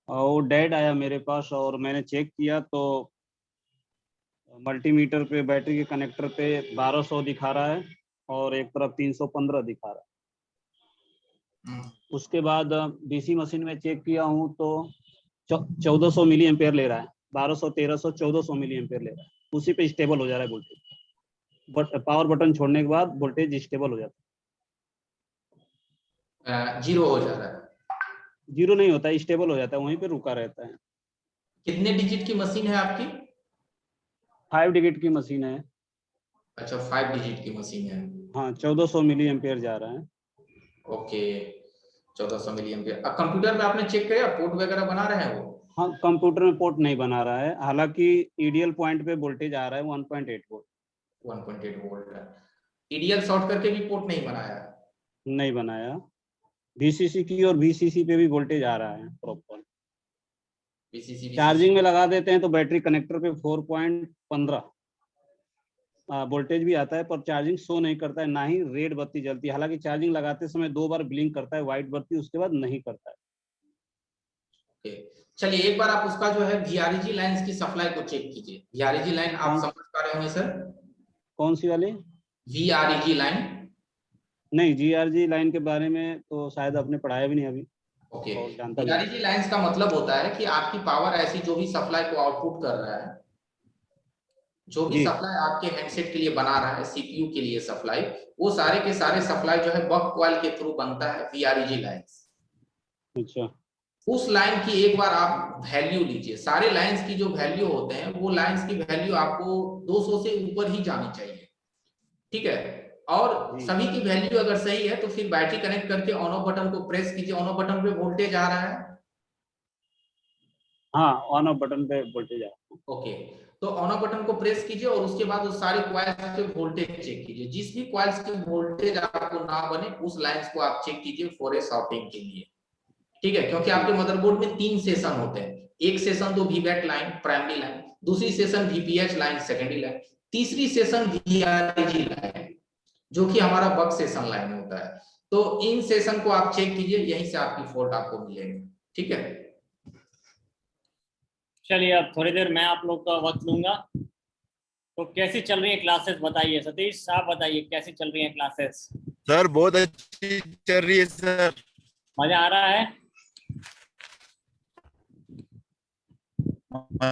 और वो डेड आया मेरे पास, और मैंने चेक किया तो मल्टीमीटर पे बैटरी के कनेक्टर पे 1200 दिखा रहा है और एक तरफ 315 दिखा रहा है। उसके बाद डीसी मशीन में चेक किया हूँ तो 1400 मिली एम्पेयर ले रहा है, 1200 1300 1400 मिली एम्पेयर ले रहा है। उसी पे स्टेबल हो जा रहा है वोल्टेज, बट पावर बटन छोड़ने के बाद वोल्टेज स्टेबल हो जाता है। जीरो हो जा रहा है? जीरो नहीं होता, स्टेबल हो जाता है, वहीं पे रुका रहता है। कितने डिजिट की मशीन है आपकी? 5 डिजिट की मशीन है। अच्छा 5 डिजिट की मशीन है। हाँ 1400 मिली एम्पेयर जा रहा है। Okay 1400 milliampere. अब कंप्यूटर में आपने चेक किया पोर्ट वगैरह बना रहे हैं वो? हाँ कंप्यूटर में पोर्ट नहीं बना रहा है, हालांकि ईडीएल पॉइंट पे वोल्टेज आ रहा है 1.8 वोल्ट। 1.8 वोल्ट है। ईडीएल शॉर्ट करके भी पोर्ट नहीं बनाया? नहीं बनाया। वीसीसी की और वीसीसी पे भी वोल्टेज आ रहा है प्रॉपर। बीसीसी चार्जिंग में लगा देते हैं तो बैटरी कनेक्टर पे 4.15 वोल्टेज भी आता है, पर चार्जिंग शो नहीं करता है, ना ही रेड बत्ती जलती है। हालांकि चार्जिंग लगाते समय 2 बार ब्लिंक करता है व्हाइट बत्ती, उसके बाद नहीं करता है। ओके चलिए एक बार आप उसका जो है वीआरजी लाइंस की सप्लाई को चेक कीजिए। वीआरजी लाइन आप समझ पा रहे होंगे सर? कौन सी वाली? वीआरजी लाइन? नहीं, जीआरजी लाइन के बारे में तो शायद आपने पढ़ाया भी नहीं अभी। ओके जानता नहीं। वीआरजी लाइंस का मतलब होता है कि आपकी पावर ऐसी जो भी सप्लाई को आउटपुट कर रहा है, जो भी सप्लाई आपके हैंडसेट के लिए बना रहा है, सीपीयू के लिए सप्लाई, वो सारे के सारे सप्लाई जो है बक कॉइल के थ्रू बनता है वीआरजी लाइंस। अच्छा। उस लाइन की एक बार आप वैल्यू लीजिए। सारे लाइंस की जो वैल्यू होते हैं वो लाइंस की वैल्यू आपको 200 से ऊपर ही जानी चाहिए, ठीक है? और सभी की वैल्यू अगर सही है तो फिर बैटरी कनेक्ट करके ऑन ऑफ बटन को प्रेस कीजिए। ऑन ऑफ बटन पे वोल्टेज आ रहा है? हाँ ऑन ऑफ बटन पे वोल्टेज आ रहा है। ओके तो ऑन ऑफ बटन को प्रेस कीजिए और उसके बाद उस सारे कॉइल्स के वोल्टेज चेक कीजिए। जिस भी कॉइल्स के वोल्टेज आपको ना बने उस लाइंस को आप चेक कीजिए फॉर ए शॉर्टिंग के लिए, ठीक है? क्योंकि आपके मदरबोर्ड में 3 सेशन होते हैं। एक सेशन तो वीबैट लाइन प्राइमरी लाइन, दूसरी session VPH line secondary line, तीसरी सेशन वीआरजी लाइन जो कि हमारा बक सेशन लाइन होता है। तो इन सेशन को आप चेक कीजिए, यहीं से आपकी फॉल्ट आपको मिलेगी, ठीक है? चलिए अब थोड़ी देर मैं आप लोग का वक्त लूंगा। तो कैसी चल रही है क्लासेस बताइए। सतीश आप बताइए कैसी चल रही है क्लासेस? सर बहुत अच्छी चल रही है सर। मजा आ रहा है?